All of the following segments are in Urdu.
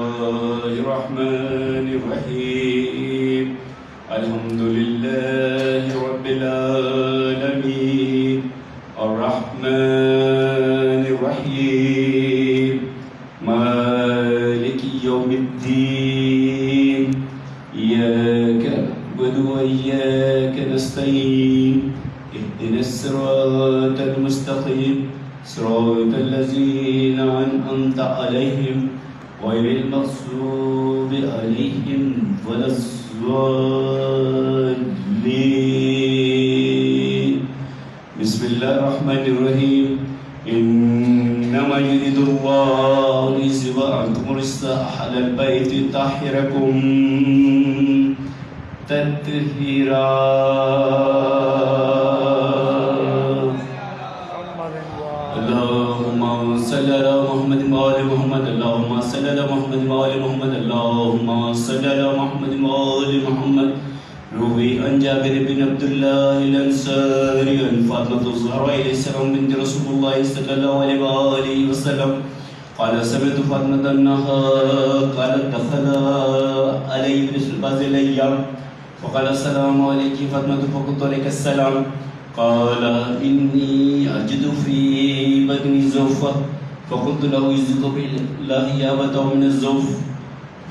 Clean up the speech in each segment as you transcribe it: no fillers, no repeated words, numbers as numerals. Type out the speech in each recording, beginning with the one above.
الرحمن الرحيم الحمد لله رب العالمين الرحمن الرحيم مالك يوم الدين إياك نعبد وإياك نستعين اهدنا الصراط المستقيم صراط الذين أنعمت عليهم غير المغضوب عليهم ولا الضالين. بسم الله الرحمن الرحيم إنما يريد الله ليذهب عنكم الرجس أهل البيت يطهركم تطهيرا. اللهم صل على محمد وآل محمد اللهم صل على محمد وآل محمد اللهم صل على محمد وآل محمد. روي عن جابر بن عبد الله الأنصاري عن فاطمة الزهراء عليه السلام بنت رسول الله صلى الله عليه وآله وسلم قال سمعت فاطمة أنها قالت دخل علي ابن بعض الأيام فقال السلام عليك فاطمة فقلت عليك السلام. قال إني أجد في بدني زوفة فقلت له يزيد بالله يا بدر من الزوف.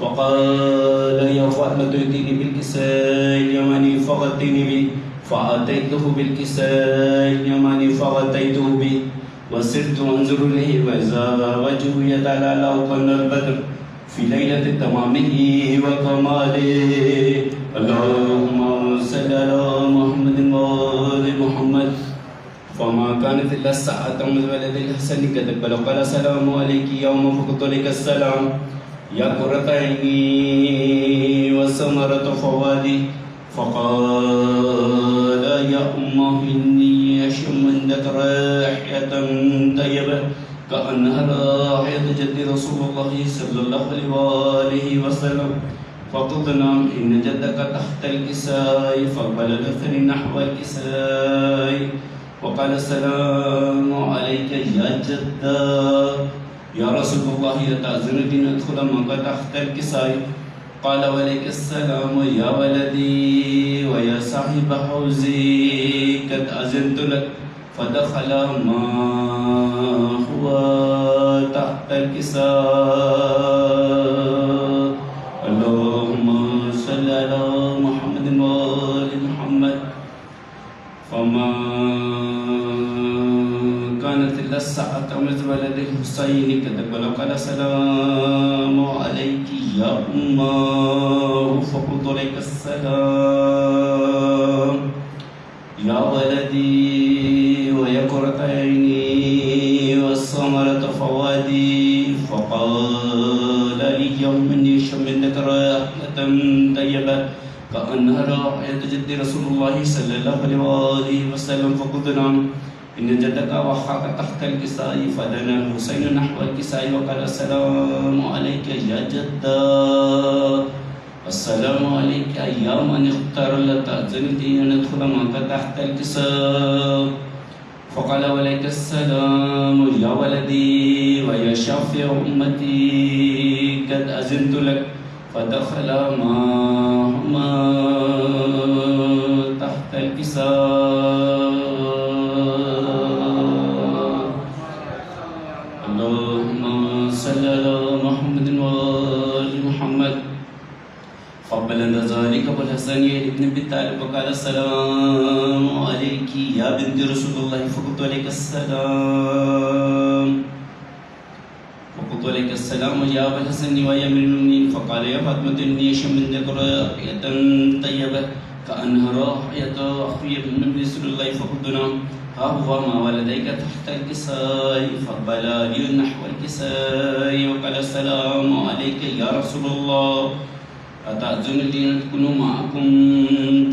فقال يا فاطمة ائتني بالكساء اليماني فغطيني به فأتيته بالكساء اليماني فغطيته به وسرت أنظر إليه وإذا وجهه يتلألأ كأن البدر في ليلة تمامه وكماله. اللهم صل على محمد وآل محمد. فما كانت إلا الساعة من ولد الحسن كتب له قال السلام عليك يوم فقلت لك السلام يا قرة عيني وثمرة فؤادي. فقال يا أمه إني أشم عندك رائحة طيبة كأنها رائحة جد رسول الله صلى الله عليه وسلم. فقلت نعم إن جدك تحت الكساء فبلغتني نحو الكساء وقال السلام عليك يا جدة. يا رسول الله أتأذن لي أن أدخل معك تحت الكساء؟ قال وعليك السلام يا ولدي ويا صاحب حوزي قد أذنت لك. فدخل ما هو تحت الكساء. اللهم صل على محمد وآل محمد. فما كانت إلا الساعة من ولد الحسين كتب له قال السلام عليك يا أمه فقلت لك السلام يا ولدي ويا قرة عيني والثمرة فؤادي. فقال لي يوم إني شممت رائحة طيبة كأنها رائحة جد رسول الله صلى الله عليه وسلم. فقلت نعم إن جدك وحاك تحت الكساء. فدنا الحسين نحو الكساء وقال السلام عليك يا جدة. السلام عليك يا من اختار لتأذن لي أن أدخل معك تحت الكساء. فقال وعليك السلام يا ولدي ويا شافع أمتي قد أذنت لك. فدخل معهما تحت الكساء. اللهم صل على محمد وآل محمد. فبلغ ذلك بالحسن ابن أبي طالب وقال السلام عليك يا بنت رسول الله. فقلت عليك السلام عليك السلام يا أبا الحسن ويا أمير المؤمنين. فقال يا فاطمة إني أشم عندك رائحة طيبة كأنها رائحة أخوي من رسول الله. فقلت نعم ها هو ما ولديك تحت الكساء. فقبل لي نحو الكساء وقال السلام عليك يا رسول الله أتأذن لي أن أكون معكم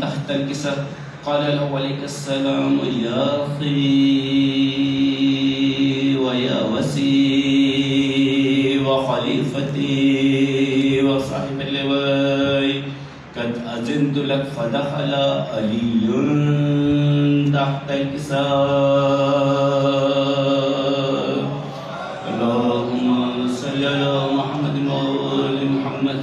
تحت الكساء؟ قال له عليك السلام يا أخي ويا وسي وخليفتي وصاحب اللواء قد أذنت لك. فدخل علي تحت الكساء. اللهم صل على محمد وآل محمد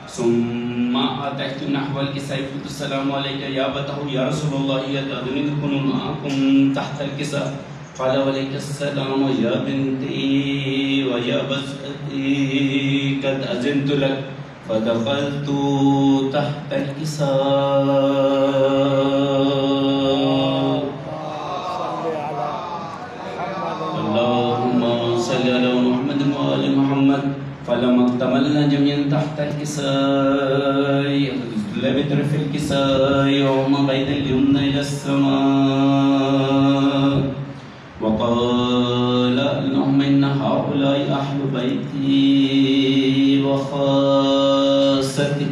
ثم أتيت نحو الكساء قلت السلام عليك يا أبته يا رسول الله أتأذن أدخل معكم تحت الكساء قال وعليك السلام يا بنتي ويا بزتي قد أذنت لك فدخلت تحت الكساء اللهم صل على محمد وآل محمد فلما اكتملنا جميعا تحت الكساء بطرف الكساء وما بين اليمنى إلى السماء وقال اللهم إن هؤلاء أهل بيتي وخاصتي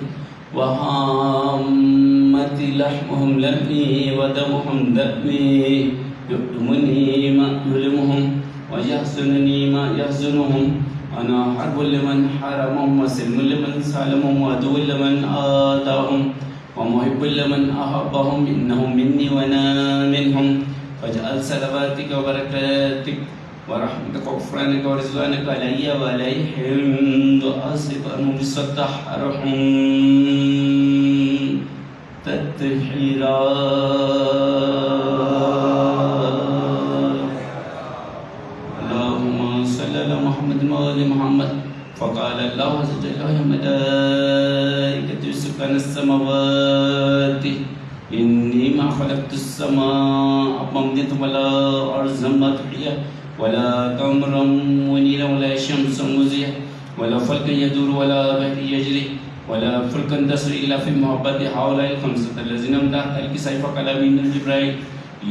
وعامتي لحمهم لحمي ودمهم دمي يؤلمني ما يؤلمهم ويحزنني ما يحزنهم أنا حرب لمن حرمهم وسلم لمن سالمهم وعدو لمن آتاهم ومحب لمن أحبهم إنهم مني وأنا منهم فاجعل صلواتك وبركاتك ورحمتك وغفرانك ورضوانك علي وعليهم وأصرف عنهم بستحرهم تطهيرا اللهم صل على محمد وآل محمد فقال الله عز وجل يا ملائكة سكان السماوات إني ما خلقت السماء ممدت ولا أرضا مطحية ولا قمرا منيرا ولا شمسا مزية ولا فلكا يدور ولا بحر يجري ولا فلكا تسري إلا في محبة هؤلاء الخمسة الذين من تحت الكساء فقال من جبرائيل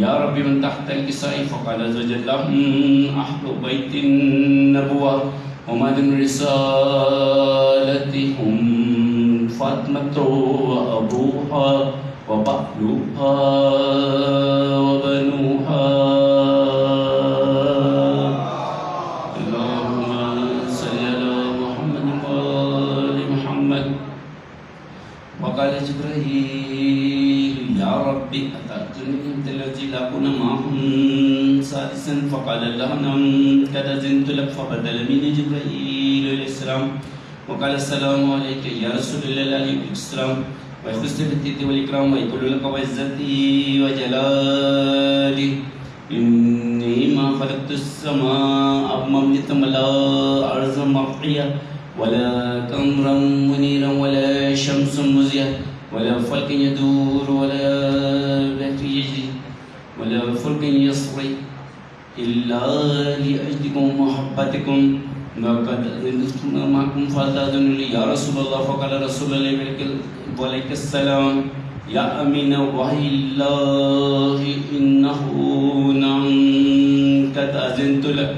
يا رب من تحت الكساء فقال عز وجل أهل بيت النبوة ومن رسالتهم فاطمة وأبوها وبعلها وبنوها اللهم صل على محمد وآل محمد وقال جبرائيل يا ربي أتأتوني من الذي لا أكون معهم سادسا فقال الله نعم قد أذنت لك فبدل من جبرائيل عليه السلام وقال السلام عليك يا رسول الله عليه السلام ويخص بالتيت والإكرام ويقول لك وعزتي وجلالي إني ما خلقت السماء مملة ولا أرض مطحية ولا قمرا منيرا ولا شمس مزية ولا فلك يدور ولا بحر يجري ولا فلك يصري إلا لأجلكم ومحبتكم وقد أذنتم معكم فأتأذنوا لي يا رسول الله فقال رسول الله وعليك السلام يا أمين وحي الله إنه نعم قد أذنت لك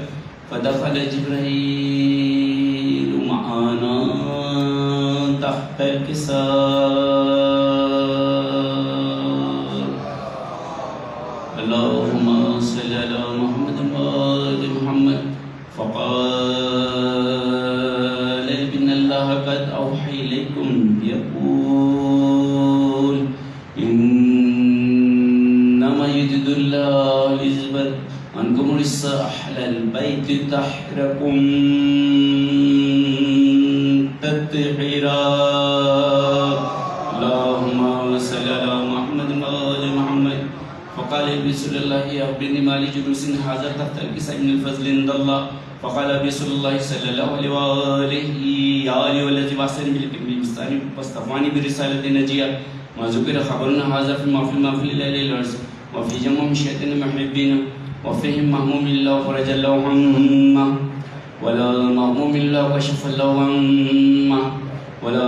فدخل جبرائيل معنا تحت الكساء اللهم صل على محمد وآل محمد فقال إن الله قد أوحى إليكم يقول إنما يريد الله ليذهب عنكم الرجس أهل البيت طهركم تطهيرا اللهم صل على محمد وآل محمد فقال رسول الله أخبرني ما لجلوس هذا تحت الكساء من الفضل عند الله فقال رسول الله صلى الله عليه وآله يا آله والذي بعثني بالبستان واصطفاني برسالة نجية ما ذكر خبرنا هذا في المحفل الليل الأرض وفي جمع مشيئة محبين وفيهم مهموم الله فرج الله عما ولا مهموم الله وشف الله عما ولا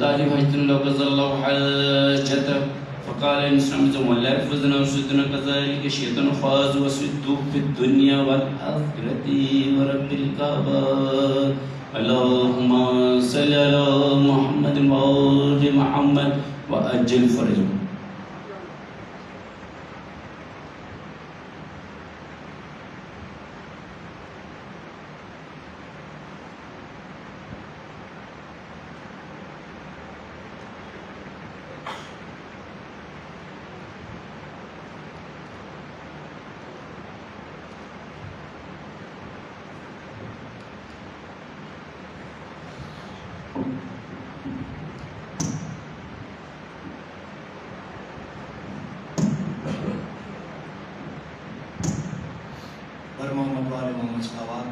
طالب حجة الله قضى الله حاجته فقال إن سلمتم ولا يحفظنا وسدنا كذلك شيطان فاز وسدوا في الدنيا والآخرة ورب الكعبة اللهم صل على محمد وآل محمد وأجل فرجهم. بر محمد وآل محمد صلوات.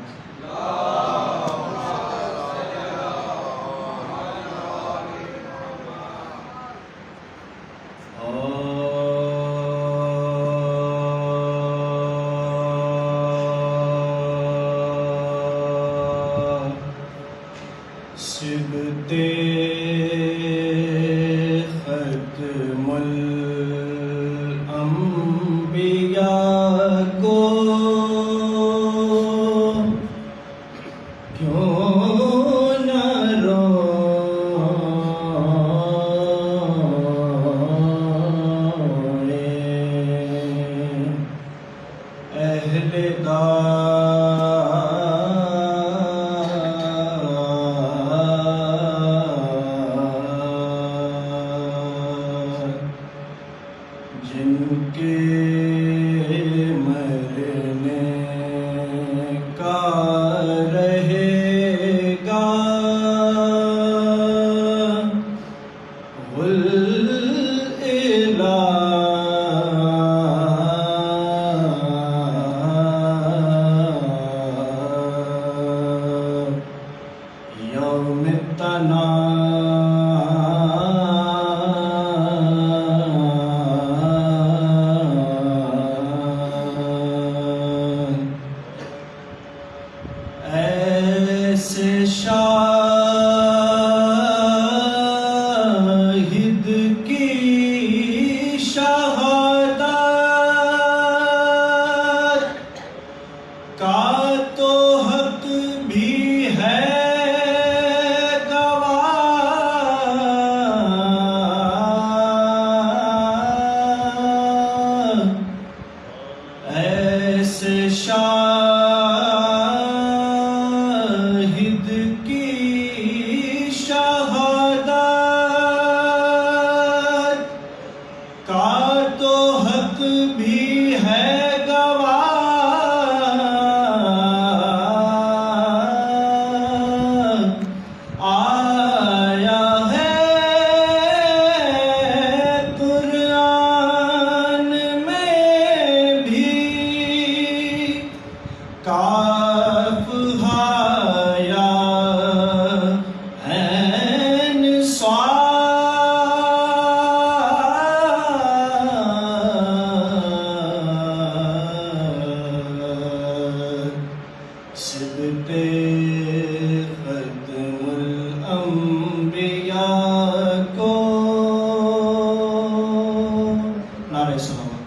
سبتے ختم الانبیاء کو کیوں نہ روئے اہل جن کے مرنے کا رہے گا یوم ایسے شاہد کی شہادت کا تو حق بھی ہے گواہ. ایسے شاہد کی شہادت کا تو حق بھی ہے گواہ. آیا ہے قرآن میں بھی کاف ہا یا عین صاد. سبتے ختم الانبیاء کو نعرہ صلوات.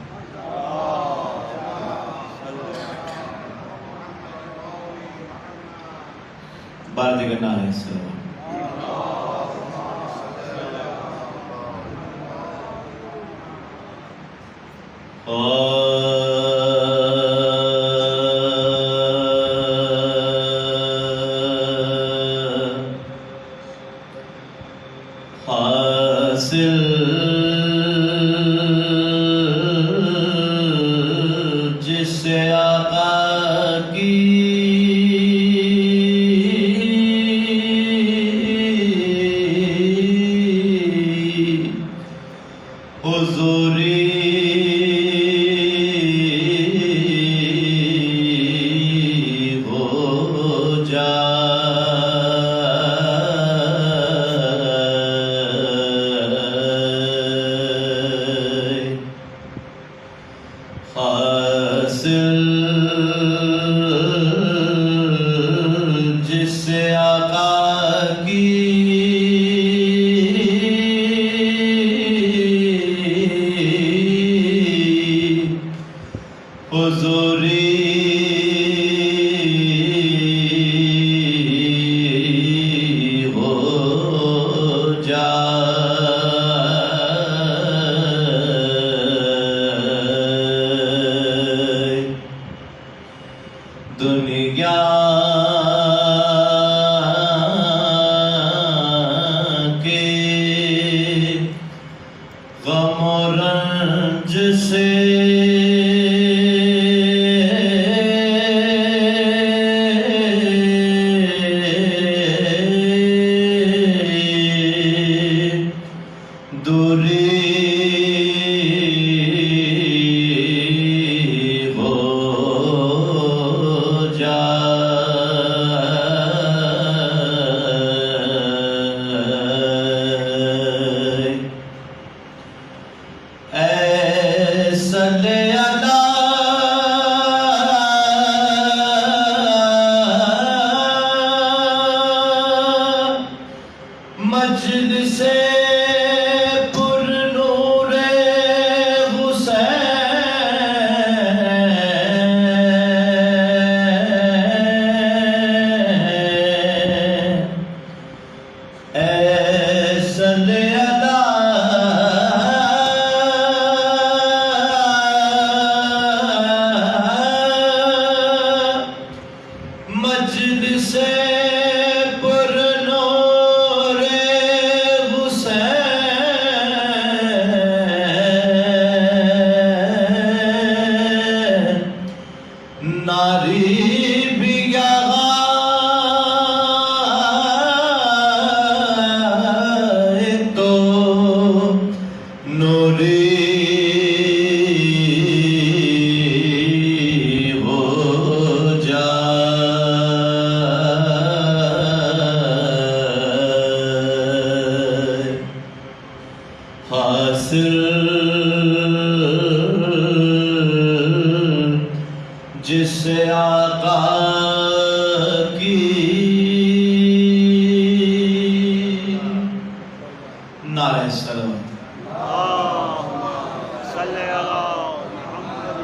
بار دیگر نعرہ صلوات. حاصل جسے آقا کی حضوری ہو جائے. سے پر نور حسین ناری بھی یہاں تو نوری ہو جائے حاصل جس آقا کی نعرہ سلام صلی اللہ محمد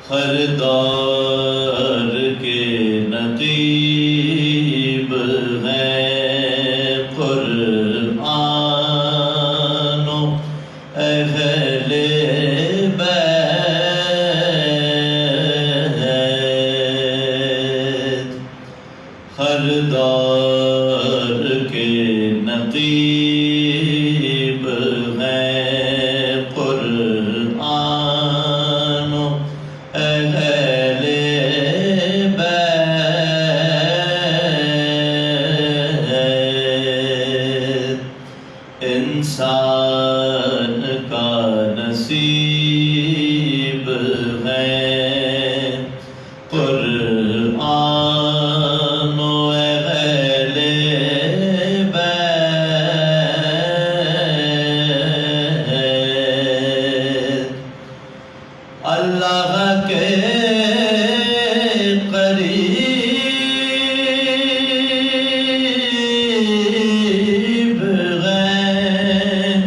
ہر دور کے نقیب ہیں قرآن و اہل بیت ہر دور کے نقیب ہیں قرآن و اہل بیت انسان کا نصیب ہے قرآن و اہل بیت اللہ کے قریب ہیں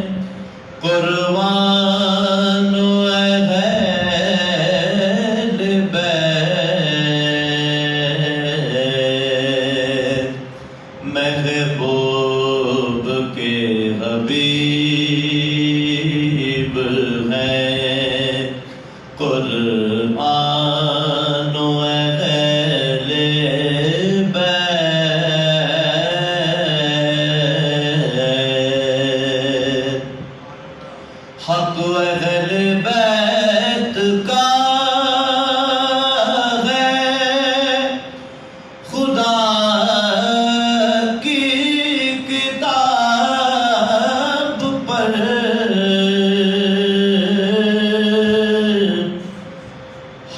قرآن و اہل بیت محبوب کے حبیب ہیں قرآن و اہل بیت حق و اہل بیت کا ہے خدا کی کتاب پر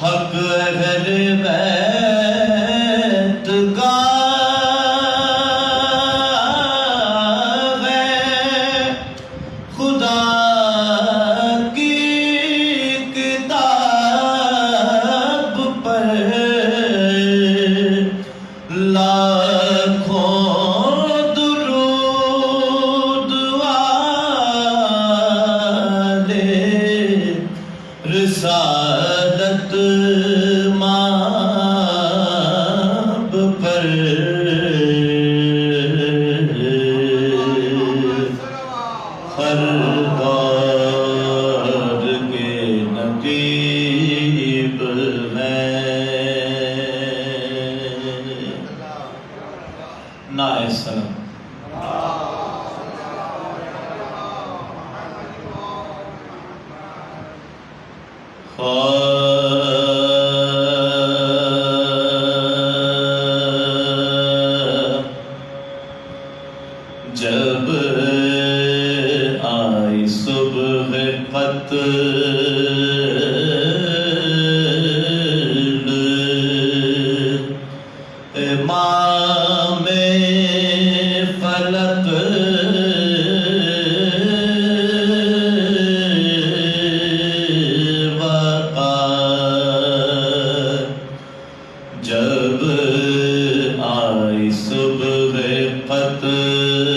حق اہل بیت کا ہے خدا کی کتاب پر لاکھوں درود والے رسالت مآب پر ہر دور کے نقیب ہیں نعرہ سلام جب آئی صبح قتل امام فلک جب آئی صبح قتل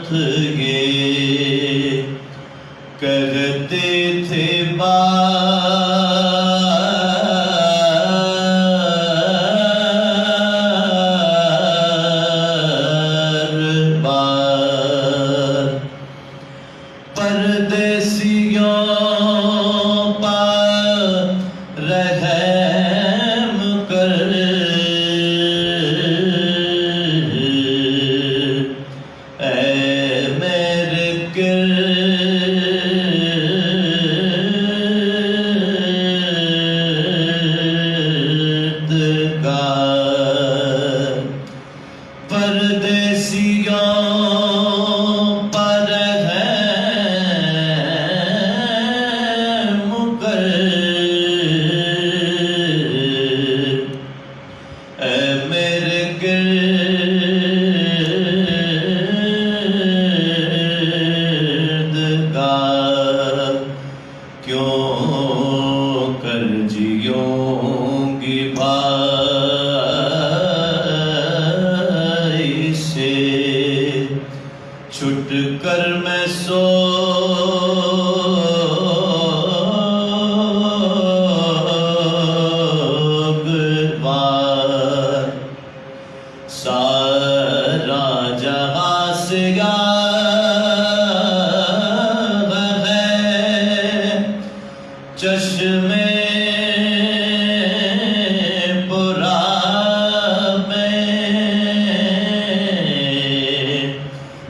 وقت یہ کہتے تھے پردیسیوں پر رحم کر اے میرے کردگار پردیسیوں چھٹ کر میں سوگوار سارا جہاں سے یاد ہے چشمے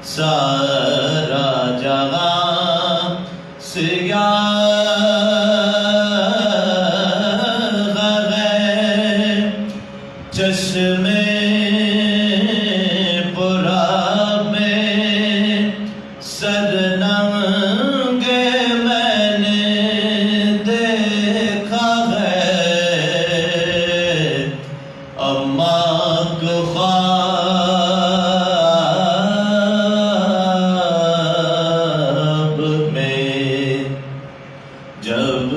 سارا جہاں سے یاد ہے چشمے پورا میں سر ننگے میں نے دیکھا ہے اماں کو جب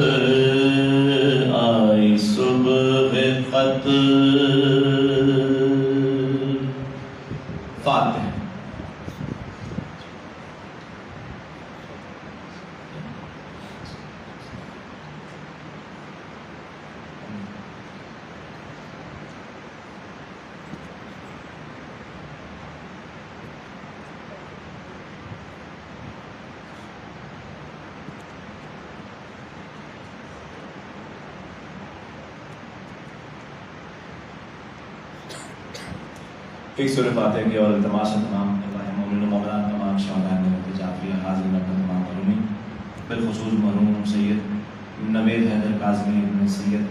آئی صبح خط فاتح ایک سورہ فاتحہ کی اور التماس تمام مومنین و مومنات تمام شہدائے جعفریہ حاضر اپنے تمام مرحومین بالخصوص مرحوم سید نوید حیدر کاظمی ابن سید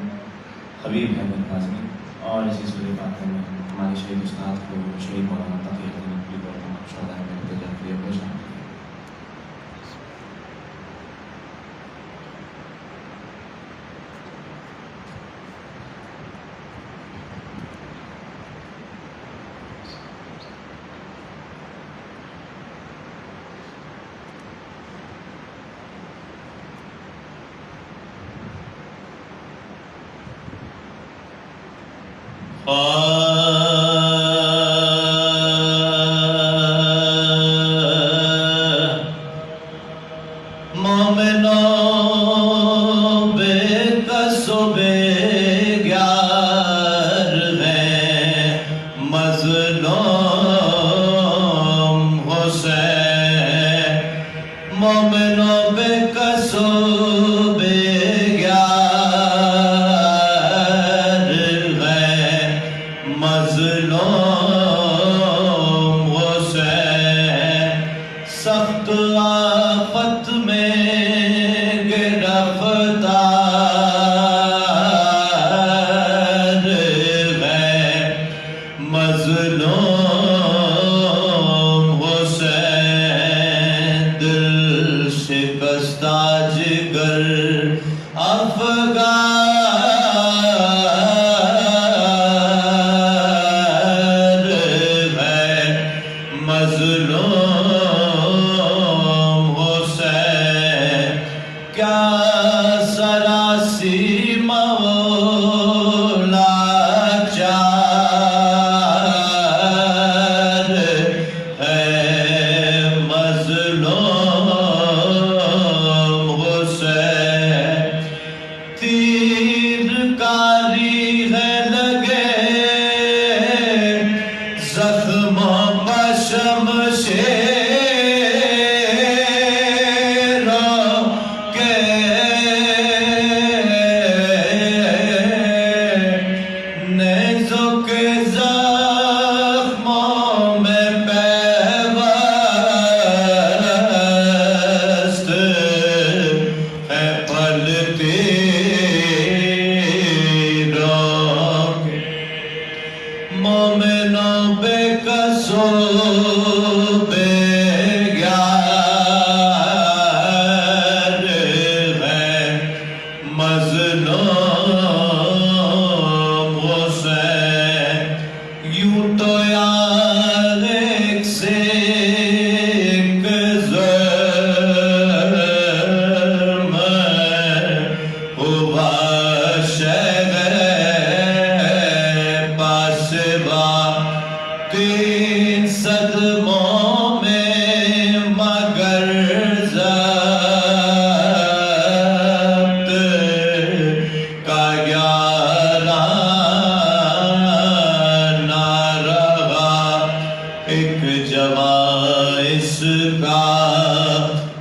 حبیب حیدر کاظمی اور اسی سورہ فاتحہ میں ہمارے شہید استاد کو شہید مولانا تقی الدین اقبال اور تمام شہدائے جعفریہ کو شامل مومنوں بے کس و بے گیار ہیں مظلوم حسین مومنوں بے کس و بے مظلوم حسین سخت آفت میں گرفتار ہے مظلوم حسین دل شکستہ جگر افغان مظلوم حسین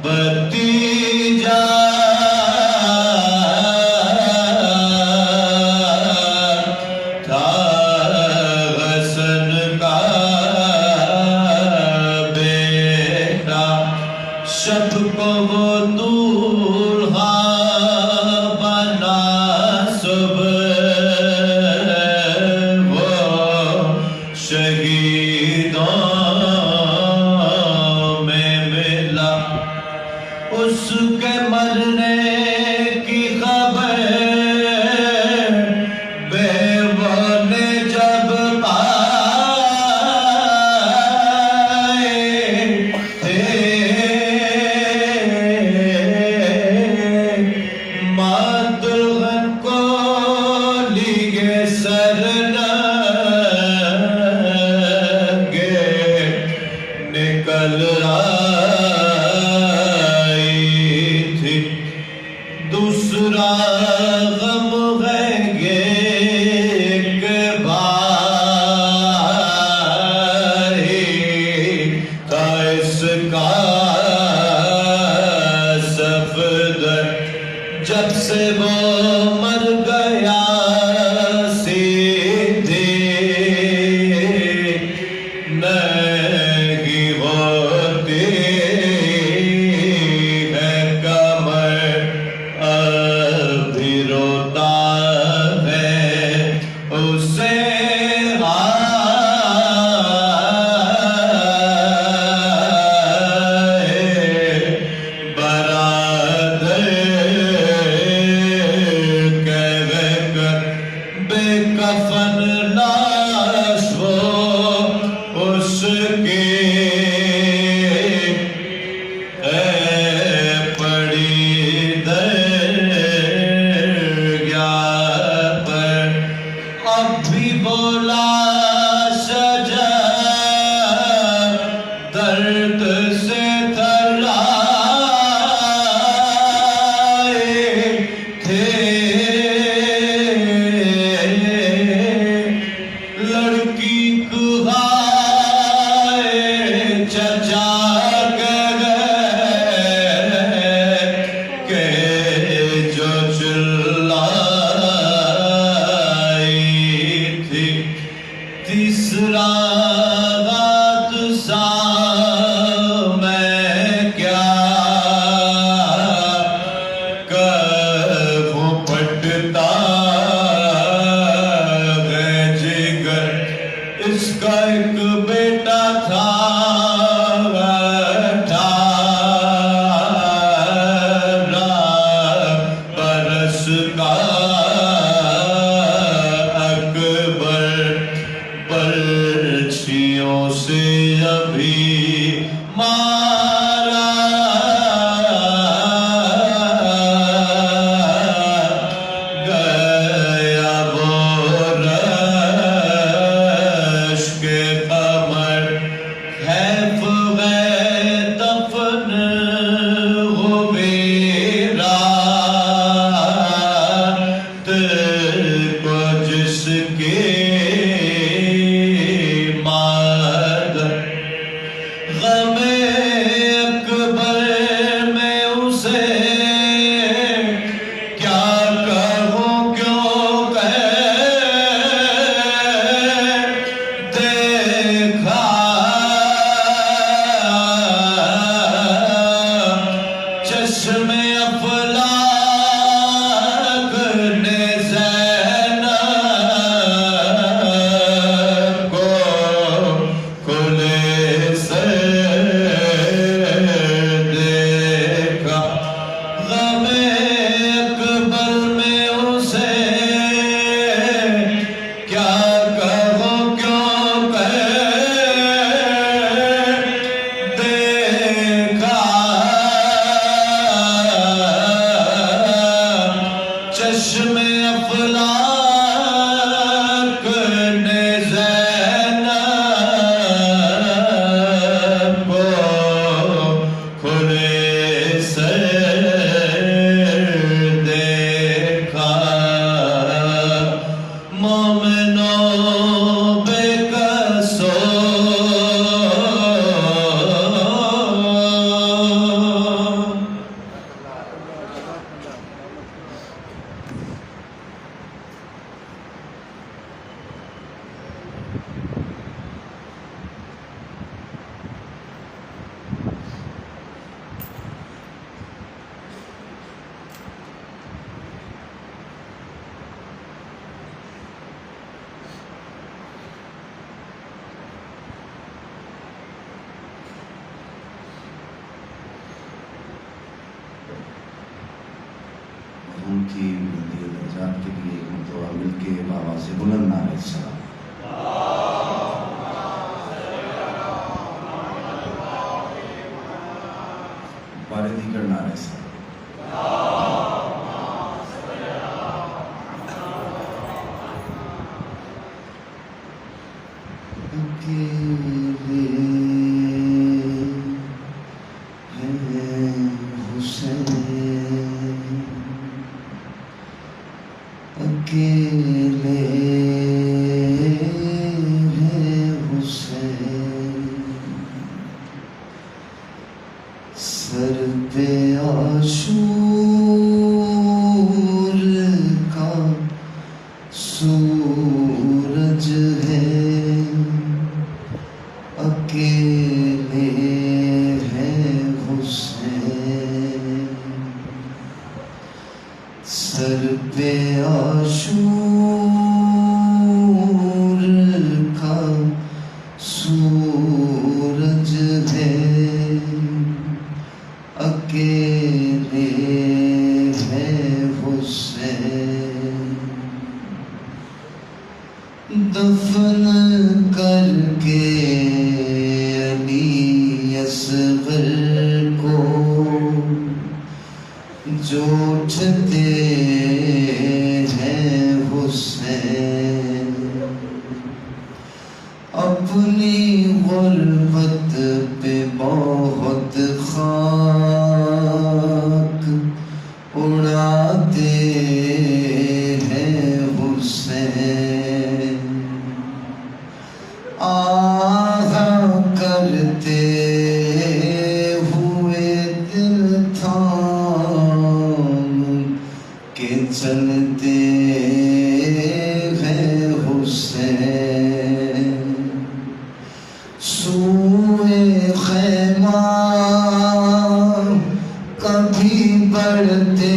بتیجا تھا حسن کا بیٹا شب کو وہ دولہا بنا صبح وہ شہیدوں میں ملا اس کے مرنے کی خبر بیوہ نے جب پائے تھے ماتغن کو لیے سرنگے نکل آئی تھی دوسرا غم ہے یہ کہ بھائی تھا اس کا صفدر جب سے وہ مر گیا سیدھی نہیں ہوتی ہے کمر اب بھی روتا ہے اسے برادر ان کی بلندی درجات کے لیے ایک مرتبہ مل کے بابا سے بلند نعرہ سلام. واردی کا نعرہ سلام. سر پہ عاشور کا سورج ہے اکیلے ہے حسین. سر پہ عاشور کا سورج ہے اکیلے ہے حسین. دفن کر کے علی اصغر کو جو اٹھتے ہیں حسین. اپنی غربت پہ بہت خاک اڑاتے ہیں حسین. آہ کرتے ہوئے دل تھام کے چلتے ہیں حسین. سوئے خیمہ کبھی بڑھتے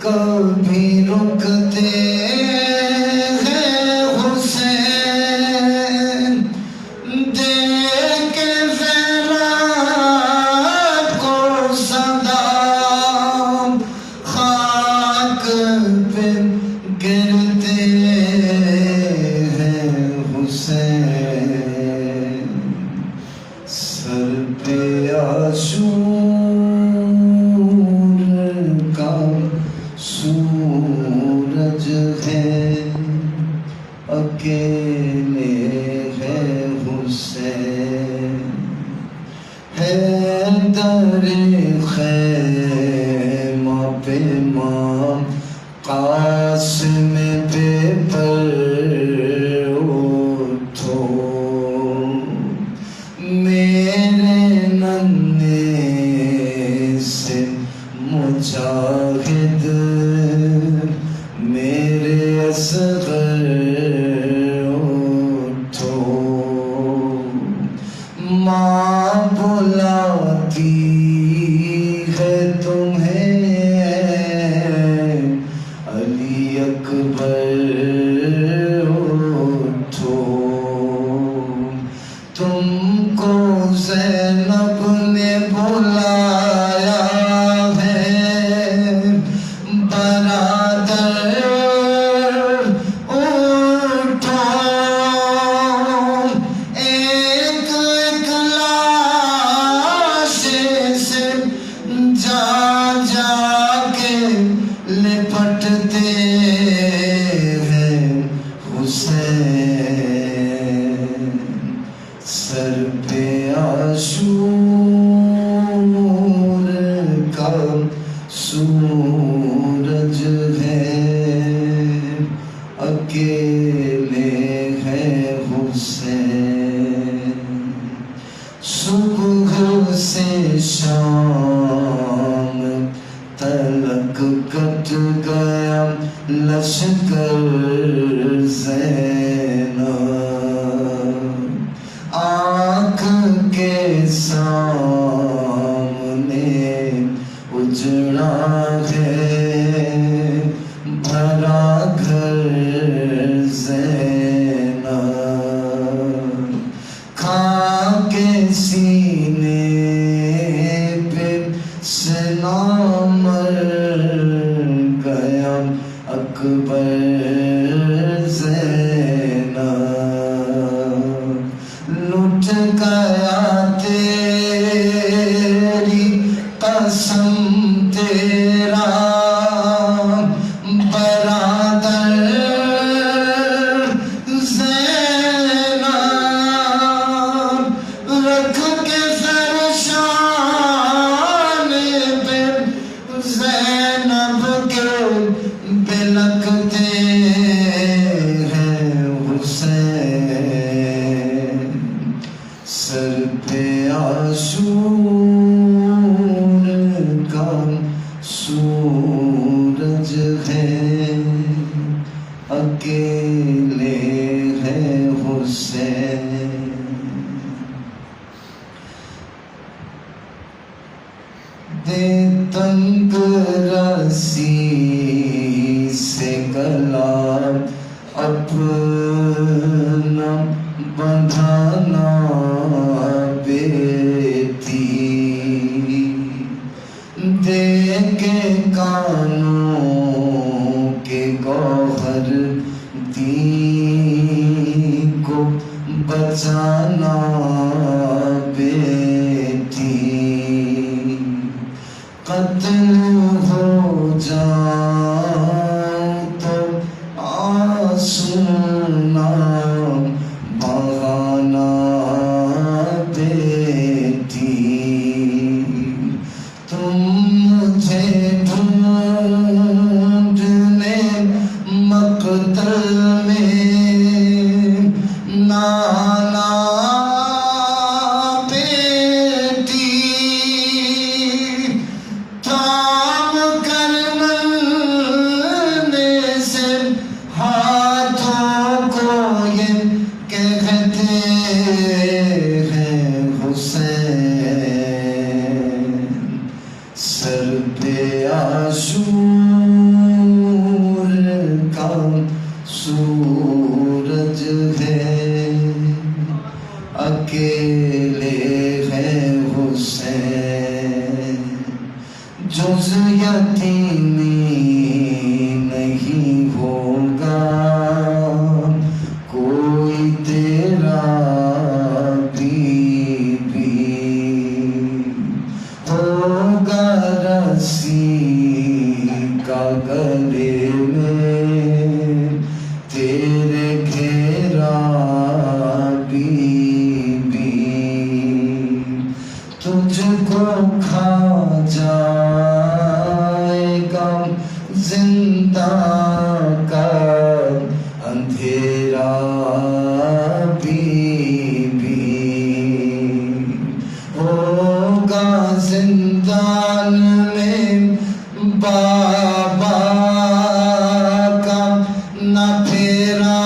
کبھی رکتے ہیں حسین. دیکھ کے زینب کو صدا خاک پہ گرتے ہیں حسین. سر پہ عاشور کا سورج ہے اکیلے ہے حسین. حیدر خیمہ پہ ماں قاسم پہ پر اٹھو میرے ننھے سے مجاہد میرے اصغر اٹھو. ماں بلاتی ہے تمہیں علی اکبر اٹھو. تم کو زینب نے بلایا ہے برادر اٹھو. ایک ایک لاش سے جا جا کے لپٹتے ہیں حسین. سر پہ عاشور کا سورج ہے اکیلے ہے حسین. صبح سے شام تلک کٹ گیا لشکر زینب. آنکھ کے سامنے اجڑا ہے بھرا گھر زینب. کھا کے سینے پہ سنا مر دے تنگ رسی سے گلا اپنا بندھانا بیٹی، دے کے کانوں کے گوہر دین کو بچانا بیٹی، قتل ہو جاؤں تو آنسو نہ بہانا بیٹی، تم مجھے ڈھونڈنے مقتل میں نہ آنا بیٹی، تھام کر مرنے سے ہاتھوں کو یہ کہتے ہیں حسین، سر پہ عاشور کا سورج ہے، اکیلے ہیں حسین، جز یتیمی نہیں ہوگا کوئی تیرا بیوی، ہوگا رسی کا گلے میں تیرے گھیرا بیوی، تجھ کو کھا جائے گا زندہ کا اندھیرا بیوی، ہوگا زندان میں بابا کا نہ پھیرا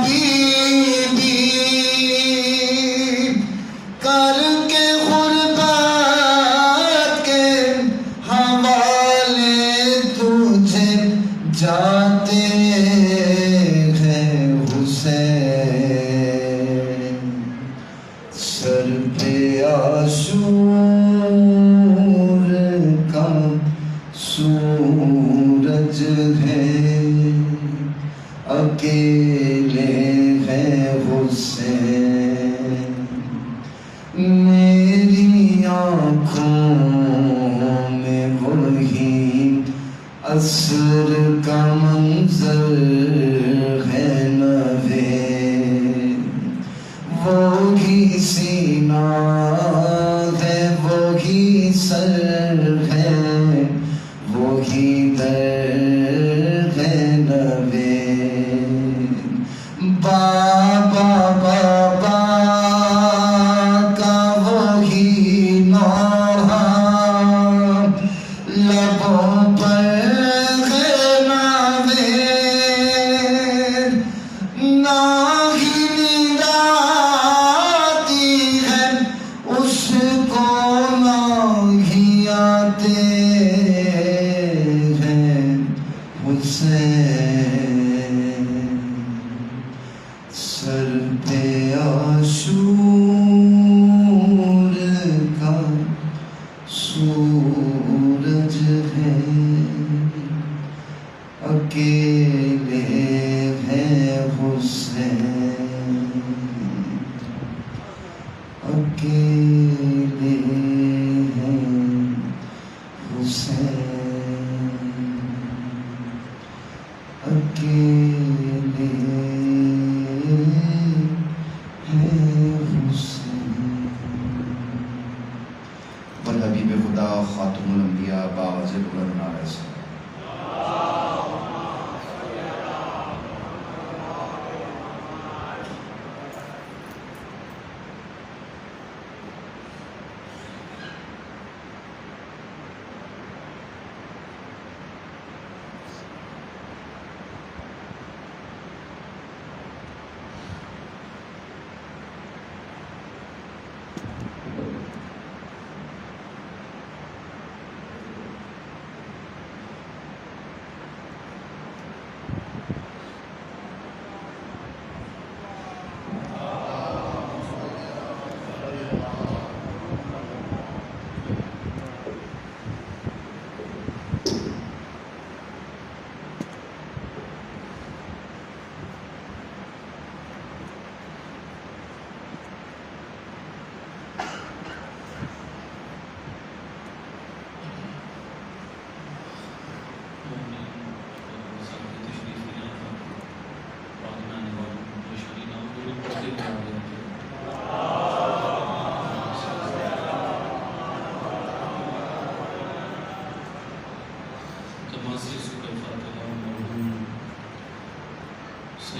بیوی، کر کے غربت کے حوالے تجھے جاتے ہیں حسین، سر پہ عاشور کا سورج ہے، اکیلے ہیں حسین، میری آنکھوں میں وہی عصر کا منظر ہے نوے، وہی سینہ ہے وہی سر ہے وہی در ہے نوے، بابا بابا کا وہی نوحہ لبوں پر ہے نوے، نہ ہی نیند آتی ہے اس کو نہ ہی آتے ہیں حسین، سر پہ عاشور کا سورج ہے، اکیلے ہیں حسین، اکیلے ہیں حسین، اکیلے ہیں حسین۔ والحبیب خدا خاتم الانبیاء باوز بلند نعرہ سے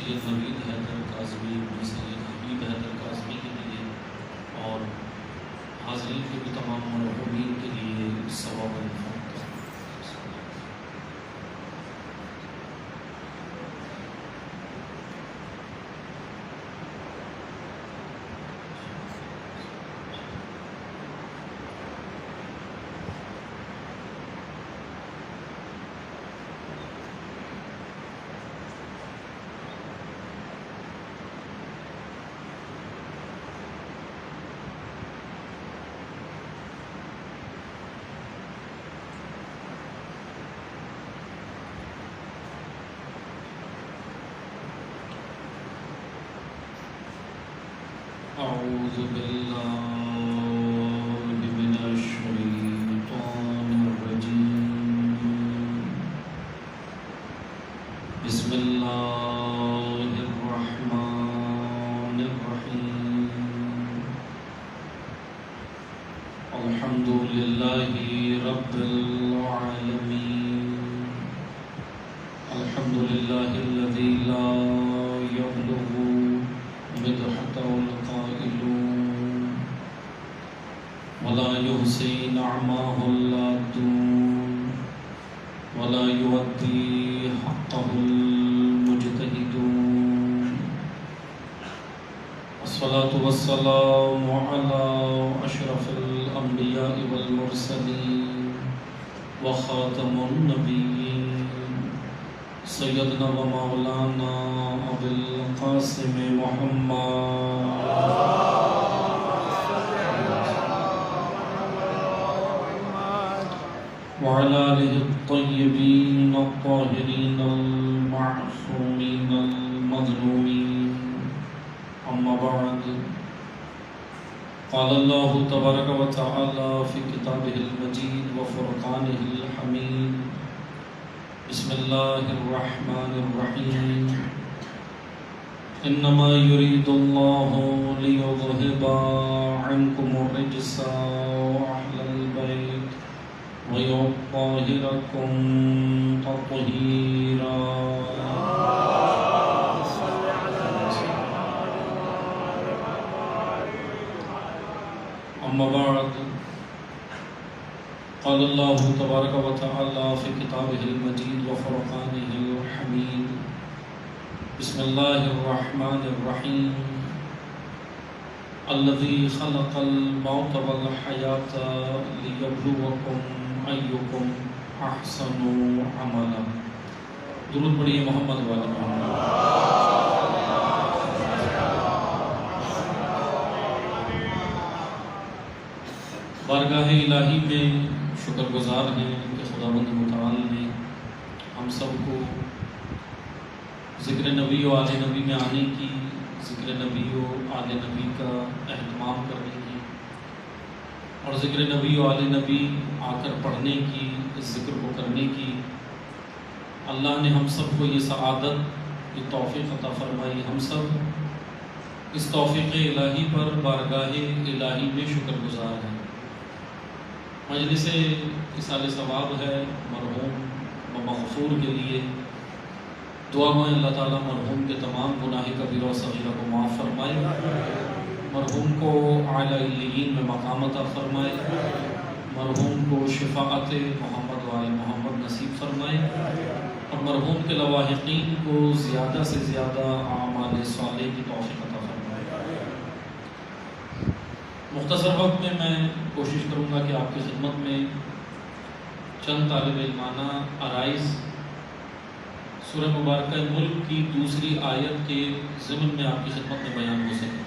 سید نوید حیدر کاظمی، سید حبیب حیدر کاظمی کے لیے اور حاضرین کے بھی تمام مرحومین کے لیے ثواب الفاتحہ۔ أعوذ بالله من الشيطان الرجيم بسم الله الرحمن الرحيم الحمد لله رب العالمين الحمد لله الذي لا يبلغ مدحته القائلون ولا يحصي نعماه اللادون ولا يؤدي حقه المجتهدون الصلاة والسلام على أشرف الأنبياء والمرسلين وخاتم النبيين سيدنا ومولانا أبي القاسم محمد وعلى آله الطيبين الطاهرين المعصومين المظلومين أما بعد قال الله تبارك وتعالى في كتابه المجيد وفرقانه الحميد بسم الله الرحمن الرحيم إنما يريد الله ليذهب عنكم الرجس أهل البيت ويطهركم تطهيرا أما بعد قال الله تبارك وتعالى في كتابه المجيد وفرقانه الحميد بسم الله الرحمن الرحيم الذي خلق الموت والحياة ليبلوكم أيكم أحسن عملا۔ درود پڑھیے محمد والے محمد۔ بارگاہ الہی میں شکر گزار ہیں کہ خداوند متعال نے ہم سب کو ذکر نبی و آل نبی میں آنے کی، ذکر نبی و آل نبی کا اہتمام کرنے کی اور ذکر نبی و آل نبی آ کر پڑھنے کی، اس ذکر کو کرنے کی اللہ نے ہم سب کو یہ سعادت، یہ توفیق عطا فرمائی۔ ہم سب اس توفیق الہی پر بارگاہ الہی میں شکر گزار ہیں۔ مجلس اِصال ثواب ہے مرحوم و مغفور کے لیے دعا میں اللہ تعالیٰ مرحوم کے تمام گناہ کبیرہ و صغیرہ کو معاف فرمائے، مرحوم کو اعلیٰ علیین میں مقام عطا فرمائے، مرحوم کو شفاعت محمد و آل محمد نصیب فرمائے اور مرحوم کے لواحقین کو زیادہ سے زیادہ اعمال صالح کی توفیق عطا فرمائے۔ مختصر وقت میں کوشش کروں گا کہ آپ کی خدمت میں چند طالب علمانہ عرائض سورہ مبارکہ ملک کی دوسری آیت کے ضمن میں آپ کی خدمت میں بیان ہو سکے۔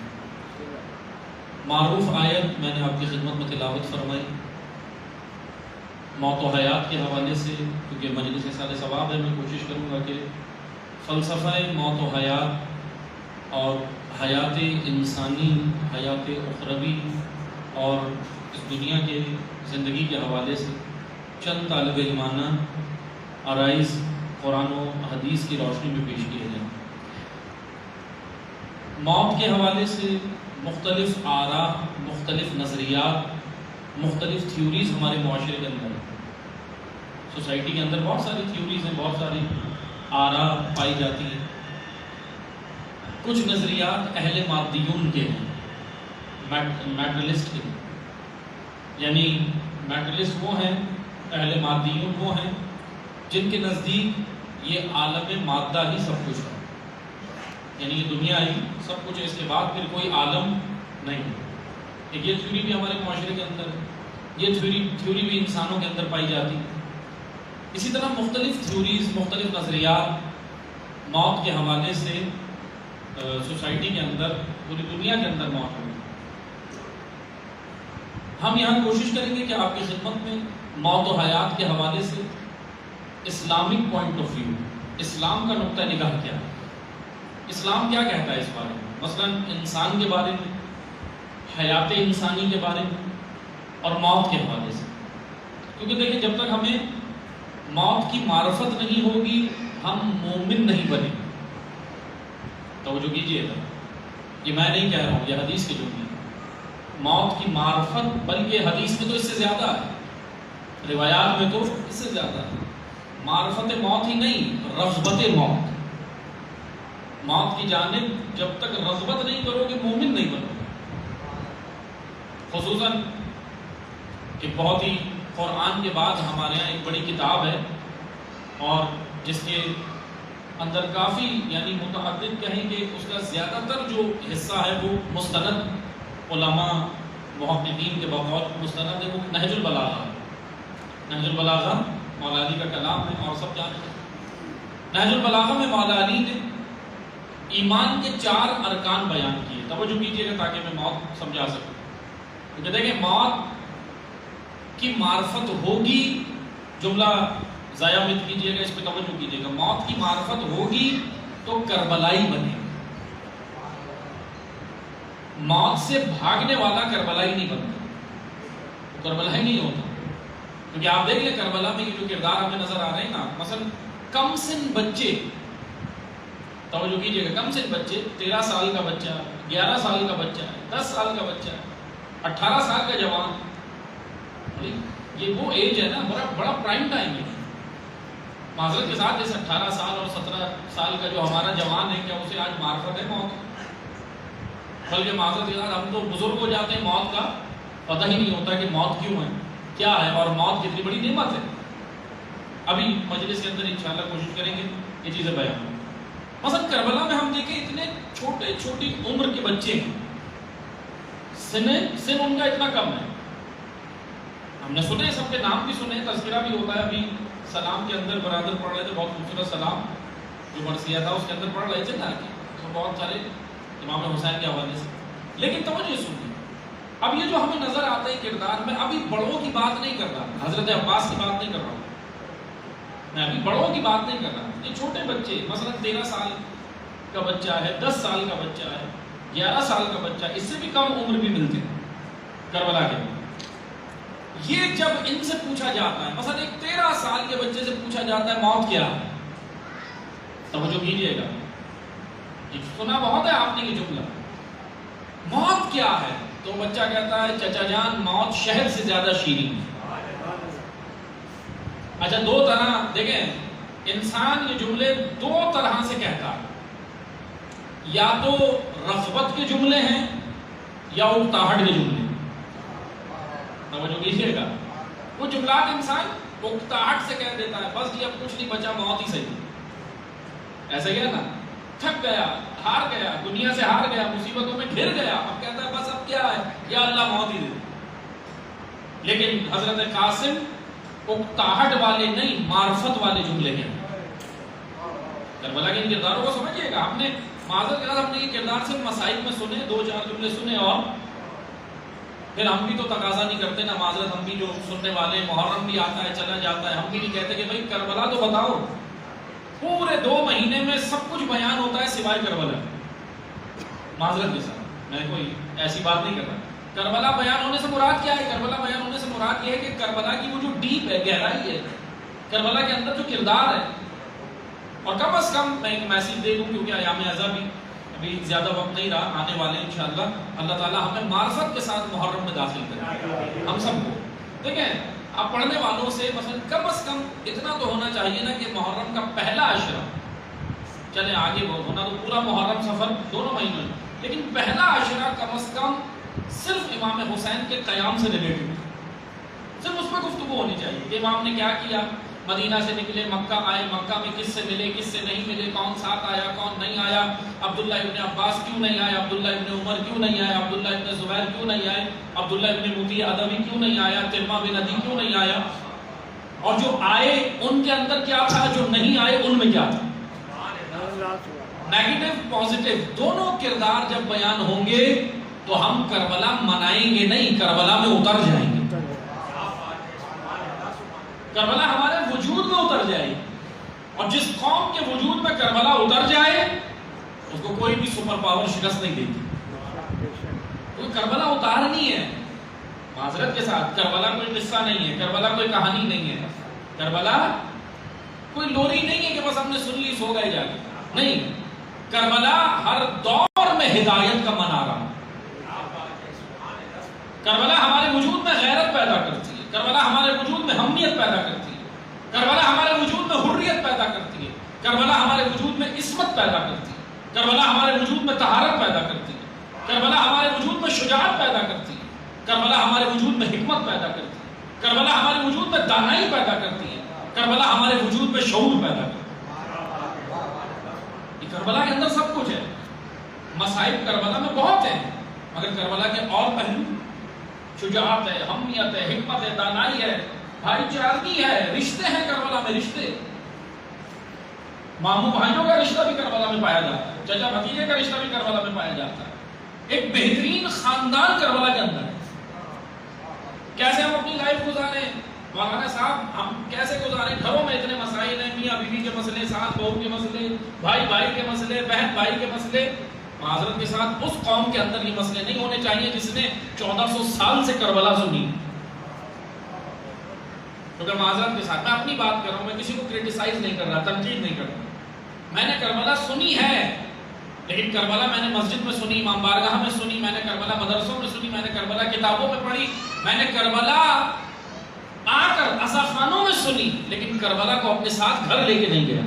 معروف آیت میں نے آپ کی خدمت میں تلاوت فرمائی موت و حیات کے حوالے سے، کیونکہ مجلس اِصال ثواب ہے، میں کوشش کروں گا کہ فلسفہ موت و حیات اور حیات انسانی، حیات اخروی اور اس دنیا کے زندگی کے حوالے سے چند طالب علمانہ عرائض قرآن و حدیث کی روشنی میں پیش کیے جائیں۔ موت کے حوالے سے مختلف آراء، مختلف نظریات، مختلف تھیوریز ہمارے معاشرے کے اندر ہیں۔ سوسائٹی کے اندر بہت ساری تھیوریز ہیں، بہت ساری آراء پائی جاتی ہیں۔ کچھ نظریات اہل مادیون کے ہیں، میٹرلسٹ کے، یعنی میٹرلسٹ وہ ہیں، اہل مادیون وہ ہیں جن کے نزدیک یہ عالم مادہ ہی سب کچھ ہے، یعنی یہ دنیا ہی سب کچھ ہے، اس کے بعد پھر کوئی عالم نہیں ہے۔ ایک یہ تھیوری بھی ہمارے معاشرے کے اندر ہے، یہ تھیوری بھی انسانوں کے اندر پائی جاتی ہے۔ اسی طرح مختلف تھیوریز، مختلف نظریات موت کے حوالے سے سوسائٹی کے اندر، پوری دنیا کے اندر موجود ہیں۔ ہم یہاں کوشش کریں گے کہ آپ کی خدمت میں موت و حیات کے حوالے سے اسلامک پوائنٹ آف ویو، اسلام کا نقطہ نگاہ کیا ہے، اسلام کیا کہتا ہے اس بارے میں، مثلا انسان کے بارے میں، حیات انسانی کے بارے میں اور موت کے حوالے سے۔ کیونکہ دیکھیں جب تک ہمیں موت کی معرفت نہیں ہوگی ہم مومن نہیں بنیں گے۔ توجہ کیجیے گا، یہ میں نہیں کہہ رہا ہوں، یہ حدیث کے جملے ہیں۔ موت کی معرفت، بلکہ حدیث میں تو اس سے زیادہ ہے، روایات میں تو اس سے زیادہ ہے۔ معرفت موت ہی نہیں، رغبت موت، موت کی جانب جب تک رغبت نہیں کرو گے مومن نہیں بنو گے۔ خصوصاً ایک بہت ہی قرآن کے بعد ہمارے یہاں ایک بڑی کتاب ہے، اور جس کے اندر کافی یعنی متعدد کہیں کہ اس کا زیادہ تر جو حصہ ہے وہ مستند علماء محققین کے بقول مستند ہے، وہ نہج البلاغہ ہے۔ نہج البلاغہ مولا علی کا کلام ہے اور سب جانتے ہیں۔ نہج البلاغہ میں مولا علی نے ایمان کے 4 ارکان بیان کیے، توجہ کیجیے گا تاکہ میں موت سمجھا سکوں۔ کیونکہ دیکھیں موت کی معرفت ہوگی، جملہ ضائع مت کیجیے گا، اس پہ توجہ کیجیے گا، موت کی معرفت ہوگی تو کربلائی بنے گا۔ موت سے بھاگنے والا کربلائی نہیں بنتا، کربلائی نہیں ہوتا۔ کیونکہ آپ دیکھ لیں کربلا میں یہ جو کردار ہمیں نظر آ رہے ہیں نا، مثلا کم سن بچے، توجہ کیجیے گا، کم سن بچے، 13 سال کا بچہ، 11 سال کا بچہ ہے، 10 سال کا بچہ ہے، 18 سال کا جوان، یہ وہ ایج ہے نا، بڑا پرائم ٹائم ہے۔ معذرت کے ساتھ جیسے 18 سال اور 17 سال کا جو ہمارا جوان ہے، کیا اسے آج معرفت ہے موت؟ بلکہ معذرت کے ساتھ ہم تو بزرگ ہو جاتے ہیں، موت کا پتہ ہی نہیں ہوتا کہ موت کیوں ہے، کیا ہے، اور موت کتنی بڑی نعمت ہے۔ ابھی مجلس کے اندر انشاءاللہ کوشش کریں گے یہ چیزیں بیان۔ مثلا کربلا میں ہم دیکھیں اتنے چھوٹی عمر کے بچے ہیں، سن ان کا اتنا کم ہے۔ ہم نے سنے، سب کے نام بھی سنے، تذکرہ بھی ہوتا ہے۔ ابھی سلام کے اندر برادر پڑھ رہے تھے، بہت خوبصورت سلام جو مرثیہ تھا اس کے اندر پڑھ رہے تھے نا، تو بہت سارے امام حسین کے حوالے سے۔ لیکن توجہ سنیے، اب یہ جو ہمیں نظر آتا ہے کردار میں، ابھی بڑوں کی بات نہیں کر رہا، حضرت عباس کی بات نہیں کر رہا ہوں میں، ابھی بڑوں کی بات نہیں کر رہا۔ یہ چھوٹے بچے، مثلا 13 سال کا بچہ ہے، 10 سال کا بچہ ہے، 11 سال کا بچہ، اس سے بھی کم عمر بھی ملتے ہیں کربلا کے۔ یہ جب ان سے پوچھا جاتا ہے، مثلا ایک 13 سال کے بچے سے پوچھا جاتا ہے موت کیا ہے، توجہ کیجیے گا، سنا بہت ہے آپ نے یہ جملہ، موت کیا ہے، تو بچہ کہتا ہے چچا جان موت شہد سے زیادہ شیریں۔ اچھا، 2 طرح دیکھیں، انسان یہ جملے 2 طرح سے کہتا ہے، یا تو رغبت کے جملے ہیں یا اکتاہٹ کے جملے۔ توجہ کیجیے گا، وہ جملات انسان اکتاہٹ سے کہہ دیتا ہے، بس جی اب کچھ نہیں بچا، موت ہی صحیح، ایسا کیا نا، تھک گیا، ہار گیا، دنیا سے ہار گیا، مصیبتوں میں گھر گیا، اب کہتا ہے بس اب کیا ہے، یا اللہ موت ہی دے دے۔ لیکن حضرت قاسم اکتاہٹ والے نہیں، معرفت والے جملے ہیں۔ کربلا کے ان کرداروں کو سمجھیے گا، آپ نے معذرت کے ساتھ ہم نے یہ کردار صرف مسائل میں سنے، 2-4 جملے سنے، اور پھر ہم بھی تو تقاضا نہیں کرتے نا، معذرت ہم بھی جو سننے والے، محرم بھی آتا ہے چلا جاتا ہے، ہم بھی نہیں کہتے کہ بھائی کربلا تو بتاؤ۔ پورے 2 مہینے میں سب کچھ بیان ہوتا ہے سوائے کربلا۔ معذرت کے ساتھ میں کوئی ایسی بات نہیں کر رہا، کربلا بیان ہونے سے مراد کیا ہے؟ کربلا بیان ہونے سے مراد یہ ہے کہ کربلا کی وہ جو ڈیپ ہے، گہرائی ہے، کربلا کے اندر جو کردار ہے، اور کم از کم میں ایک میسیج دے دوں، کیونکہ ایام ازا بھی ابھی زیادہ وقت نہیں رہا، آنے والے انشاءاللہ اللہ تعالیٰ ہمیں معرفت کے ساتھ محرم میں داخل کرے، ہم سب کو۔ دیکھیں آپ پڑھنے والوں سے مثلا کم از کم اتنا تو ہونا چاہیے نا کہ محرم کا پہلا عشرہ، چلے آگے بہت ہونا تو پورا محرم سفر دونوں مہینوں میں، لیکن پہلا عشرہ کم از کم صرف امام حسین کے قیام سے ریلیٹڈ، صرف اس پہ گفتگو ہونی چاہیے کہ امام نے کیا کیا، مدینہ سے نکلے مکہ آئے، مکہ میں کس سے ملے کس سے نہیں ملے، کون ساتھ آیا کون نہیں آیا، عبداللہ ابن عباس کیوں نہیں آئے، عبداللہ ابن عمر کیوں نہیں آئے، عبداللہ ابن زبیر کیوں نہیں آئے، عبداللہ ابن مطیع ادوی کیوں نہیں آیا، ترمہ بن عدی کیوں نہیں آیا، اور جو آئے ان کے اندر کیا تھا، جو نہیں آئے ان میں کیا تھا۔ نیگیٹو پازیٹیو دونوں کردار جب بیان ہوں گے تو ہم کربلا منائیں گے نہیں، کربلا میں اتر جائیں گے، کربلا ہمارے وجود میں اتر جائے گی، اور جس قوم کے وجود میں کربلا اتر جائے اس کو کوئی بھی سپر پاور شکست نہیں دیتی۔ کوئی کربلا اتارنی ہے، معذرت کے ساتھ، کربلا کوئی قصہ نہیں ہے، کربلا کوئی کہانی نہیں ہے، کربلا کوئی لوری نہیں ہے کہ بس ہم نے سن لی سو گئے جا کے، نہیں، کربلا ہر دور میں ہدایت کا منارہ، کربلا ہمارے وجود میں غیرت پیدا کرتی ہے، کربلا ہمارے وجود میں ہمیت پیدا کرتی ہے، کربلا ہمارے وجود میں حریت پیدا کرتی ہے، کربلا ہمارے وجود میں عصمت پیدا کرتی ہے، کربلا ہمارے وجود میں طہارت پیدا کرتی ہے، کربلا ہمارے وجود میں شجاعت پیدا کرتی ہے، کربلا ہمارے وجود میں حکمت پیدا کرتی ہے، کربلا ہمارے وجود میں دانائی پیدا کرتی ہے، کربلا ہمارے وجود میں شعور پیدا کرتی ہے۔ یہ کربلا کے اندر سب کچھ ہے، مصائب کربلا میں بہت ہیں، مگر کربلا کے اور پہلو، شجاعت ہے، ہمیت ہے، حکمت ہے، دانائی ہے، بھائی چارگی ہے، رشتے ہیں کربلا میں، رشتے، ماموں بھائیوں کا رشتہ بھی کربلا میں پایا جاتا ہے، چچا بھتیجے کا رشتہ بھی کربلا میں پایا جاتا ہے، ایک بہترین خاندان کربلا کے اندر ہے۔ کیسے ہم اپنی لائف گزاریں مولانا صاحب، ہم کیسے گزاریں، گھروں میں اتنے مسائل ہیں، میاں بیوی کے مسئلے، ساس بہو کے مسئلے، بھائی بھائی کے مسئلے، بہن بھائی کے مسئلے، معذرت کے ساتھ اس قوم کے اندر یہ مسئلے نہیں ہونے چاہیے جس نے 1400 سال سے کربلا سنی، کیونکہ معذرت کے ساتھ میں اپنی بات کر رہا ہوں، میں کسی کو کریٹیسائز نہیں کر رہا، تنقید نہیں کر رہا، میں نے کربلا سنی ہے، لیکن کربلا میں نے مسجد میں سنی، امام بارگاہ میں سنی، میں نے کربلا مدرسوں میں سنی، میں نے کربلا کتابوں میں پڑھی، میں نے کربلا آ کر عزاخانوں میں سنی، لیکن کربلا کو اپنے ساتھ گھر لے کے نہیں گیا۔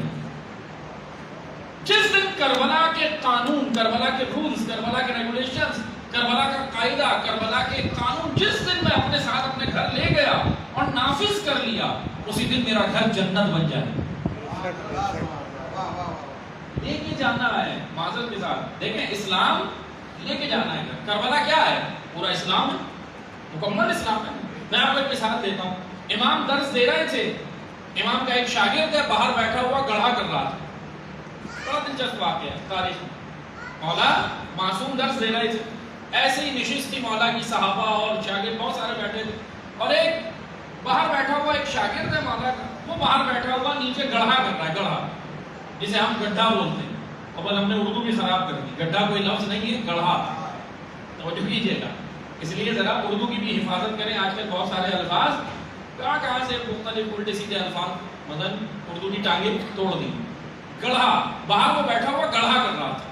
جس دن کربلا کے قانون، کربلا کے رولز، کربلا کے ریگولیشنز، کربلا کا قاعدہ، کربلا کے قانون جس دن میں اپنے ساتھ اپنے گھر لے گیا اور نافذ کر لیا، اسی دن میرا گھر جنت بن جائے۔ لے کے جانا ہے، معذرت کے ساتھ دیکھیں، اسلام لے کے جانا ہے۔ کربلا کیا ہے؟ پورا اسلام ہے، مکمل اسلام ہے۔ میں آپ کو ایک مثال دیتا ہوں، امام درس دے رہے تھے، امام کا ایک شاگرد ہے باہر بیٹھا ہوا گڑھا کر رہا تھا، بڑا دلچسپ واقعہ ہے تاریخ میں۔ مولا معصوم درس دے رہے تھے، ایسے ہی نشست تھی مولا کی، صحابہ اور شاگرد بہت سارے بیٹھے تھے، اور ایک باہر بیٹھا ہوا ایک شاگرد ہے مولا کا، وہ باہر بیٹھا ہوا نیچے گڑھا کر رہا ہے، گڑھا جسے ہم گڈھا بولتے ہیں، اور ہم نے اردو بھی خراب کر دی، گڈھا کوئی لفظ نہیں ہے، گڑھا، توجہ کیجیے گا، اس لیے ذرا اردو کی بھی حفاظت کریں۔ آج کل بہت سارے الفاظ کہاں سے مختلف الٹے سیدھے الفاظ مدن اردو کی ٹانگیں توڑ دی۔ گڑھا، باہر وہ بیٹھا ہوا گڑھا کر رہا تھا،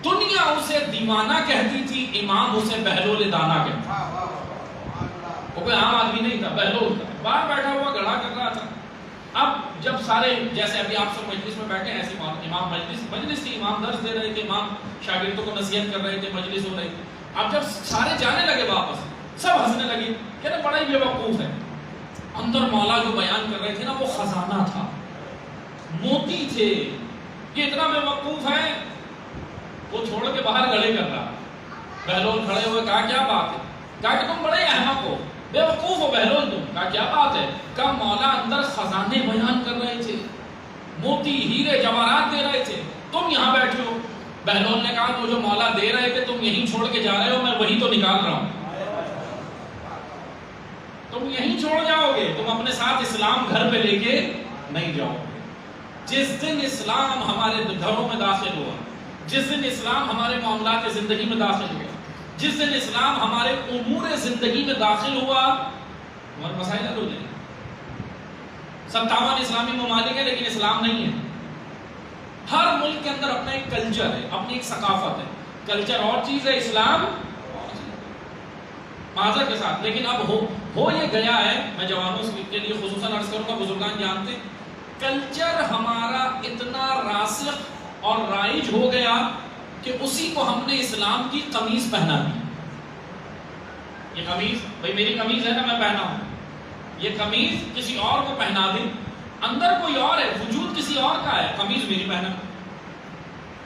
دنیا اسے دیوانہ کہتی تھی، امام اسے بہلول دانا کہتا، وہ کوئی عام آدمی نہیں تھا، بہلول تھا، باہر بیٹھا ہوا گڑھا کر رہا تھا۔ اب جب سارے، جیسے ابھی آپ سب مجلس میں بیٹھے ہیں، ایسی امام مجلس تھی، امام درس دے رہے تھے، امام شاگردوں کو نصیحت کر رہے تھے، مجلس ہو رہی تھی۔ اب جب سارے جانے لگے واپس، سب ہنسنے لگے، کہتے بڑا ہی بے وقوف ہے۔ اندر مولا جو بیان کر رہے تھے نا، وہ خزانہ تھا، موتی تھے، یہ اتنا بے وقوف ہے، وہ چھوڑ کے باہر گڑھے کر رہا۔ بہلول کھڑے ہوئے، کہا کیا بات ہے؟ کہا کہ تم بڑے احمق ہو، بے وقوف ہو بہلول تم۔ کہا کیا بات ہے؟ کہا مولا اندر خزانے بیان کر رہے تھے، موتی ہیرے جواہرات دے رہے تھے، تم یہاں بیٹھے ہو۔ بہلول نے کہا تو جو مولا دے رہے تھے تم یہیں چھوڑ کے جا رہے ہو، میں وہی تو نکال رہا ہوں، تم یہیں چھوڑ جاؤ گے، تم اپنے ساتھ اسلام گھر پہ لے کے نہیں جاؤ گے۔ جس دن اسلام ہمارے گھروں میں داخل ہوا، جس دن اسلام ہمارے معاملات زندگی میں داخل ہوا، جس دن اسلام ہمارے امور زندگی میں داخل ہوا، ہمارے مسائل حل ہو جائیں گے۔ 57 اسلامی ممالک ہیں لیکن اسلام نہیں ہے۔ ہر ملک کے اندر اپنا ایک کلچر ہے، اپنی ایک ثقافت ہے، کلچر اور چیز ہے، اسلام اور چیز ہے، معذرت کے ساتھ۔ لیکن اب ہو یہ گیا ہے، میں جوانوں کے لیے خصوصاً عرض کروں گا، بزرگان جانتے ہیں، کلچر ہمارا اتنا راسخ اور رائج ہو گیا کہ اسی کو ہم نے اسلام کی قمیض پہنا دی. یہ قمیض بھائی میری قمیض ہے نا، میں پہنا ہوں، یہ قمیض کسی اور کو پہنا دیں، اندر کوئی اور ہے، وجود کسی اور کا ہے، قمیض میری پہنا،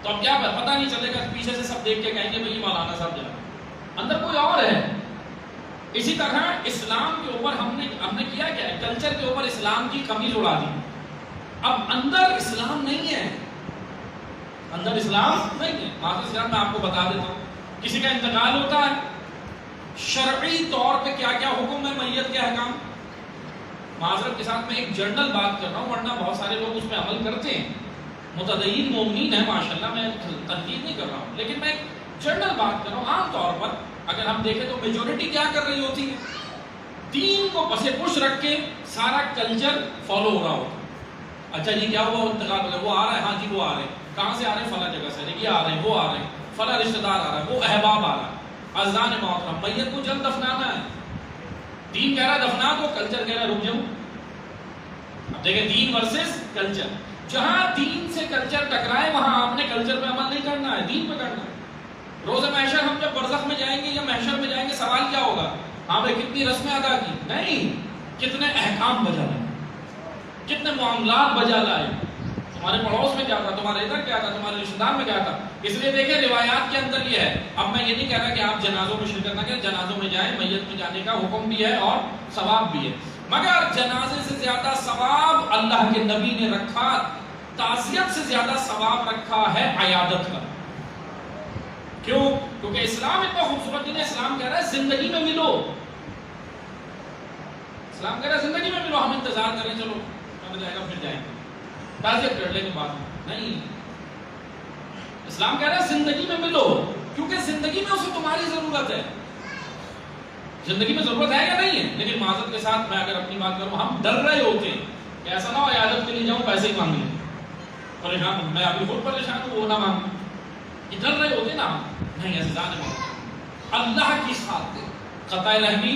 تو اب کیا پتہ نہیں چلے گا، پیچھے سے سب دیکھ کے کہیں گے بھائی مولانا صاحب جا، اندر کوئی اور ہے. اسی طرح اسلام کے اوپر ہم نے کیا کیا ہے، کلچر کے اوپر اسلام کی قمیض اڑا دی. اب اندر اسلام نہیں ہے، اندر اسلام نہیں ہے. معاذ اسلام میں آپ کو بتا دیتا ہوں، کسی کا انتقال ہوتا ہے، شرعی طور پہ کیا کیا حکم ہے، میت کے احکام. معذرت کے ساتھ میں ایک جنرل بات کر رہا ہوں، ورنہ بہت سارے لوگ اس پہ عمل کرتے ہیں، متدین مومنین ہیں ماشاءاللہ، میں تنقید نہیں کر رہا ہوں، لیکن میں ایک جنرل بات کر رہا ہوں. عام طور پر اگر ہم دیکھیں تو میجورٹی کیا کر رہی ہوتی ہے، دین کو پس پش رکھ کے سارا کلچر فالو ہو رہا ہوتا ہے. اچھا جی کیا ہوا، انتقال ہو گیا، وہ آ رہا ہے، ہاں جی وہ آ رہے ہیں، کہاں سے آ رہے ہیں، فلاں جگہ سے، یہ آ رہے ہیں، وہ آ رہے ہیں، فلاں رشتہ دار آ رہا ہے، وہ احباب آ رہا ہے. اذان محترم، میت کو جلد دفنانا ہے، دین کہہ رہا ہے دفنا کو، کلچر کہہ رہا ہے رک جاؤ. اب دیکھیں دین ورسز کلچر، جہاں دین سے کلچر ٹکرائے وہاں آپ نے کلچر پہ عمل نہیں کرنا ہے، دین پہ کرنا ہے. روز محشر ہم جب برزخ میں جائیں گے یا محشر میں جائیں گے، سوال کیا ہوگا، ہاں بھائی کتنی رسمیں ادا کی، نہیں کتنے احکام بجا لائے، کتنے معاملات بجا لائے، تمہارے پڑوس میں کیا تھا، تمہارے ادھر کیا تھا، تمہارے رشتہ دار میں کیا تھا. اس لیے دیکھیں روایات کے اندر یہ ہے. اب میں یہ نہیں کہہ رہا کہ آپ جنازوں میں شرکت نہ کریں، جنازوں میں جائیں، میت میں جانے کا حکم بھی ہے اور ثواب بھی ہے، مگر جنازے سے زیادہ ثواب اللہ کے نبی نے رکھا، تعزیت سے زیادہ ثواب رکھا ہے عیادت کا. کیوں؟ کیونکہ اسلام اتنا خوبصورت دین ہے. اسلام کہہ رہا ہے زندگی میں ملو، اسلام کہہ رہا ہے زندگی میں ملو، ہم انتظار کریں چلو کب جائے گا پھر جائیں گے، تعزیت کر لیں گے بعد میں. نہیں، اسلام کہہ رہا ہے زندگی میں ملو، کیونکہ زندگی میں اسے تمہاری ضرورت ہے. زندگی میں ضرورت ہے یا نہیں ہے؟ لیکن معذرت کے ساتھ میں اگر اپنی بات کروں، ہم ڈر رہے ہوتے ہیں کہ ایسا نہ ہو عیادت کے لیے جاؤں پیسے ہی مانگ لیں، پریشان ہوں میں، ابھی خود پریشان ہوں، وہ نہ مانگوں، یہ ڈر رہے ہوتے نا. نہیں، عزیزان اللہ کی خاطر قطع رحمی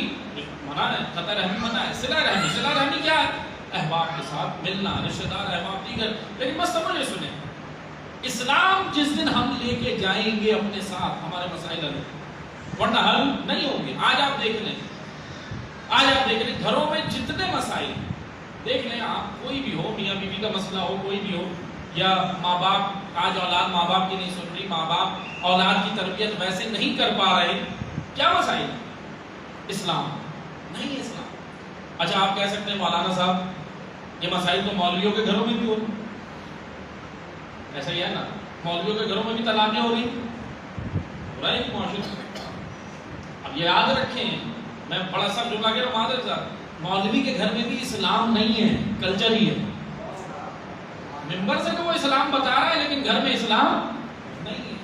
منع ہے، قطع رحمی منع ہے. صلہ رحمی، صلہ رحمی کیا ہے؟ احباب کے ساتھ ملنا، رشتہ دار احباب دیگر. لیکن بس سمجھے سنیں، اسلام جس دن ہم لے کے جائیں گے اپنے ساتھ ہمارے مسائل حل، ورنہ حل نہیں ہوں گے. آج آپ دیکھ لیں، آج آپ دیکھ لیں گھروں میں جتنے مسائل دیکھ لیں آپ، کوئی بھی ہو، میاں بیوی کا مسئلہ ہو، کوئی بھی ہو، یا ماں باپ، آج اولاد ماں باپ کی نہیں سن رہی، ماں باپ اولاد کی تربیت ویسے نہیں کر پا رہے، کیا مسائل؟ اسلام نہیں ہے اسلام. اچھا آپ کہہ سکتے ہیں مولانا صاحب یہ مسائل تو مولویوں کے گھروں میں بھی ہو رہی، ایسا ہی ہے نا، مولویوں کے گھروں میں بھی طلاقیں ہو رہی ہو رہا ہے معاشرے. اب یہ یاد رکھیں، میں بڑا سب جملہ کہہ رہا ہوں معذرت صاحب، مولوی کے گھر میں بھی اسلام نہیں ہے، کلچر ہی ہے. ممبر سے تو وہ اسلام بتا رہا ہے لیکن گھر میں اسلام نہیں ہے،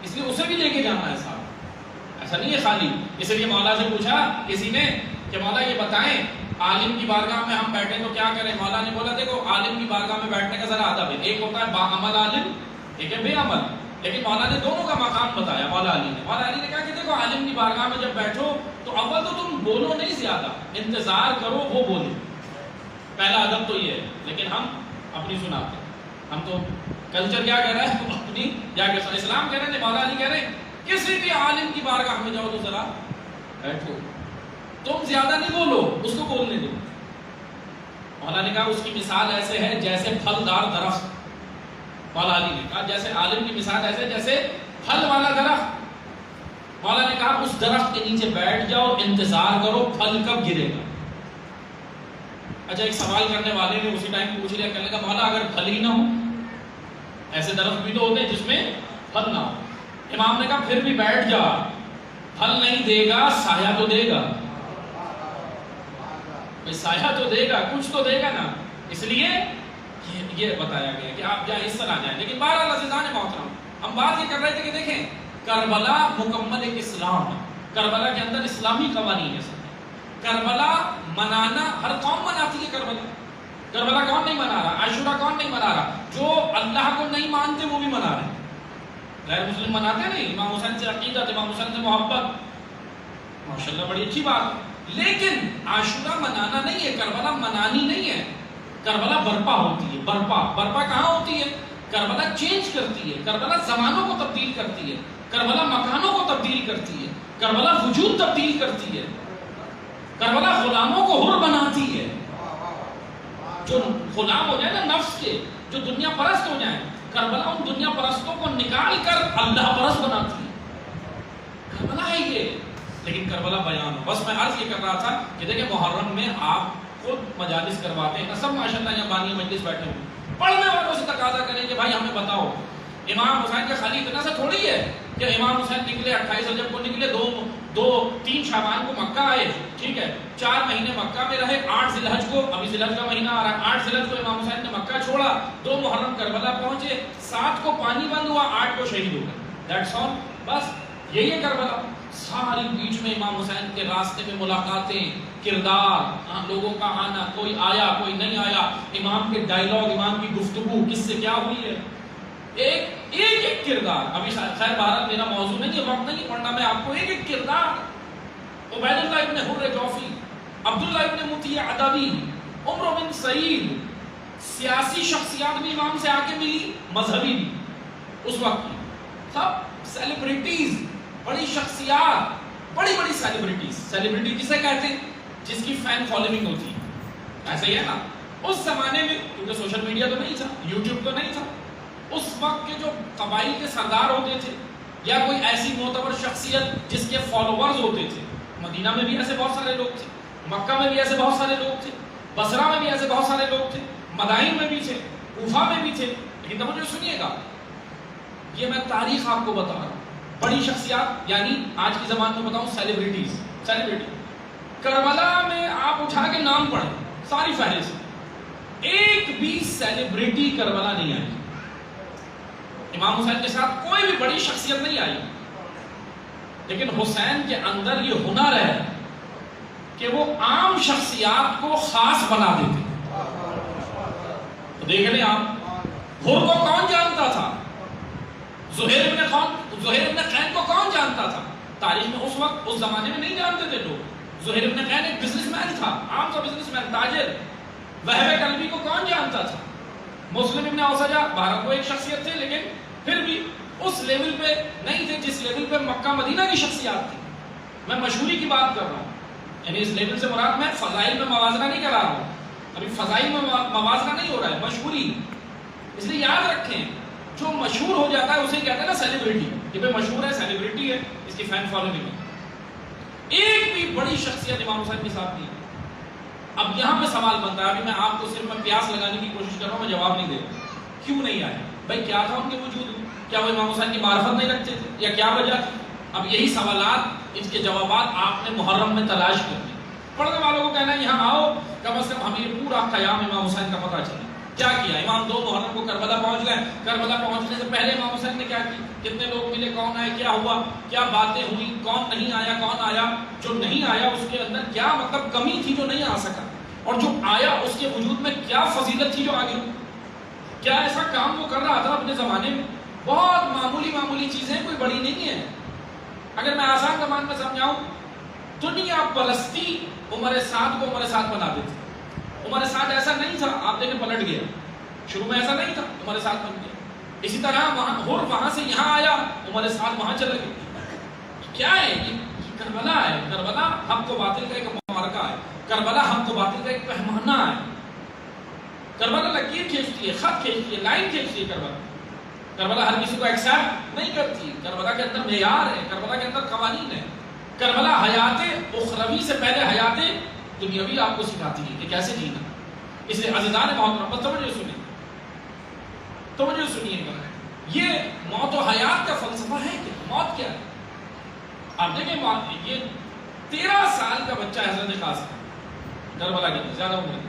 اس لیے اسے بھی لے کے جانا ہے صاحب، ایسا نہیں ہے خالی. اس لیے مولا سے پوچھا کسی نے کہ مولا یہ بتائیں عالم کی بارگاہ میں ہم بیٹھیں تو کیا کریں؟ مولا نے بولا دیکھو عالم کی بارگاہ میں بیٹھنے کا ذرا ادب ہے، ایک ہوتا ہے باعمل عالم، ایک ہے بے عمل. لیکن مولا نے دونوں کا مقام بتایا. مولا علی نے کہا کہ دیکھو عالم کی بارگاہ میں جب بیٹھو تو اول تو تم بولو نہیں زیادہ، انتظار کرو وہ بولے، پہلا ادب تو یہ ہے. لیکن ہم اپنی سناتے ہیں، ہم تو کلچر کیا کہہ رہا ہے اپنی جا کے. اسلام کہہ رہے ہیں، مولا علی کہہ رہے ہیں کسی بھی عالم کی بارگاہ میں جاؤ تو ذرا بیٹھو، تم زیادہ نہیں بولو، اس کو بولنے دو. مولا نے کہا اس کی مثال ایسے ہے جیسے پھلدار درخت. مولا علی نے کہا جیسے عالم کی مثال ایسے جیسے پھل والا درخت. مولا نے کہا اس درخت کے نیچے بیٹھ جاؤ، انتظار کرو پھل کب گرے گا. اچھا ایک سوال کرنے والے نے اسی ٹائم پوچھ لیا، کہنے لگا مولا اگر پھل ہی نہ ہو، ایسے درخت بھی تو ہوتے ہیں جس میں پھل نہ ہو. امام نے کہا پھر بھی بیٹھ جا، پھل نہیں دے گا سایہ تو دے گا، سایہ تو دے گا، کچھ تو دے گا نا. اس لیے یہ بتایا گیا کہ آپ جائیں اس طرح جائیں. لیکن بہرحال عزیزان محترم، ہم بات یہ کر رہے تھے کہ دیکھیں کربلا مکمل ایک اسلام ہے، کربلا کے اندر اسلامی قوانین ہے. کربلا منانا ہر قوم مناتی ہے. کربلا کون نہیں منا رہا؟ عاشورہ کون نہیں منا رہا؟ جو اللہ کو نہیں مانتے وہ بھی منا رہے ہیں. غیر مسلم مناتے نہیں، امام حسین سے عقیدت، امام حسین سے محبت، ماشاءاللہ بڑی اچھی بات. لیکن عاشورہ منانا نہیں ہے، کربلا منانی نہیں ہے. کربلا برپا ہوتی ہے. برپا کہاں ہوتی ہے؟ کربلا چینج کرتی ہے، کربلا زمانوں کو تبدیل کرتی ہے، کربلا مکانوں کو تبدیل کرتی ہے، کربلا وجود تبدیل کرتی ہے، کربلا غلاموں کو حر بناتی ہے. جو غلام ہو جائے نا نفس کے، جو دنیا پرست ہو جائیں، کربلا ان دنیا پرستوں کو نکال کر اللہ پرست بناتی ہے. کربلا ہے یہ. لیکن کربلا بیان ہو. بس میں عرض یہ کر رہا تھا کہ دیکھیں محرم میں آپ خود مجالس کرواتے ہیں، سب ماشاءاللہ یہاں بانی مجلس بیٹھے ہوئے، پڑھنے والوں سے تقاضا کریں کہ بھائی ہمیں بتاؤ امام حسین کا خالی اتنا سا تھوڑی ہے کہ امام حسین نکلے 28 رجب کو نکلے، 3 شعبان کو مکہ آئے، ٹھیک ہے، 4 مہینے مکہ میں رہے، 8 ذی الحج کو، ابھی ذی الحج کا مہینہ آ رہا ہے، 8 ذی الحج کو امام حسین نے مکہ چھوڑا، 2 محرم کربلا پہنچے، 7 کو پانی بند ہوا، 8 کو شہید ہو گئے. That's all. بس یہی ہے کربلا. ساری بیچ میں امام حسین کے راستے میں ملاقاتیں، کردار، لوگوں کا آنا، کوئی آیا کوئی نہیں آیا، امام کے ڈائیلاگ، امام کی گفتگو کس سے کیا ہوئی ہے، ایک کردار. ابھی خیر بھارت میرا موضوع نہیں، یہ وقت نہیں پڑھنا، میں آپ کو ایک کردار، عبید اللہ ابن حر جوفی، عبداللہ ابن مطیع عدوی، عمر بن سعید، سیاسی شخصیات بھی امام سے آ کے ملی، مذہبی بھی اس وقت کی، سب سیلیبریٹیز، بڑی شخصیات، بڑی سیلیبریٹیز. سیلیبریٹی کسے کہتے ہیں؟ جس کی فین فالوئنگ ہوتی ہے. ایسا ہی ہے نا. اس زمانے میں کیونکہ سوشل میڈیا تو نہیں تھا، یوٹیوب تو نہیں تھا، اس وقت کے جو قبائل کے سردار ہوتے تھے یا کوئی ایسی معتبر شخصیت جس کے فالوورز ہوتے تھے، مدینہ میں بھی ایسے بہت سارے لوگ تھے، مکہ میں بھی ایسے بہت سارے لوگ تھے، بصرہ میں بھی ایسے بہت سارے لوگ تھے، مدائن میں بھی تھے، کوفہ میں بھی تھے. لیکن توجہ سنیے گا، یہ میں تاریخ آپ کو بتا رہا ہوں. بڑی شخصیات، یعنی آج کی زبان میں بتاؤں سیلیبریٹیز. کربلا میں آپ اٹھا کے نام پڑھیں، ساری فہرست، ایک بھی سیلیبریٹی کربلا نہیں آئی. امام حسین کے ساتھ کوئی بھی بڑی شخصیت نہیں آئی. لیکن حسین کے اندر یہ ہنر ہے کہ وہ عام شخصیات کو خاص بنا دیتے. تو دیکھ لیں آپ، حر کو کون جانتا تھا؟ زہیر ابن قین کو کون جانتا تھا؟ تاریخ میں اس وقت اس زمانے میں نہیں جانتے تھے لوگ. زہیر ابن قین ایک بزنس مین تھا، عام سا بزنس مین، تاجر. وہب کلبی کو کون جانتا تھا؟ مسلم ابن اوسجہ بھارت کو ایک شخصیت تھے، لیکن پھر بھی اس لیول پہ نہیں تھے جس لیول پہ مکہ مدینہ کی شخصیات تھی. میں مشہوری کی بات کر رہا ہوں، یعنی اس لیول سے مراد میں فضائل میں موازنہ نہیں کرا رہا ہوں. ابھی فضائل میں موازنہ نہیں ہو رہا ہے، مشہوری. اس لیے یاد رکھیں، جو مشہور ہو جاتا ہے اسے کہتے ہیں نا سیلیبریٹی. یہ بھی مشہور ہے، سیلیبریٹی ہے، اس کی فین فالوئنگ ہے. ایک بھی بڑی شخصیت امام حسین کے ساتھ نہیں. اب یہاں پہ سوال بنتا ہے، ابھی میں آپ کو صرف پیاس لگانے کی کوشش کر رہا ہوں، میں جواب نہیں دے رہا. کیوں نہیں آئے بھائی؟ کیا تھا ان کے وجود میں؟ کیا وہ امام حسین کی معرفت نہیں رکھتے تھے یا کیا وجہ تھی؟ اب یہی سوالات، اس کے جوابات آپ نے محرم میں تلاش کر لی. پڑھنے والوں کو کہنا ہے یہاں آؤ، کم از کم ہمیں یہ پورا قیام امام حسین کا پتہ چلے. کیا کیا امام 2 محرم کو کربلا پہنچ گئے. کربلا پہنچنے سے پہلے امام حسین نے کیا کی؟ کتنے لوگ ملے، کون آئے، کیا ہوا، کیا باتیں ہوئی، کون نہیں آیا، کون آیا، جو نہیں آیا اس کے اندر کیا مطلب کمی تھی جو نہیں آ سکا، اور جو آیا اس کے وجود میں کیا فضیلت تھی جو آگے، کیا ایسا کام وہ کر رہا تھا اپنے زمانے میں. بہت معمولی چیزیں، کوئی بڑی نہیں ہے. اگر میں آسان زبان میں سمجھاؤں، دنیا پرستی عمر سعد کو عمر سعد بنا دیتی. عمر سعد ایسا نہیں تھا، آپ دیکھیں پلٹ گیا. شروع میں ایسا نہیں تھا، عمر سعد بن گیا. اسی طرح وہاں سے یہاں آیا، عمر سعد وہاں چلا گیا. کیا ہے یہ؟ کربلا ہے. کربلا حق و باطل کا ایک معرکہ ہے. کربلا حق و باطل کا ایک پیمانہ ہے. کربلا لکیر کھینچتی ہے، خط کھینچتی ہے، لائن کھینچتی ہے. کربلا ہر کسی کو ایکسیپٹ نہیں کرتی. کربلا کے اندر معیار ہے، کربلا کے اندر قوانین ہے. کربلا حیات اخروی سے پہلے حیات دنیاوی آپ کو سکھاتی ہے کہ کیسے جینا. اس لیے عزیزان محترم، بس توجہ سنیے گا، یہ موت و حیات کا فلسفہ ہے کہ موت کیا ہے. آپ دیکھیں یہ 13 سال کا بچہ حضرت قاسم کربلا کے زیادہ عمر ہے.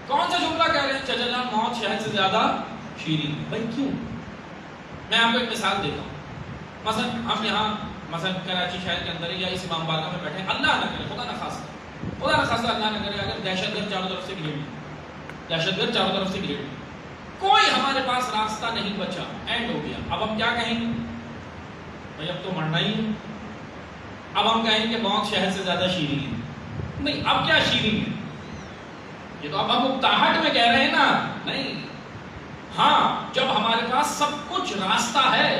کون سا جملہ کہہ رہے ہیں؟ چچا جان موت شہد سے زیادہ شیرین. بھائی کیوں؟ میں آپ کو ایک مثال دیتا ہوں. مثلا ہم یہاں مثلا کراچی شہر کے اندر یا اس امام بارگاہ میں بیٹھے، اللہ نہ کرے، خدا نہ خاصہ اللہ نہ کرے، اگر دہشت گرد چاروں طرف سے گھیر لی، کوئی ہمارے پاس راستہ نہیں بچا، اینڈ ہو گیا. اب ہم کیا کہیں گے؟ بھائی اب تو مرنا ہی ہے. اب ہم کہیں کہ موت شہد سے زیادہ شیرین ہے. نہیں، اب کیا شیرین ہے؟ یہ تو اب ہم اکتاہٹ میں کہہ رہے ہیں نا، نہیں. ہاں جب ہمارے پاس سب کچھ راستہ ہے،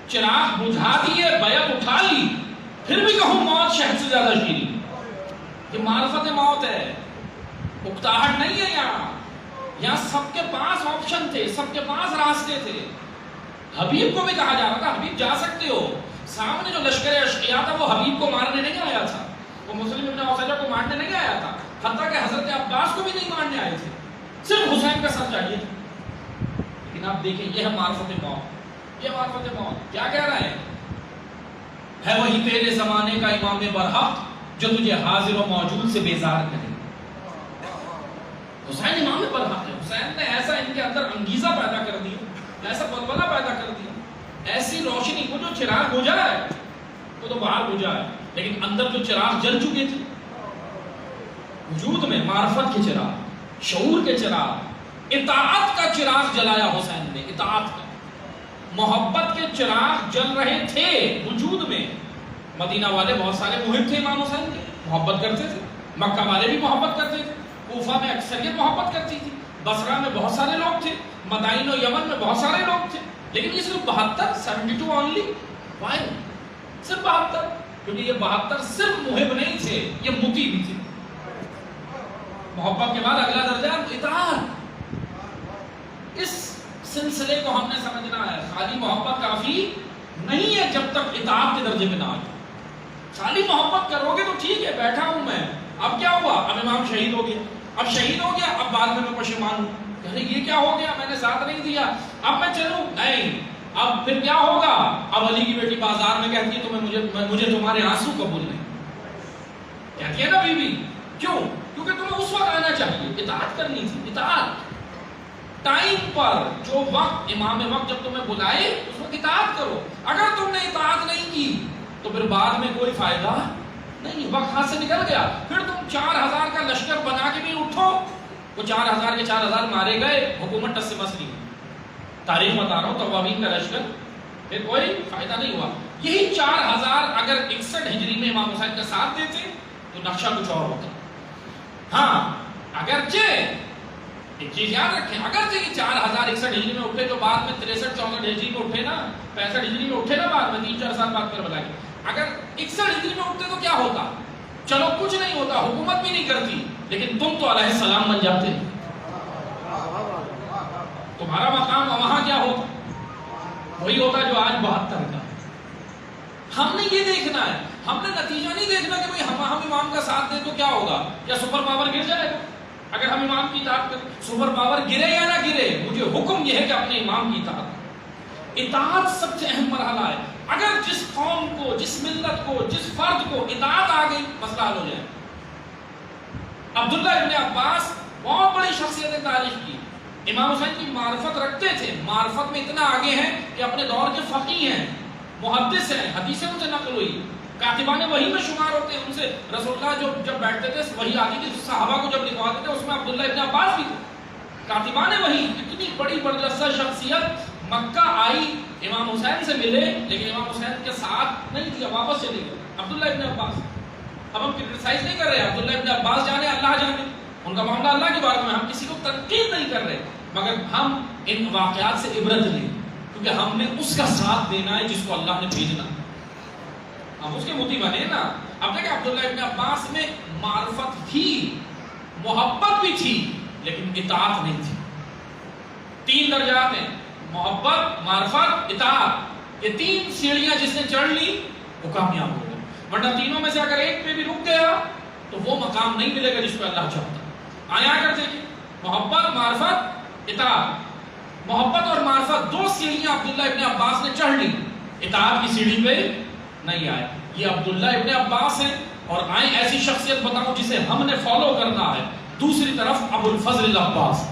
چراغ بجھا دیے، بیعت اٹھا لی، پھر بھی کہوں موت شہد سے زیادہ شیریں. یہ معرفت موت ہے، اکتاہٹ نہیں ہے. یہاں سب کے پاس آپشن تھے، سب کے پاس راستے تھے. حبیب کو بھی کہا جا رہا تھا حبیب جا سکتے ہو. سامنے جو لشکر اشقیا تھا وہ حبیب کو مارنے نہیں آیا تھا، وہ مسلم ابن عوفجہ کو مارنے نہیں آیا تھا، حتیٰ کہ حضرت عباس کو بھی نہیں مارنے آئے تھے، صرف حسین کا سر چاہیے تھا. لیکن آپ دیکھیں یہ ہے معرفت موت. یہ معرفت موت کیا کہہ رہے ہیں؟ ہے وہی تیرے زمانے کا امام برحق جو تجھے حاضر و موجود سے بیزار کرے. حسین امام برحق ہے. حسین نے ایسا ان کے اندر انگیزہ پیدا کر دیا، ایسا بلبلہ پیدا کر دیا، ایسی روشنی. وہ جو چراغ بجھا ہے وہ تو باہر بجھا ہے، لیکن اندر جو چراغ جل چکے تھے وجود میں، معرفت کے چراغ، شعور کے چراغ، اطاعت کا چراغ جلایا حسین نے. اطاعت کا، محبت کے چراغ جل رہے تھے وجود میں. مدینہ والے بہت سارے محب تھے امام حسین کے، محبت کرتے تھے. مکہ والے بھی محبت کرتے تھے. کوفہ میں اکثریت محبت کرتی تھی. بصرہ میں بہت سارے لوگ تھے. مدائن و یمن میں بہت سارے لوگ تھے. لیکن یہ صرف 72 اونلی، صرف 72. کیونکہ یہ 72 صرف محب نہیں تھے، یہ مطیع بھی تھے. محبت کے بعد اگلا درجہ اطاعت. اس سلسلے کو ہم نے سمجھنا ہے. خالی محبت کافی نہیں ہے جب تک اطاعت کے درجے میں نہ آئے. خالی محبت کرو گے تو ٹھیک ہے، بیٹھا ہوں میں، اب کیا ہوا؟ اب امام شہید ہو گیا، اب شہید ہو گیا، اب بعد میں پشیمان ہوں، ارے یہ کیا ہو گیا، میں نے ساتھ نہیں دیا، اب میں چلوں نہیں. اب پھر کیا ہوگا؟ اب علی کی بیٹی بازار میں کہتی ہے مجھے تمہارے آنسو قبول نہیں. کہتی ہے نا بیوی. کیوں؟ کیونکہ تمہیں اس وقت آنا چاہیے، اطاعت کرنی تھی. اطاعت ٹائم پر، جو وقت امام وقت جب تمہیں بلائے اس وقت اطاعت کرو. اگر تم نے اطاعت نہیں کی تو پھر بعد میں کوئی فائدہ نہیں. وقت ہاتھ سے نکل گیا، پھر تم 4000 کا لشکر بنا کے بھی اٹھو. وہ 4000 کے 4000 مارے گئے، حکومت ٹس سے مس نہیں. تاریخ بتا رہا ہوں، توابین کا لشکر، پھر کوئی فائدہ نہیں ہوا. یہی 4000 اگر 61 ہجری میں امام حسین کا ساتھ دیتے تو نقشہ کچھ اور ہوتا. ہاں اگرچہ ایک چیز یاد رکھیں، اگرچہ یہ 4061 ہجری میں اٹھے جو بعد میں 63-64 ہجری میں اٹھے نا، 65 ہجری میں اٹھے نا، بعد میں 3-4 سال بعد کر بتائیں. اگر 61 ہجری میں اٹھتے تو کیا ہوتا؟ چلو کچھ نہیں ہوتا، حکومت بھی نہیں کرتی، لیکن تم تو علیہ السلام بن جاتے. تمہارا مقام وہاں کیا ہوتا؟ وہی ہوتا جو آج 72 کا. ہم نے یہ دیکھنا ہے، ہم نے نتیجہ نہیں دیکھنا کہ بھئی ہم امام کا ساتھ دیں تو کیا ہوگا، یا سپر پاور گر جائے گا. اگر ہم امام کی اطاعت کریں، سپر پاور گرے یا نہ گرے، مجھے حکم یہ ہے کہ اپنے امام کی اطاعت. اطاعت سب سے اہم مرحلہ ہے. اگر جس قوم کو، جس ملت کو، جس فرد کو اطاعت آ گئی، مسئلہ حل ہو جائے. عبداللہ ابن عباس بہت بڑی شخصیت تاریخ کی، امام حسین کی معرفت رکھتے تھے. معرفت میں اتنا آگے ہیں کہ اپنے دور کے فقیہ ہیں، محدث ہیں، حدیثیں ان سے نقل ہوئی، کاتبان وحی میں شمار ہوتے ہیں. ان سے رسول اللہ جب بیٹھتے تھے، وحی آتی تھی، صحابہ کو جب لکھواتے تھے، اس میں عبداللہ ابن عباس بھی تھے. کاتبان وحی، اتنی بڑی برجستہ شخصیت مکہ آئی، امام حسین سے ملے، لیکن امام حسین کے ساتھ نہیں دیا، واپس چلے گئے. عبداللہ ابن عباس، اب ہم کرٹیسائز نہیں کر رہے، عبداللہ ابن عباس جانے، اللہ جانے، ان کا معاملہ اللہ کے بارے میں، ہم کسی کو تنقید نہیں کر رہے، مگر ہم ان واقعات سے عبرت لیں، کیونکہ ہم نے اس کا ساتھ دینا ہے جس کو اللہ نے بھیجنا. ہم اس کے مطیع بنے نا. اب دیکھیں عبداللہ ابن عباس میں معرفت تھی، محبت بھی تھی، لیکن اطاعت نہیں تھی. 3 درجات ہیں، محبت، معرفت، اطاعت. یہ 3 سیڑھیاں جس نے چڑھ لی وہ کامیاب ہو گیا. ورنہ تینوں میں سے اگر ایک پہ بھی رک گیا تو وہ مقام نہیں ملے گا جس پہ اللہ چاہتا. آیا کر دیکھیں، محبت، معرفت، اطاعت. محبت اور معرفت 2 سیڑھیاں عبداللہ ابن عباس نے چڑھ لی، اطاعت کی سیڑھی پہ نہیں آئے. یہ عبداللہ ابن عباس ہیں. اور آئیں ایسی شخصیت بتاؤں جسے ہم نے فالو کرنا ہے. دوسری طرف ابو الفضل العباس،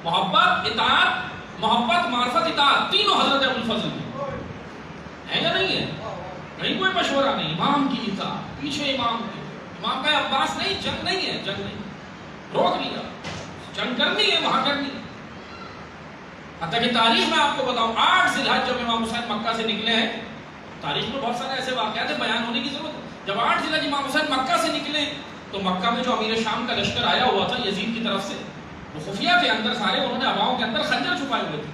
محبت، اطاعت، محبت، معرفت، اطاعت، تینوں حضرت ابو الفضل ہے یا نہیں ہے؟ نہیں کوئی مشورہ نہیں، امام کی اطاعت، پیچھے امام کی. امام کا عباس نہیں، جنگ نہیں ہے، جنگ نہیں، روک لیا. جنگ کرنی ہے وہاں کرنی ہے. حتیٰ کہ تاریخ میں آپ کو بتاؤں، 8 ذی الحجہ جب امام حسین مکہ سے نکلے ہیں، تاریخ میں بہت سارے ایسے واقعات ہیں بیان ہونے کی ضرورت. جب 8 ذی الحجہ امام حسین مکہ سے نکلے تو مکہ میں جو امیر شام کا لشکر آیا ہوا تھا یزید کی طرف سے، وہ خفیہ تھے اندر سارے، انہوں نے ہواؤں کے اندر خنجر چھپائے ہوئے تھے.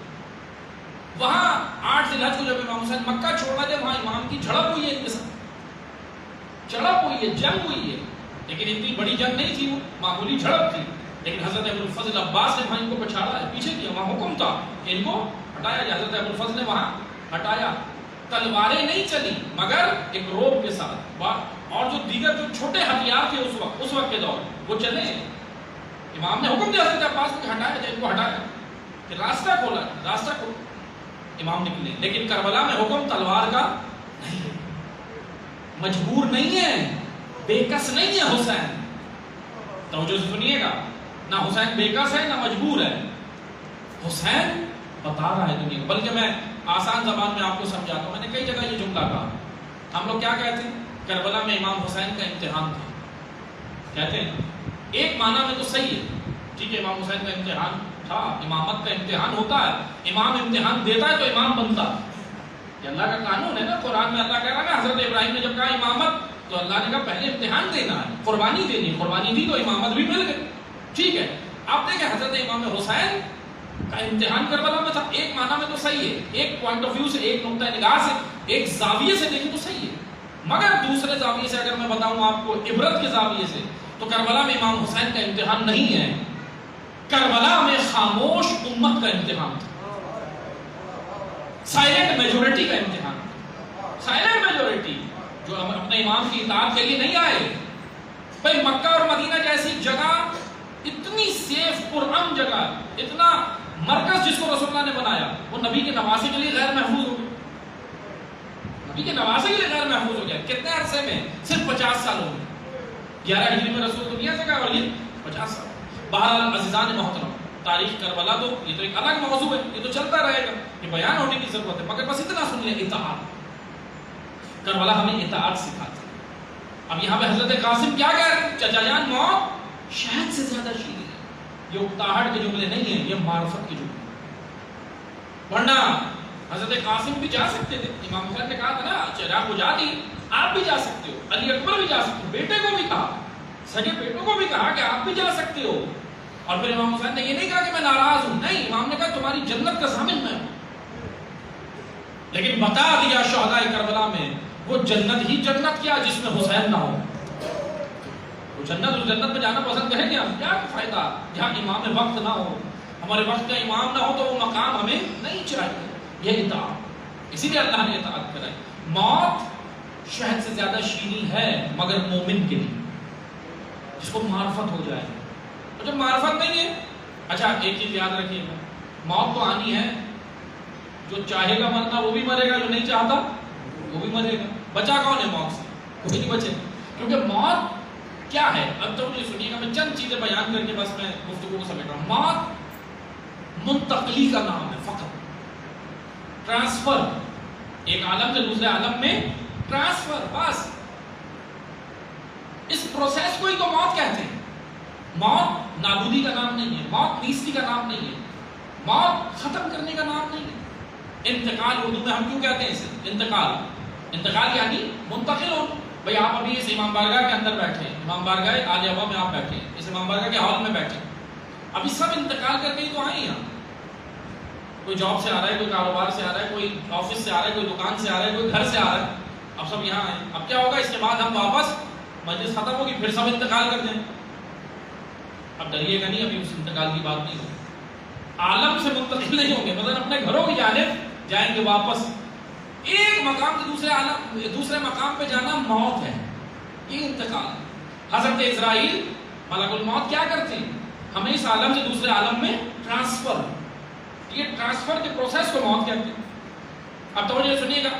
وہاں 8 ذی الحج کو جب امام حسین مکہ چھوڑ رہے تھے، وہاں امام کی جھڑپ ہوئی ہے، ان کے ساتھ جھڑپ ہوئی ہے، جنگ ہوئی ہے، لیکن اتنی بڑی جنگ نہیں تھی، وہ معمولی جھڑپ تھی. لیکن حضرت ابوالفضل عباس نے وہاں ان کو پچھاڑا ہے، پیچھے کیا، وہاں حکم تھا کہ ان کو ہٹایا جائے. حضرت ابوالفضل نے وہاں ہٹایا. تلواریں نہیں چلی مگر ایک روب کے ساتھ، اور جو دیگر جو چھوٹے ہتھیار تھے اس وقت کے دور وہ چلے. امام نے حکم دیا حضرت عباس کو کہ ہٹایا جائے، ان کو ہٹایا، کہ راستہ کھولا، راستہ کھولا. امام نکلے. لیکن کربلا میں حکم تلوار کا نہیں ہے، مجبور نہیں ہے، بے کس نہیں ہے حسین. توجہ سے سنیے گا، نہ حسین بے کس ہے نہ مجبور ہے. حسین بتا رہا ہے دنیا کو. بلکہ میں آسان زبان میں آپ کو سمجھاتا ہوں. میں نے کئی جگہ یہ جملہ کہا. ہم لوگ کیا کہتے ہیں؟ کربلا میں امام حسین کا امتحان تھا کہتے ہیں. ایک معنی میں تو صحیح ہے، ٹھیک ہے، امام حسین کا امتحان تھا، امامت کا امتحان ہوتا ہے، امام امتحان دیتا ہے تو امام بنتا ہے. یہ اللہ کا قانون ہے نا. قرآن میں اللہ کہہ رہا ہے نا، حضرت ابراہیم نے جب کہا امامت تو اللہ نے کہا پہلے امتحان دینا ہے، قربانی دینی ہے. قربانی دی تو امامت بھی مل گئی. ٹھیک ہے. آپ دیکھیں حضرت امام حسین کا امتحان کربلا میں تھا. ایک معنی میں تو صحیح ہے، ایک پوائنٹ آف ویو سے، ایک نقطہ نگاہ سے، ایک زاویے سے دیکھیں تو صحیح ہے. مگر دوسرے زاویے سے اگر میں بتاؤں آپ کو، عبرت کے زاویے سے، تو کربلا میں امام حسین کا امتحان نہیں ہے، کربلا میں خاموش امت کا امتحان تھا. سائلنٹ میجورٹی کا امتحان. سائلنٹ میجورٹی جو اپنے امام کی اطاعت کے لیے نہیں آئے. بھائی مکہ اور مدینہ جیسی جگہ، اتنی سیف پرامن جگہ، اتنا مرکز جس کو رسول اللہ نے بنایا، وہ نبی کے نواسے کے لیے غیر محفوظ ہو گیا. نبی کے نواسے کے لیے غیر محفوظ ہو گیا. کتنے عرصے میں؟ صرف 50 سال ہو گئے. 11 ہجری میں رسول دنیا سے گئے اور یہ 50 سال. بہرحال عزیزان محترم، تاریخ کربلا تو یہ تو ایک الگ موضوع ہے، یہ تو چلتا رہے گا، یہ بیان ہونے کی ضرورت ہے. مگر بس اتنا سن لیں، اطاعت. کربلا ہمیں اطاعت سکھاتی. اب یہاں پہ حضرت قاسم کیا کہہ رہے ہیں؟ چچا جان موت شہد سے زیادہ شیریں ہے. یہ اکتاہٹ کے جملے نہیں ہیں، یہ معرفت کے جملے. ورنہ حضرت قاسم بھی جا سکتے تھے. امام حسین نے کہا تھا نا، چراغ بجھا دی، آپ بھی جا سکتے ہو. علی اکبر بھی جا سکتے ہو، بیٹے کو بھی کہا، سگے بیٹوں کو بھی کہا کہ آپ بھی جا سکتے ہو. اور پھر امام حسین نے یہ نہیں کہا کہ میں ناراض ہوں، نہیں، امام نے کہا تمہاری جنت کا ضامن میں ہوں. لیکن بتا دیا شہداء کربلا میں وہ جنت ہی جنت کیا جس میں حسین نہ ہو. وہ جنت اور جنت میں جانا پسند کریں گے ہم، کیا فائدہ جہاں امام وقت نہ ہو، ہمارے وقت کا امام نہ ہو تو وہ مقام ہمیں نہیں چاہیے. یہ اطاعت، اسی لیے اللہ نے اطاعت کرائی. موت شہد سے زیادہ شیریں ہے مگر مومن کے لیے، جس کو معرفت ہو جائے. اور جب معرفت نہیں ہے، اچھا ایک چیز یاد رکھیے گا، موت تو آنی ہے. جو چاہے گا مرنا وہ بھی مرے گا، جو نہیں چاہتا وہ بھی مرے گا. بچا کون ہے موت سے؟ کوئی نہیں بچے. کیونکہ موت کیا ہے؟ اب تو مجھے سنیے گا، میں چند چیزیں بیان کر کے بس میں گفتگو کو سمیٹ رہا ہوں. موت منتقلی کا نام ہے، فقط ٹرانسفر. ایک عالم سے دوسرے عالم میں ٹرانسفر، بس. اس پروسیس کو ہی تو موت کہتے ہیں. موت نابودی کا نام نہیں ہے، موت نیستی کا نام نہیں ہے، موت ختم کرنے کا نام نہیں ہے. انتقال اردو میں ہم کیوں کہتے ہیں اسے؟ انتقال. انتقال یعنی منتقل ہو. بھائی آپ ابھی اس امام بارگاہ کے اندر بیٹھے ہیں، امام بارگاہ آل ہوا میں آپ بیٹھے ہیں، اس امام بارگاہ کے ہال میں بیٹھے ہیں. ابھی سب انتقال کر کے ہی تو آئے ہیں. کوئی جاب سے آ رہا ہے، کوئی کاروبار سے آ رہا ہے، کوئی آفس سے آ رہا ہے، کوئی دکان سے آ رہا ہے، کوئی گھر سے آ رہا ہے. اب سب یہاں آئے. اب کیا ہوگا؟ اس کے بعد ہم واپس مجلس ختم ہوگی پھر سب انتقال کر دیں. اب ڈریے گا نہیں، ابھی اس انتقال کی بات نہیں ہوگی. عالم سے منتقل نہیں ہوں گے، مثلا اپنے گھروں کی جانب جائیں گے واپس. ایک مقام سے دوسرے عالم، دوسرے مقام پہ جانا موت ہے، یہ انتقال. حضرت اسرائیل ملک الموت کیا کرتے ہیں؟ ہمیں اس عالم سے دوسرے عالم میں ٹرانسفر. یہ ٹرانسفر کے پروسیس کو موت کہتے ہیں. اب توجہ سنیے گا.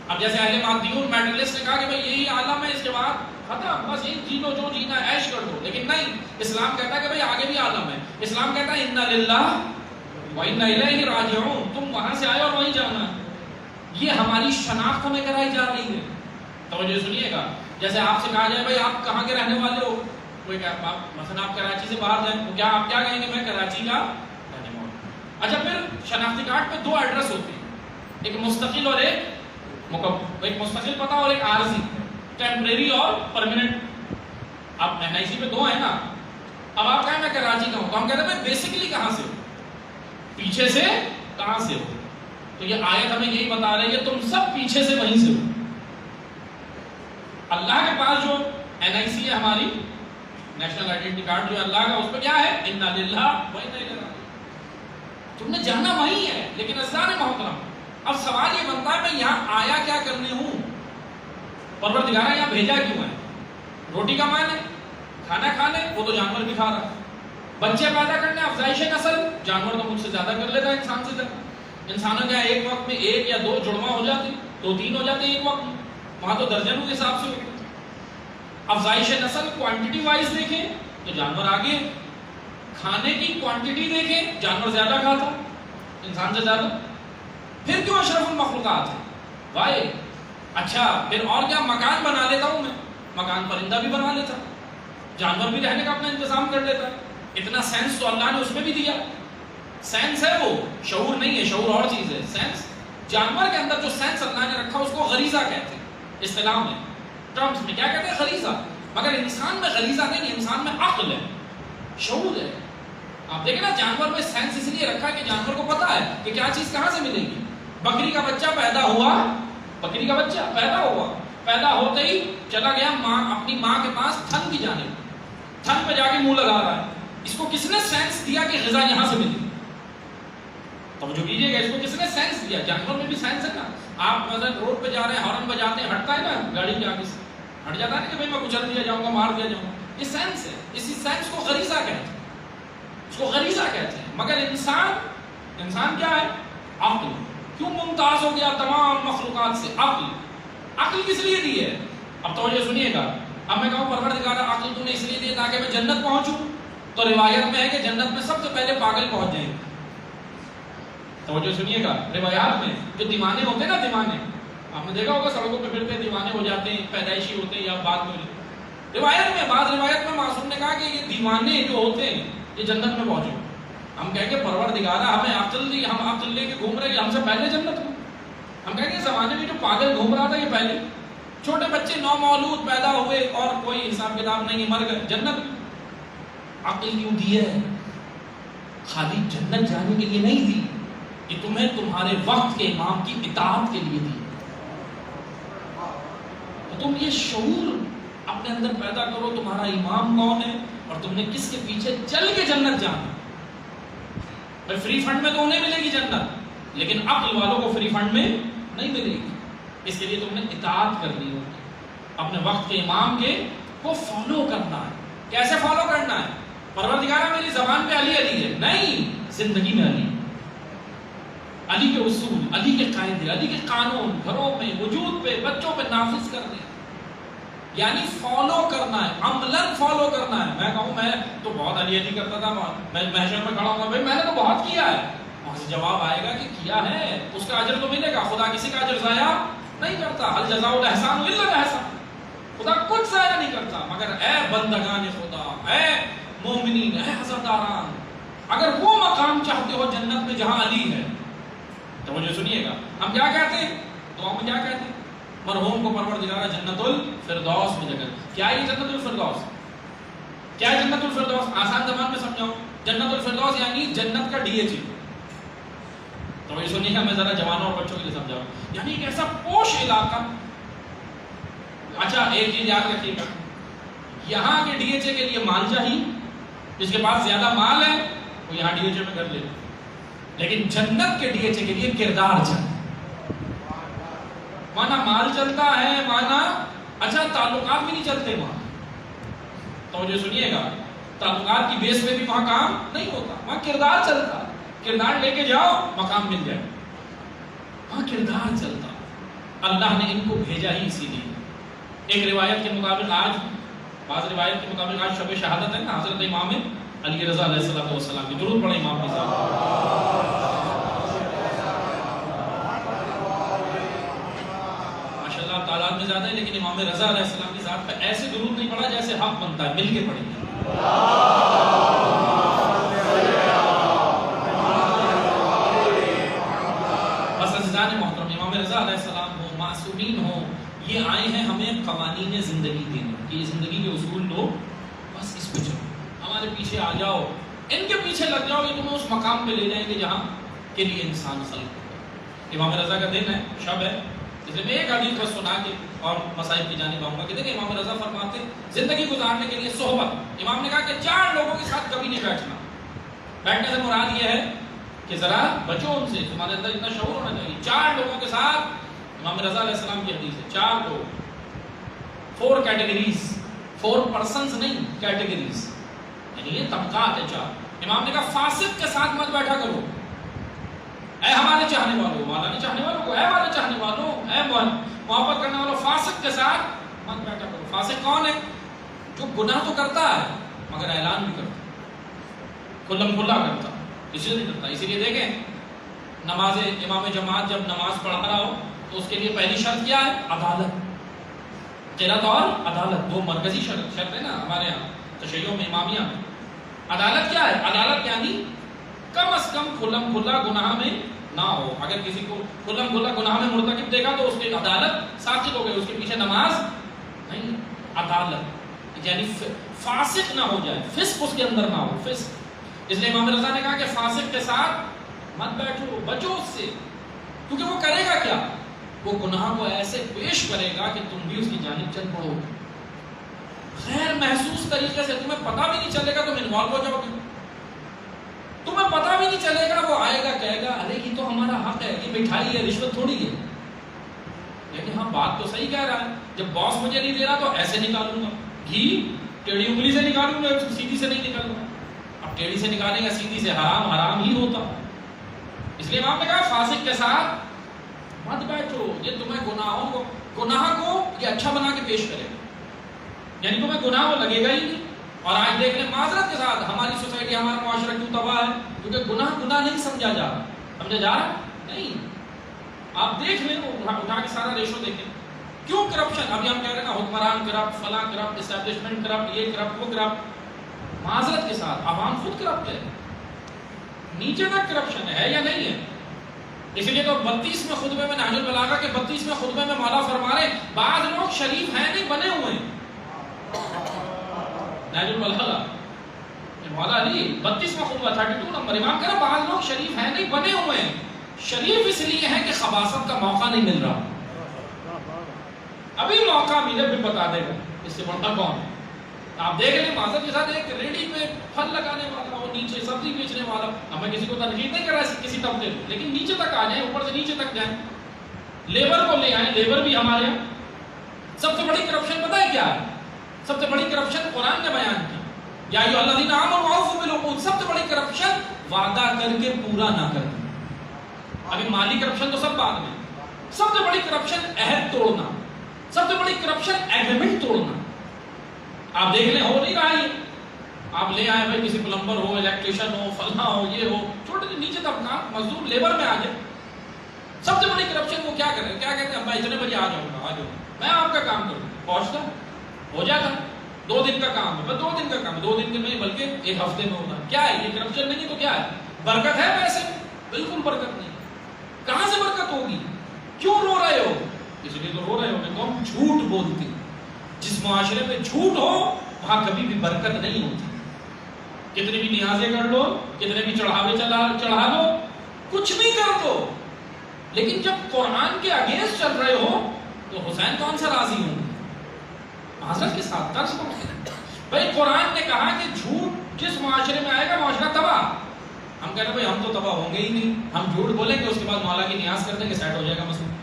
اب جیسے اہل مادیون میٹریلسٹ نے کہا کہ بھئی یہی عالم ہے، اس کے بعد ختم، بس یہی جی لو، جو جینا ہے عیش کر دو. لیکن نہیں، اسلام کہتا ہے کہ بھئی آگے بھی عالم ہے. اسلام کہتا ہے اِنَّ لِلَّهِ وَإِنَّ إِلَيْهِ رَاجِعُونَ. تم وہاں سے آئے اور وہیں جانا ہے. یہ ہماری شناخت ہمیں کرائی جا رہی ہے. توجہ سنیے گا. جیسے آپ سے کہا جائے بھئی آپ کہاں کے رہنے والے ہو، کوئی مثلا آپ کراچی سے باہر جائیں تو کیا آپ کیا کہیں گے؟ میں کراچی کا رہنے والا ہوں. اچھا پھر شناختی کارڈ پہ 2 ایڈریس ہوتے ہیں، ایک مستقل اور ایک مکمل. ایک مستقل پتہ اور ایک عارضی، ٹیمپریری اور پرماننٹ. اب NIC میں 2 ہیں نا. اب آپ کہیں میں کراچی کا ہوں تو ہم کہتے ہیں بھائی بیسیکلی کہاں سے ہو, پیچھے سے کہاں سے ہو. تو یہ آیت ہمیں یہی بتا رہی ہے تم سب پیچھے سے وہیں سے ہو. اللہ کے پاس جو NIC ہے ہماری نیشنل آئیڈینٹی کارڈ جو اللہ کا, اس پہ کیا ہے انا للہ و انا الیہ راجعون. تم نے جانا وہی ہے. لیکن عزیزان محترم اب سوال یہ بنتا ہے میں یہاں آیا کیا کرنے ہوں, پروردگارہ یہاں بھیجا کیوں ہے؟ روٹی کمانے, کھانا کھانے, وہ تو جانور بھی کھا رہا. بچے پیدا کرنے, افزائش نسل, جانور تو مجھ سے زیادہ کر لیتا ہے انسان سے زیادہ. انسانوں کے ایک وقت میں 1 یا 2 جڑواں ہو جاتے, 2-3 ہو جاتے ایک وقت میں, وہاں تو درجنوں کے حساب سے ہوتے. افزائش نسل کوانٹٹی وائز دیکھیں تو جانور آگے, کھانے کی کوانٹٹی دیکھیں جانور زیادہ کھاتا انسان سے زیادہ. پھر کیوں اشرف المخلوقات ہے؟ وائے اچھا پھر اور کیا, مکان بنا لیتا ہوں میں, مکان پرندہ بھی بنا لیتا, جانور بھی رہنے کا اپنا انتظام کر لیتا. اتنا سینس تو اللہ نے اس میں بھی دیا. سینس ہے وہ, شعور نہیں ہے, شعور اور چیز ہے. سینس جانور کے اندر جو سینس اللہ نے رکھا اس کو غریزہ کہتے ہیں اصطلاح میں, ٹرمز میں کیا کہتے ہیں غریزہ. مگر انسان میں غریزہ نہیں, انسان میں عقل ہے, شعور ہے. آپ دیکھیں نا جانور میں سینس اس لیے رکھا ہے کہ جانور کو پتا ہے کہ کیا چیز کہاں سے ملے گی. بکری کا بچہ پیدا ہوا, بکری کا بچہ پیدا ہوا, پیدا ہوتے ہی چلا گیا اپنی ماں کے پاس تھن کی جانب, تھن پہ جا کے منہ لگا رہا ہے. اس کو کس نے سینس دیا کہ غذا یہاں سے ملی؟ توجہ کیجیے گا, اس کو کس نے سینس دیا؟ جانور میں بھی سینس ہے نا. آپ مثلا روڈ پہ جا رہے ہیں, ہارن بجاتے ہیں, ہٹتا ہے نا گاڑی کے آگے سے, ہٹ جاتا ہے کہ بھائی میں کچل دیا جاؤں گا, مار دیا جاؤں گا. یہ سینس ہے, اسی سینس کو غریزہ کہتے ہیں, اس کو غریزہ کہتے ہیں. مگر انسان کیا ہے؟ عقل. کیوں ممتاز ہو گیا تمام مخلوقات سے؟ عقل. عقل کس لیے دی ہے؟ اب توجہ سنیے گا. اب میں کہوں پروردگارہ عقل تو نے اس لیے دی تاکہ میں جنت پہنچوں, تو روایت میں ہے کہ جنت میں سب سے پہلے پاگل پہنچ جائیں گے. توجہ سنیے گا, روایات میں جو دیوانے ہوتے ہیں نا, دیوانے آپ نے دیکھا ہوگا سڑکوں پہ پھرتے دیوانے ہو جاتے ہیں, پیدائشی ہوتے ہیں یا بعد میں. روایت میں, بعض روایت میں معصوم نے کہا کہ یہ دیوانے جو ہوتے ہیں یہ جنت میں پہنچے. ہم کہیں گے پروردگارہ ہمیں عقل دی, ہم عقل لے کے گھوم رہے ہیں, ہم سے پہلے جنت میں. ہم کہیں گے زمانے میں جو پاگل گھوم رہا تھا یہ پہلے, چھوٹے بچے نومولود پیدا ہوئے اور کوئی حساب کتاب نہیں, مر گئے, جنت میں. عقل کیوں دی ہے؟ خالی جنت جانے کے لیے نہیں دی, یہ تمہیں تمہارے وقت کے امام کی اطاعت کے لیے دی. تو تم یہ شعور اپنے اندر پیدا کرو تمہارا امام کون ہے اور تم نے کس کے پیچھے چل کے جنت جانا. فری فنڈ میں تو انہیں ملے گی جنت, لیکن عقل والوں کو فری فنڈ میں نہیں ملے گی. اس کے لیے تم نے اطاعت کرنی ہوگی, اپنے وقت کے امام کے کو فالو کرنا ہے. کیسے فالو کرنا ہے؟ پروردگارہ میری زبان پہ علی علی ہے نہیں, زندگی میں علی, علی کے اصول, علی کے قاعدے, علی کے قانون گھروں میں, وجود پہ, بچوں پہ نافذ کرنے, یعنی فالو کرنا ہے, عملاً فالو کرنا ہے. میں کہوں میں تو بہت علی علی کرتا تھا, میں محشر میں کھڑا ہوں بھائی میں نے تو بہت کیا ہے, وہاں سے جواب آئے گا کہ کیا ہے, اس کا اجر تو ملے گا. خدا کسی کا اجر ضائع نہیں کرتا, هل جزاء الاحسان الا الاحسان, خدا کچھ ضائع نہیں کرتا. مگر اے بندگان خدا, اے مومنین, اے حضرداران, اگر وہ مقام چاہتے ہو جنت میں جہاں علی ہے, تو مجھے سنیے گا ہم کیا کہتے ہیں دعا میں, کیا کہتے ہیں؟ مرحوم کو پروردگارہ جنت الفردوس میں جگہ. کیا ہے یہ جنت الفردوس؟ کیا ہے جنت الفردوس؟ آسان زبان میں سمجھاؤں, جنت الفردوس یعنی جنت کا DH. تو یہ سنیے گا, میں ذرا جوانوں اور بچوں کے لیے سمجھاؤں. یعنی ایک ایسا پوش علاقہ. اچھا ایک چیز یاد رکھیے گا, یہاں کے DH کے لیے مال چاہیے, جس کے پاس زیادہ مال ہے وہ یہاں DH میں کر لے. لیکن جنت کے DH کے لیے کردار چاہیے. مانا مال چلتا ہے, مانا اچھا تعلقات بھی نہیں چلتے وہاں. تو جو سنیے گا, تعلقات کی بیس پہ بھی وہاں کام نہیں ہوتا, وہاں کردار چلتا. کردار لے کے جاؤ مقام مل جائے, وہاں کردار چلتا. اللہ نے ان کو بھیجا ہی اسی لیے. ایک روایت کے مطابق آج, بعض روایت کے مطابق آج شب شہادت ہے نا حضرت امام علی رضا علیہ السلام کی. درود پڑھیں امام کے ساتھ. تعداد میں زیادہ ہے, لیکن امام رضا علیہ السلام کی ذات پہ ایسے درود نہیں پڑا جیسے حق بنتا ہے, مل کے پڑھیں گے. بس عزیزان محترم, امام رضا علیہ السلام ہو, معصومین ہو, یہ آئے ہیں ہمیں قوانین زندگی دینے. کہ یہ زندگی کے اصول لو، بس اس پہ چلو، ہمارے پیچھے آ جاؤ، ان کے پیچھے لگ جاؤ، یہ تمہیں اس مقام پہ لے جائیں گے جہاں کے لیے انسان خلق ہوگا۔ امام رضا کا دن ہے، شب ہے، اس لیے میں ایک حدیث بس سنا کے اور مسائل کی جانب آؤں گا کہ دیکھیں امام رضا فرماتے زندگی گزارنے کے لیے صحبت، امام نے کہا کہ 4 لوگوں کے ساتھ کبھی نہیں بیٹھنا۔ بیٹھنے سے مراد یہ ہے کہ ذرا بچو ان سے، تمہارے اندر اتنا شعور ہونا چاہیے۔ 4 لوگوں کے ساتھ، امام رضا علیہ السلام کی حدیث ہے، 4 لوگ، 4 کیٹیگریز، 4 پرسنز نہیں، کیٹیگریز، یعنی یہ طبقات ہے 4۔ امام نے کہا فاسق کے ساتھ مت بیٹھا کرو، اے ہمارے چاہنے والوں، مولا نہیں چاہنے والوں کو، اے ہمارے چاہنے والوں، اے محبت کرنے والوں، فاسق کے ساتھ مت بیٹھا کرو۔ فاسق کون ہے؟ جو گناہ تو کرتا ہے مگر اعلان بھی کرتا، کھلم کھلا کرتا، اس لیے نہیں کرتا۔ اسی لیے دیکھیں نماز امام جماعت جب نماز پڑھا رہا ہو تو اس کے لیے پہلی شرط کیا ہے؟ عدالت، قرات اور عدالت، 2 مرکزی شرط ہے نا ہمارے یہاں تشیعوں میں، امامیہ میں۔ عدالت کیا ہے؟ عدالت یعنی کم از کم کھلم کھلا گناہ میں نہ ہو۔ اگر کسی کو کھلم کھلا گناہ میں مرتکب دیکھا تو اس کی عدالت ساقط ہو گئی، اس کے پیچھے نماز نہیں۔ عدالت یعنی فاسق نہ ہو جائے، فسق اس کے اندر نہ ہو، فسق۔ اس لیے امام رضا نے کہا کہ فاسق کے ساتھ مت بیٹھو، بچو اس سے، کیونکہ وہ کرے گا کیا؟ وہ گناہ کو ایسے پیش کرے گا کہ تم بھی اس کی جانب چل پڑو، غیر محسوس طریقے سے، تمہیں پتہ بھی نہیں چلے گا، تم انوالو ہو جاؤ گے، تمہیں پتہ بھی نہیں چلے گا، وہ آئے گا کہے گا ارے یہ تو ہمارا حق ہے، یہ مٹھائی ہے، رشوت تھوڑی ہے۔ لیکن ہاں بات تو صحیح کہہ رہا ہے، جب باس مجھے نہیں دے رہا تو ایسے نکالوں گا، گھی ٹیڑھی انگلی سے نکالوں گا، سیدھی سے نہیں نکالوں گا۔ اب ٹیڑھی سے نکالیں گا سیدھی سے، حرام حرام ہی ہوتا۔ اس لیے آپ نے کہا فاسق کے ساتھ مت بیٹھو، یہ تمہیں گناہ کو یہ اچھا بنا کے پیش کرے گا، یعنی تمہیں گناہ وہ لگے گا ہی نہیں۔ اور آج دیکھ لیں معذرت کے ساتھ ہماری سوسائٹی، ہمارا معاشرہ کیوں تباہ ہے؟ کیونکہ گناہ نہیں سمجھا جا رہا، سمجھا جا رہا نہیں۔ آپ دیکھ لیں، اٹھا کے سارا ریشو دیکھیں، کیوں کرپشن؟ ابھی ہم کہہ رہے ہیں نا حکمران کرپٹ، فلاں کرپٹ، اسٹیبلشمنٹ کرپٹ، یہ کرپٹ، وہ کرپٹ۔ معذرت کے ساتھ عوام خود کرپٹ ہے، نیچے تک کرپشن ہے یا نہیں ہے؟ اس لیے تو 32 خطبے میں نہج البلاغہ کے 32 خطبے میں مولا فرما رہے بعض لوگ شریف ہیں نہیں بنے ہوئے ہیں۔ نہج البلاغہ مولا علی 32 خطبہ 32 نمبر، امام کہہ رہا بعض لوگ شریف ہیں نہیں بنے ہوئے ہیں۔ شریف اس لیے ہے کہ خباثت کا موقع نہیں مل رہا، ابھی موقع ملے بھی بتا دے گا اس سے بڑا کون ہے۔ آپ دیکھ لیں معذرت کے ساتھ ایک ریڈی پہ پھل لگانے والا اور نیچے سبزی بیچنے والا، ہمیں کسی کو تنقید نہیں کر رہا ہے کسی طبقے کو، لیکن نیچے تک آ جائیں، اوپر سے نیچے تک جائیں، لیبر کو لے آئیں، لیبر بھی ہمارے یہاں۔ سب سے بڑی کرپشن پتہ ہے کیا ہے؟ سب سے بڑی کرپشن قرآن نے بیان کی، یا ایھا الذین آمنوا اوفوا بالعقود۔ سب سے بڑی کرپشن وعدہ کر کے پورا نہ کرنا۔ ابھی مالی کرپشن تو سب بعد میں، سب سے بڑی کرپشن عہد توڑنا، سب سے بڑی کرپشن ایگریمنٹ توڑنا۔ آپ دیکھ لیں ہو نہیں رہا ہے، آپ لے آئے بھائی کسی پلمبر ہو، الیکٹریشین ہو، فلاں ہو، یہ ہو، چھوٹے نیچے طبقات مزدور لیبر میں آ جائے۔ سب سے بڑی کرپشن وہ کیا کرے؟ کیا کہتے ہیں میں اتنے بجے آ جاؤں گا، آ جاؤں میں آپ کا کام کروں، پہنچتا ہو جاتا، 2 دن کا کام ہے، بس 2 دن کا کام ہے، 2 دن کے نہیں بلکہ 1 ہفتے میں ہوتا ہے۔ کیا ہے یہ کرپشن نہیں ہے تو کیا ہے؟ برکت ہے پیسے میں؟ بالکل برکت نہیں۔ کہاں سے برکت ہوگی؟ کیوں رو رہے ہو؟ اس لیے تو رو رہے ہو کہ تم جھوٹ بولتے۔ جس معاشرے میں جھوٹ ہو وہاں کبھی بھی برکت نہیں ہوتی۔ کتنی بھی نیازیں کر لو، کتنے بھی چڑھاوے چڑھا لو، کچھ بھی کر دو، لیکن جب قرآن کے اگینسٹ چل رہے ہو تو حسین کون سا راضی ہوں؟ معذرت کے ساتھ درس کو بھائی قرآن نے کہا کہ جھوٹ جس معاشرے میں آئے گا معاشرہ تباہ۔ ہم کہہ رہے ہیں بھائی ہم تو تباہ ہوں گے ہی نہیں، ہم جھوٹ بولیں گے اس کے بعد مولا کی نیاز کر دیں گے، سیٹ ہو جائے گا مسئلہ۔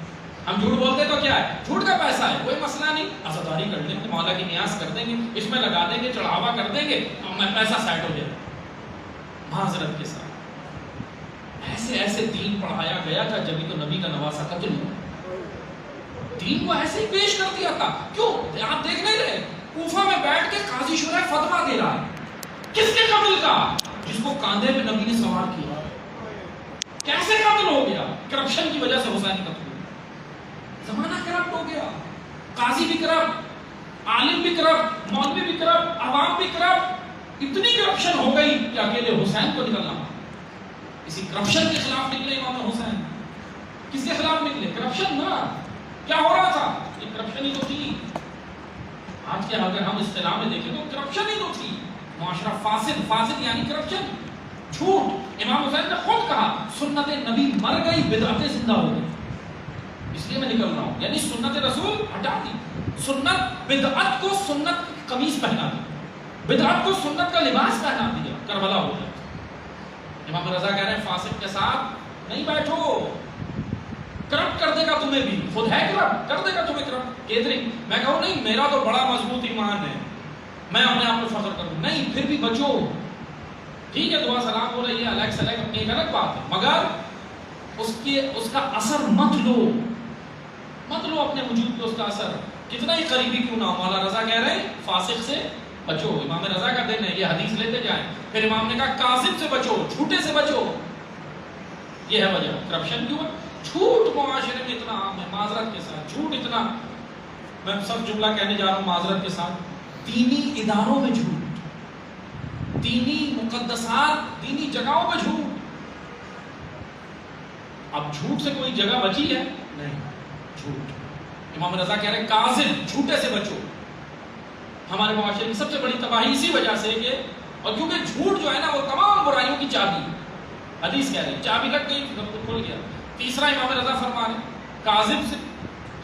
ہم جھوٹ بولتے تو کیا ہے؟ جھوٹ کا پیسہ ہے، کوئی مسئلہ نہیں، عزاداری کر لیں گے، مولا کی نیاز کر دیں گے، اس میں لگا دیں گے، چڑھاوا کر دیں گے، پیسہ سیٹ ہو جائے گا۔ معذرت کے ساتھ ایسے ایسے دین پڑھایا گیا تھا، جبھی تو نبی کا نواسا قتل ہوا، دین کو ایسے ہی پیش کر دیا تھا۔ کیوں؟ آپ دیکھ نہیں رہے کوفہ میں بیٹھ کے قاضی شورا فتویٰ دے رہا ہے، کس کے قتل کا؟ جس کو کاندھے پہ نبی نے سوار کیا۔ کیسے قتل ہو گیا؟ کرپشن کی وجہ سے حسین قتل ہوا۔ زمانہ کرپٹ ہو گیا، قاضی بھی کرپٹ، عالم بھی کرپٹ، مولوی بھی کرپٹ، عوام بھی کرپٹ، اتنی کرپشن ہو گئی کہ اکیلے حسین کو نکلنا پڑا۔ اسی کرپشن کے خلاف نکلے امام حسین۔ کس کے خلاف نکلے؟ کرپشن نہ، کیا ہو رہا تھا؟ یہ کرپشن ہی تو تھی۔ آج کے اگر ہم اصطلاح میں دیکھیں تو کرپشن ہی تو تھی، معاشرہ فاسد، فاسد یعنی کرپشن، جھوٹ۔ امام حسین نے خود کہا سنت نبی مر گئی، بدعتیں زندہ ہو گئی، اس لیے میں نکل رہا ہوں، یعنی سنت رسول ہٹا دی، سنت بدعت کو سنت قمیص پہنا دی، بدعت کو سنت کا لباس پہنا دیا، کربلا ہو گیا۔ امام رضا کہہ رہے ہیں فاسق کے ساتھ نہیں بیٹھو، کرپٹ کر دے گا تمہیں بھی، خود ہے کرپٹ، کر دے گا تمہیں کرپٹ۔ کیدرنگ میں کہوں نہیں میرا تو بڑا مضبوط ایمان ہے، میں اپنے آپ کو فخر کروں، نہیں پھر بھی بچو، ٹھیک ہے دعا سلام ہو رہی ہے الگ سلگ اپنی ایک الگ بات ہے، مگر اس کا اثر مت لو اپنے وجود پہ اس کا اثر، کتنا ہی قریبی کیوں نہ ہو۔ مولانا رضا کہہ رہے ہیں فاسق سے بچو، امام رضا کا دن ہے، یہ حدیث لیتے جائیں۔ پھر امام نے کہا کاذب سے بچو، جھوٹے سے بچو، یہ ہے وجہ کرپشن کیوں ہے، جھوٹ معاشرے میں اتنا عام ہے، معذرت کے ساتھ جھوٹ اتنا، میں سب جملہ کہنے جا رہا ہوں معذرت کے ساتھ، دینی اداروں میں جھوٹ، دینی مقدسات، دینی جگہوں پہ جھوٹ۔ اب جھوٹ سے کوئی جگہ بچی ہے؟ نہیں، جھوٹ۔ امام رضا کہہ رہے ہیں کاذب، جھوٹے سے بچو۔ ہمارے معاشرے کی سب سے بڑی تباہی اسی وجہ سے کہ، اور کیونکہ جھوٹ جو ہے نا وہ تمام برائیوں کی چابی، حدیث کہہ رہی ہے چابی لگ گئی تو کھل گیا۔ تیسرا امام رضا فرما رہے ہیں کاذب سے،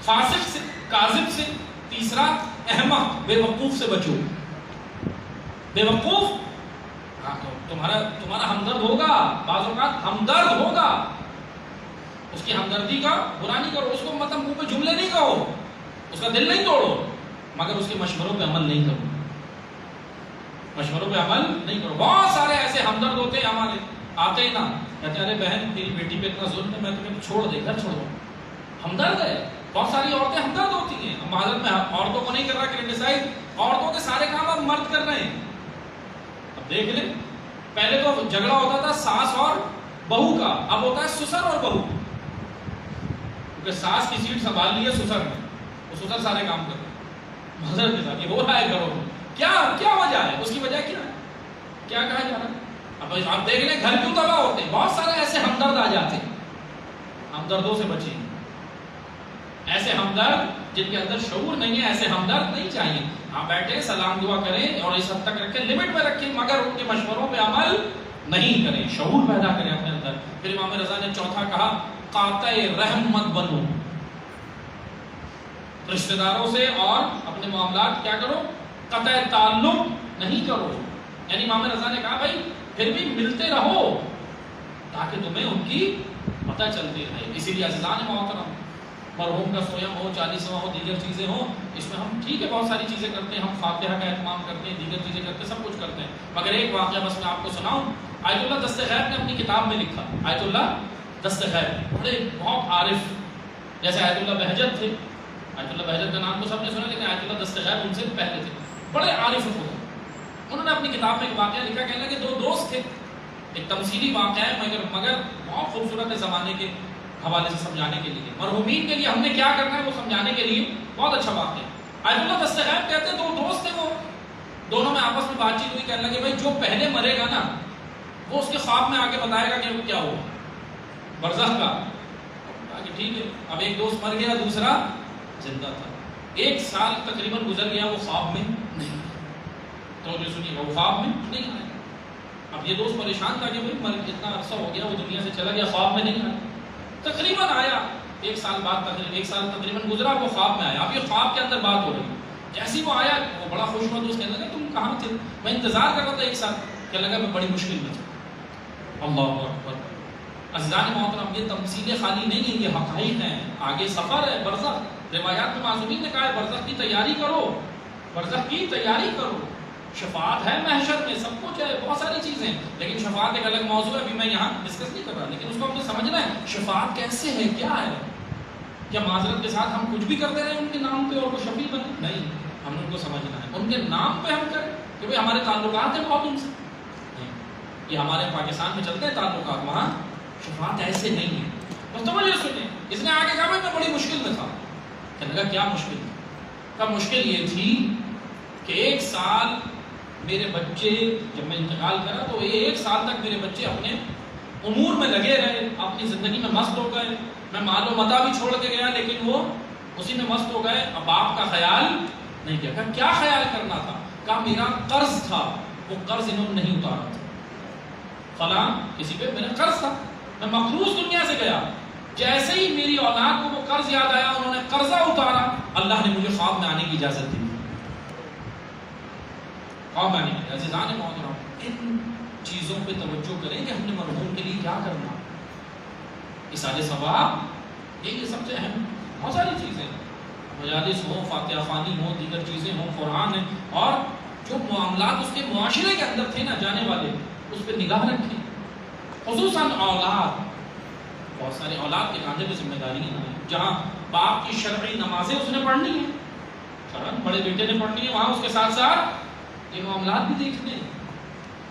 فاسق سے، کاذب سے، تیسرا احمق بے وقوف سے بچو۔ بے وقوف تمہارا ہمدرد ہوگا، بعض اوقات ہمدرد ہوگا، اس کی ہمدردی کا برا نہیں کرو، اس کو مطلب منہ پہ جملے نہیں کہو، اس کا دل نہیں توڑو، مگر اس کے مشوروں پہ عمل نہیں کرو، مشوروں پہ عمل نہیں کرو۔ بہت سارے ایسے ہمدرد ہوتے ہیں ہمارے، آتے ہی نہ کہتے ہیں ارے بہن تیری بیٹی پہ اتنا ظلم ہے میں تمہیں چھوڑ دے، گھر چھوڑ دو، ہمدرد ہے۔ بہت ساری عورتیں ہمدرد ہوتی ہیں، ہم معذرت میں عورتوں کو نہیں کر رہا کرٹیسائز، عورتوں کے سارے کام اب مرد کر رہے ہیں۔ اب دیکھ لیں پہلے تو جھگڑا ہوتا تھا ساس اور بہو کا، اب ہوتا ہے سسر اور بہو، کیونکہ ساس کی سیٹ سنبھال لی ہے سسر نے، وہ سسر سارے کام کر رہے ہیں، معذرت کے ساتھ یہ ہو رہا ہے گھروں میں۔ کیا وجہ ہے؟ اس کی وجہ کیا ہے؟ کیا کہا جا رہا ہے؟ اب آپ دیکھ لیں گھر کیوں تباہ ہوتے ہیں، بہت سارے ایسے ہمدرد آ جاتے ہیں، ہمدردوں سے بچیں، ایسے ہمدرد جن کے اندر شعور نہیں ہے، ایسے ہمدرد نہیں چاہیے۔ آپ بیٹھے سلام دعا کریں اور اس حد تک رکھیں، لمٹ میں رکھیں، مگر ان کے مشوروں پہ عمل نہیں کریں، شعور پیدا کریں اپنے اندر۔ پھر امام رضا نے چوتھا کہا قاطع رحم مت بنو، رشتہ داروں سے اور اپنے معاملات کیا کرو، قطع تعلق نہیں کرو۔ یعنی امام رضا نے کہا بھائی پھر بھی ملتے رہو تاکہ تمہیں ان کی پتہ چلتی رہے۔ اسی لیے عزیزان محترم، مرحوم کا سویم ہو، 40واں ہو، دیگر چیزیں ہوں، اس میں ہم ٹھیک ہے بہت ساری چیزیں کرتے ہیں، ہم فاتحہ کا اہتمام کرتے ہیں، دیگر چیزیں کرتے ہیں، سب کچھ کرتے ہیں، مگر ایک واقعہ بس میں آپ کو سناؤں۔ آیت اللہ دست غیب نے اپنی کتاب میں لکھا، آیت اللہ دست غیب، بڑے بہت عارف، جیسے آیت اللہ بہجت تھے، آیت اللہ بہجت کا نام تو سب نے سنا، لیکن آیت اللہ دست غیب ان سے پہلے تھے، بڑے عارف ہوتے۔ انہوں نے اپنی کتاب میں ایک واقعہ لکھا، کہنے لگے دو دوست تھے، ایک تمثیلی واقعہ ہے مگر بہت خوبصورت ہے زمانے کے حوالے سے سمجھانے کے لیے، مرحومین کے لیے ہم نے کیا کرنا ہے وہ سمجھانے کے لیے بہت اچھا واقعہ ہے۔ آیت اللہ دست غیب کہتے ہیں دو دوست تھے، وہ دونوں میں آپس میں بات چیت ہوئی، کہنے لگے بھائی جو پہلے مرے گا نا وہ اس کے خواب میں آ کے بتائے گا کہ وہ کیا ہوا برزخ کا۔ کہ ٹھیک ہے، اب ایک دوست مر گیا، دوسرا زندہ تھا، 1 سال تقریباً گزر گیا، وہ خواب میں نہیں آیا، تو جو سنیے وہ خواب میں نہیں آیا۔ اب یہ دوست پریشان تھا کہ بھائی اتنا عرصہ ہو گیا، وہ دنیا سے چلا گیا، خواب میں نہیں آیا، تقریباً آیا 1 سال بعد، تقریباً 1 سال تقریباً گزرا، وہ خواب میں آیا۔ اب یہ خواب کے اندر بات ہو رہی ہے، جیسے وہ آیا وہ بڑا خوش ہوا، دوست کہنے لگا تم کہاں تھے؟ میں انتظار کر رہا تھا 1 سال، کہنے لگا میں بڑی مشکل میں تھا۔ اللہ اکبر، عزیزان محترم، یہ تمثیلیں خالی نہیں ہیں، یہ حقائق ہیں، آگے سفر ہے، برزخ۔ روایات میں معصومین نے کہا ہے برزخ کی تیاری کرو، برزخ کی تیاری کرو، شفاعت ہے محشر میں، سب کچھ ہے، بہت ساری چیزیں، لیکن شفاعت ایک الگ موضوع ہے، ابھی میں یہاں ڈسکس نہیں کر رہا، لیکن اس کو ہم نے سمجھنا ہے شفاعت کیسے ہے، کیا ہے۔ کیا معذرت کے ساتھ ہم کچھ بھی کرتے رہے ان کے نام پہ اور وہ شفیع بنے؟ نہیں، ہم نے ان کو سمجھنا ہے، ان کے نام پہ ہم کریں کہ بھائی ہمارے تعلقات ہیں بہت ان سے، نہیں، یہ ہمارے پاکستان میں چلتے ہیں تعلقات، وہاں شفاعت ایسے نہیں ہے۔ بس توجہ سنیں، اس نے آگے کہا بھائی میں بڑی مشکل میں تھا، کہنے لگا کیا مشکل تھی؟ کہا مشکل یہ تھی کہ 1 سال میرے بچے، جب میں انتقال کرا تو 1 سال تک میرے بچے اپنے امور میں لگے رہے، اپنی زندگی میں مست ہو گئے، میں مال و متاع بھی چھوڑ کے گیا لیکن وہ اسی میں مست ہو گئے، اب باپ کا خیال نہیں کیا. کہا کیا خیال کرنا تھا؟ کہا میرا قرض تھا، وہ قرض انہوں نے نہیں اتارا تھا. فلاں کسی پہ میرا قرض تھا، میں مقروض دنیا سے گیا. جیسے ہی میری اولاد کو وہ قرض یاد آیا، انہوں نے قرضہ اتارا، اللہ نے مجھے خواب میں آنے کی اجازت دی. خواب میں آنے کی عزیزان محترم، ان چیزوں پہ توجہ کریں کہ ہم نے مرحوم کے لیے کیا کرنا. اصالہ ثواب یہ سب سے اہم. بہت ساری چیزیں، مجالس ہوں، فاتحہ خوانی ہوں، دیگر چیزیں ہوں، قرآن ہے، اور جو معاملات اس کے معاشرے کے اندر تھے نا جانے والے، اس پہ نگاہ رکھیں. خصوصاً اولاد، بہت سارے اولاد کے کاندھے پہ ذمہ داریاں ہیں. جہاں باپ کی شرعی نمازیں اس نے پڑھنی ہیں، شرعاً بڑے بیٹے نے پڑھنی ہے، وہاں اس کے ساتھ ساتھ یہ معاملات بھی دیکھنے ہیں.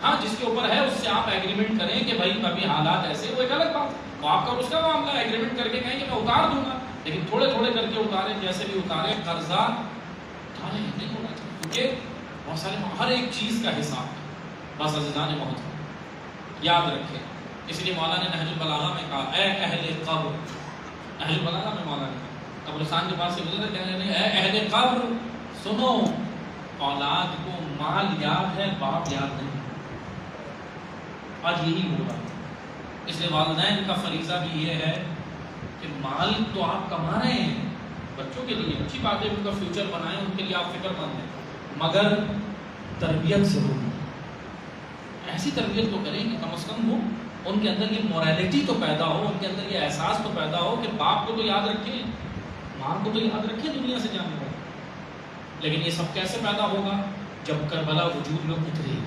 ہاں جس کے اوپر ہے اس سے آپ ایگریمنٹ کریں کہ بھائی ابھی حالات ایسے، وہ ایک الگ بات ہے، وہ آپ کا اس کا معاملہ ہے. ایگریمنٹ کر کے کہیں کہ میں اتار دوں گا، لیکن تھوڑے تھوڑے کر کے اتاریں، جیسے بھی اتاریں. قرضہ اتاریں نہیں ہونا چاہیے، کیونکہ بہت سارے ہر ایک چیز کا حساب. بس عزیزان محترم یاد رکھیں. اس لیے مولانا نے نہج البلاغہ میں کہا اے اہل قبر، نہج البلاغہ میں مولانا نے قبرستان کے پاس سے گزرے کہنے لگے اے اہل قبر سنو، اولاد کو مال یاد ہے، باپ یاد نہیں. آج یہی ہو رہا ہے. اس لیے والدین کا فریضہ بھی یہ ہے کہ مال تو آپ کما رہے ہیں بچوں کے لیے، اچھی بات ہے، ان کا فیوچر بنائیں، ان کے لیے آپ فکر مند ہیں، مگر تربیت ضرور ہے. ایسی تربیت تو کریں کہ کم از کم وہ ان کے اندر یہ مورالٹی تو پیدا ہو، ان کے اندر یہ احساس تو پیدا ہو کہ باپ کو تو یاد رکھیں، ماں کو تو یاد رکھیں دنیا سے جانے والا. لیکن یہ سب کیسے پیدا ہوگا؟ جب کربلا وجود میں اترے گی.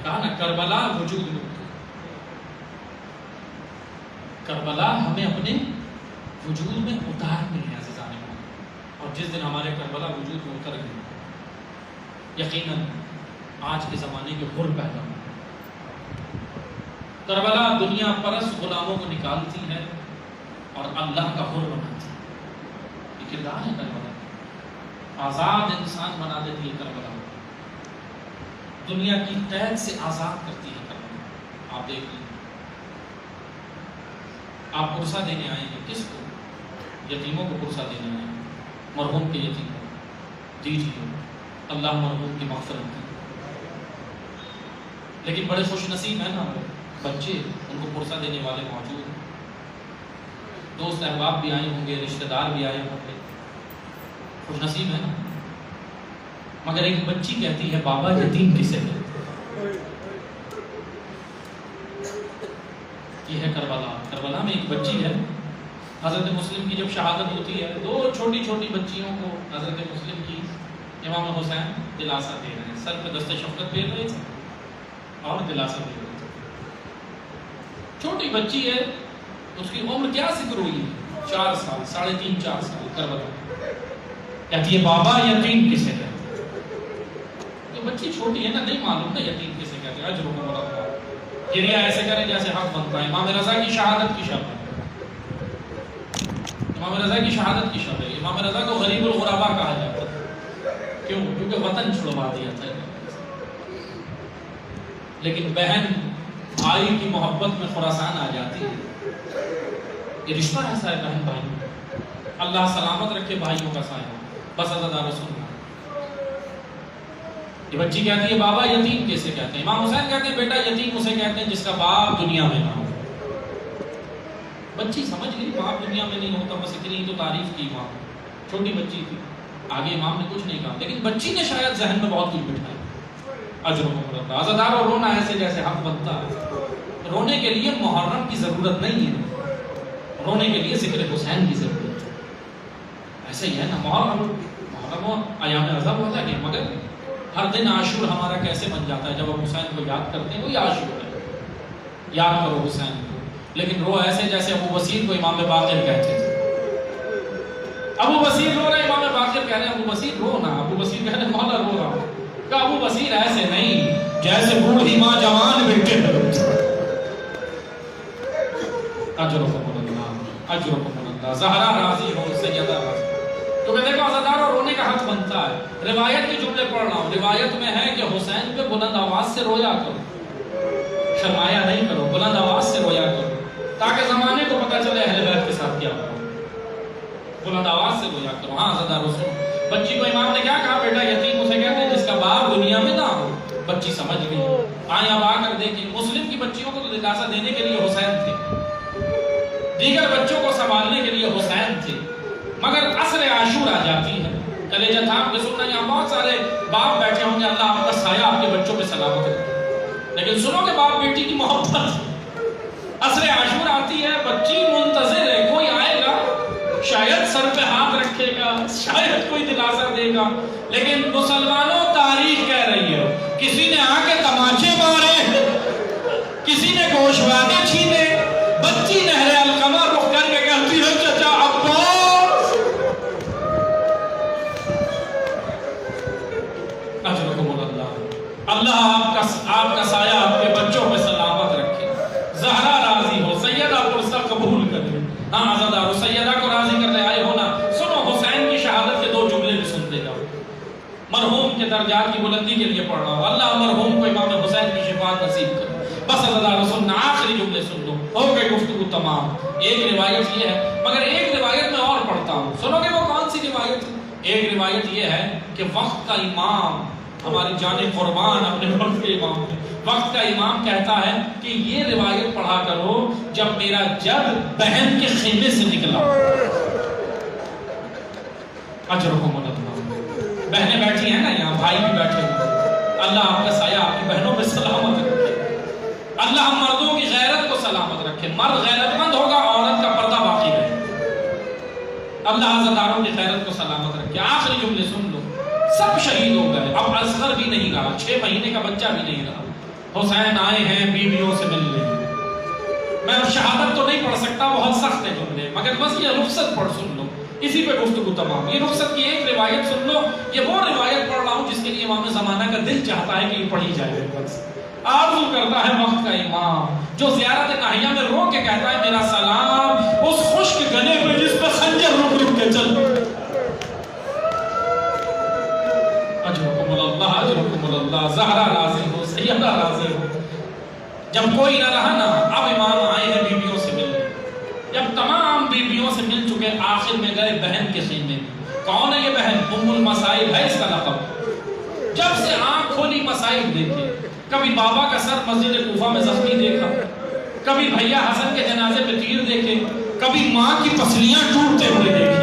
کہا نا کربلا وجود میں اترے. کربلا ہمیں اپنے وجود میں اتارنی ہے عزیزان. اور جس دن ہمارے کربلا وجود میں اتر گئے، یقیناً آج کے زمانے کے حر پیدا ہوں. کربلا دنیا پرست غلاموں کو نکالتی ہے اور اللہ کا حر بناتی ہے. یہ کردار ہے کربلا. آزاد انسان بنا دیتی ہے کربلا، دنیا کی قید سے آزاد کرتی ہے کربلا. آپ دیکھ لیں، آپ پرسہ دینے آئے ہیں کس کو؟ یتیموں کو پرسہ دینے آئے ہیں. مرحوم کے یتیم کو دیجیے، اللہ مرحوم کی مغفرت کی. لیکن بڑے خوش نصیب ہیں نا بچے، ان کو پرسہ دینے والے موجود ہیں. دوست احباب بھی آئے ہوں گے، رشتہ دار بھی آئے ہوں گے، خوش نصیب ہے نا. مگر ایک بچی کہتی ہے بابا یتیم کسے کہتے؟ یہ ہے کربلا. کربلا میں ایک بچی ہے، حضرت مسلم کی جب شہادت ہوتی ہے، دو چھوٹی چھوٹی بچیوں کو حضرت مسلم کی امام حسین دلاسا دے رہے ہیں، سر پہ دست شفقت پھیر رہے تھے اور دلاسا دے رہے تھے. چھوٹی بچی ہے، اس کی عمر کیا ذکر ہوئی؟ 4 سال، 3.5 4 سال. کربلا کہتی ہے بابا یتیم کسے کہتے؟ تو بچی چھوٹی ہے نا، نہیں معلوم نا یتیم کسے کہتے. اجر و مرتبہ گریہ ایسے کریں جیسے حق بنتا ہے. امام رضا کی شہادت کی شب ہے، امام رضا کی شہادت کی شب ہے. امام رضا کو غریب الغربا کہا جاتا ہے. کیوں؟ کیونکہ وطن چھڑوا دیا تھا. لیکن بہن بھائی کی محبت میں خراسان آ جاتی ہے. یہ رشتہ ایسا ہے بہن بھائی. اللہ سلامت رکھے بھائیوں کا سایہ. بس عزادار رسول اللہ. یہ بچی کہتی ہے بابا یتیم کیسے کہتے ہیں؟ امام حسین کہتے ہیں بیٹا یتیم اسے کہتے ہیں جس کا باپ دنیا میں نہ ہو. بچی سمجھ گئی باپ دنیا میں نہیں ہوتا، بس اتنی تو تعریف کی ماں. چھوٹی بچی تھی، آگے امام نے کچھ نہیں کہا، لیکن بچی نے شاید ذہن میں بہت کچھ بٹھایا. اجر و مرتبہ. عزادار اور رونا ایسے جیسے حق بنتا ہے. رونے کے لیے محرم کی ضرورت نہیں ہے، رونے کے لیے ذکر حسین کی ضرورت ہے. ایسا ہی ہے نا، محرم و ایام عذاب ہوتا ہے، مگر ہر دن عاشور ہمارا کیسے بن جاتا ہے جب ہم حسین کو یاد کرتے ہیں. وہی عاشور ہے، یاد کرو حسین کو. لیکن رو ایسے جیسے ابو بصیر کو امام باقر کہتے تھے. ابو بصیر رو رہے، امام باقر کہہ رہے ہیں ابو بصیر رو نا. ابو بصیر کہہ رہے ہیں مولا رو رہا ہوں. کہ ابو بصیر ایسے نہیں جیسے بوڑھی ماں جوان بیٹے. اجرکم اللہ، اجرکم اللہ. زہرا راضی ہو، سیدہ راضی. تو میں دیکھو عزادار اور رونے کا حق بنتا ہے. روایت کے جملے پڑھ رہا ہوں. روایت میں ہے کہ حسین پہ بلند آواز سے رویا کرو، شرمایا نہیں کرو، بلند آواز سے رویا کرو تاکہ زمانے کو پتہ چلے اہل بیت کے ساتھ کیا ہوا. بلند آواز سے رویا کرو. ہاں عزادار رسول بچی کو امام نے کیا کہا؟ بیٹا یتیم اسے کہتے ہیں جس کا باپ دنیا میں نہ ہو۔ بچی سمجھ گئی۔ آئیں اب آ کر دیکھیں، مسلم کی بچیوں کو تو دلاسا دینے کے لیے حسین تھے، دیگر بچوں کو سنبھالنے کے لیے حسین تھے، مگر عصر عاشور آ جاتی ہے، کلیجہ تھام کے سننا، یہاں بہت سارے باپ بیٹھے ہوں گے، اللہ آپ کا سایہ آپ کے بچوں پہ سلامت رکھے، لیکن سنو کہ باپ بیٹی کی محبت، عصر عاشور آتی ہے، بچی منتظر ہے کوئی آئے گا، شاید سر پہ ہاتھ رکھے گا، شاید کوئی دلاسا دے گا، لیکن مسلمانوں تاریخ کہہ رہی ہے کسی نے آ کے تماچے مارے، کسی نے گوشوارے چھینے، بچی نہر القمہ رخ کر کے کہتی ہے چچا عباس اجرکم اللہ، اللہ آپ کا سایہ آپ کے بچوں پہ سلامت رکھے، زہرا راضی ہو، سیدہ پرسہ قبول کرے، ہاں عزادارو سیدہ کو راضی کرنے آئے ہونا، سنو حسین کی شہادت کے 2 جملے بھی سنتے جاؤ، مرحوم کے درجات کی بلندی کے لیے پڑھ رہا ہوں، اللہ مرحوم کو امام حسین کی شفاعت نصیب کرے، بس عزادارو سننا، آخری جملے سن لو، ہو گئی گفتگو تمام۔ ایک روایت یہ ہے، مگر ایک روایت میں اور پڑھتا ہوں، سنو کہ وہ کون سی روایت ہے؟ ایک روایت یہ ہے کہ وقت کا امام، ہماری جان قربان اپنے وقت کے امام ہے، وقت کا امام کہتا ہے کہ یہ روایت پڑھا کرو جب میرا جد بہن کے خیمے سے نکلا، اجرکم اللہ، بہنیں بیٹھی ہیں نا یہاں، بھائی بھی بیٹھے ہیں، اللہ آپ کا سایہ آپ کی بہنوں پہ سلامت رکھے، اللہ ہم مردوں کی غیرت کو سلامت رکھے، مرد غیرت مند ہوگا، عورت کا پردہ باقی رہے، اللہ عزاداروں کی غیرت کو سلامت رکھے۔ آخری جملے سن لو، سب شہید ہو گئے، اب اصغر بھی نہیں رہا، 6 مہینے کا بچہ بھی نہیں رہا، حسین آئے ہیں بیویوں سے ملنے، میں اب شہادت تو نہیں پڑھ سکتا، بہت سخت ہے جملے، مگر بس یہ رخصت پڑھ سن لو، اسی پہ گفتگو تمام۔ یہ رخصت کی ایک روایت سن لو، یہ وہ روایت پڑھ رہا ہوں جس کے لیے امام زمانہ کا دل چاہتا ہے کہ یہ پڑھی جائے، بس آرزو کرتا ہے وقت کا امام جو زیارت ناہیہ میں رو کے کہتا ہے میرا سلام اس خشک گلے پہ جس پہ خنجر رک رک کے چل، اجرکم اللہ، اجرکم اللہ، زہرا راضی ہو، سیدہ راضی ہو۔ جب کوئی نہ رہا نا، اب امام آئے ہیں بیویوں سے ملنے، جب تمام بیویوں سے مل چکے، آخر میں گئے بہن کے خیمے میں۔ کون ہے یہ بہن؟ ام المصائب ہے اس کا لقب۔ جب سے آنکھ کھولی مصائب دیکھے، کبھی بابا کا سر مسجد کوفہ میں زخمی دیکھا، کبھی بھیا حسن کے جنازے پہ تیر دیکھے، کبھی ماں کی پسلیاں ٹوٹتے ہوئے دیکھی،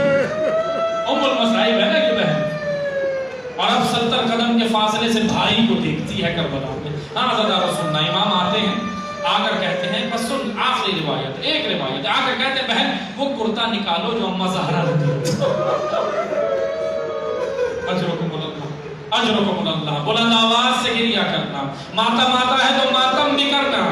ام المصائب ہے نا یہ بہن، اور اب 70 قدم کے فاصلے سے بھائی کو دیکھتی ہے کربلا میں۔ ہاں عزادارو سننا، امام آتے ہیں، آ کر کہتے ہیں، بس سن آخری روایت، ایک روایت، آ کر کہتے ہیں بہن وہ کرتا نکالو جو اماں زہرا نے دیا، اجرکم اللہ، اجرکم اللہ، بلند آواز سے گریہ کرنا، ماتم آتا ہے تو ماتم بھی کرنا،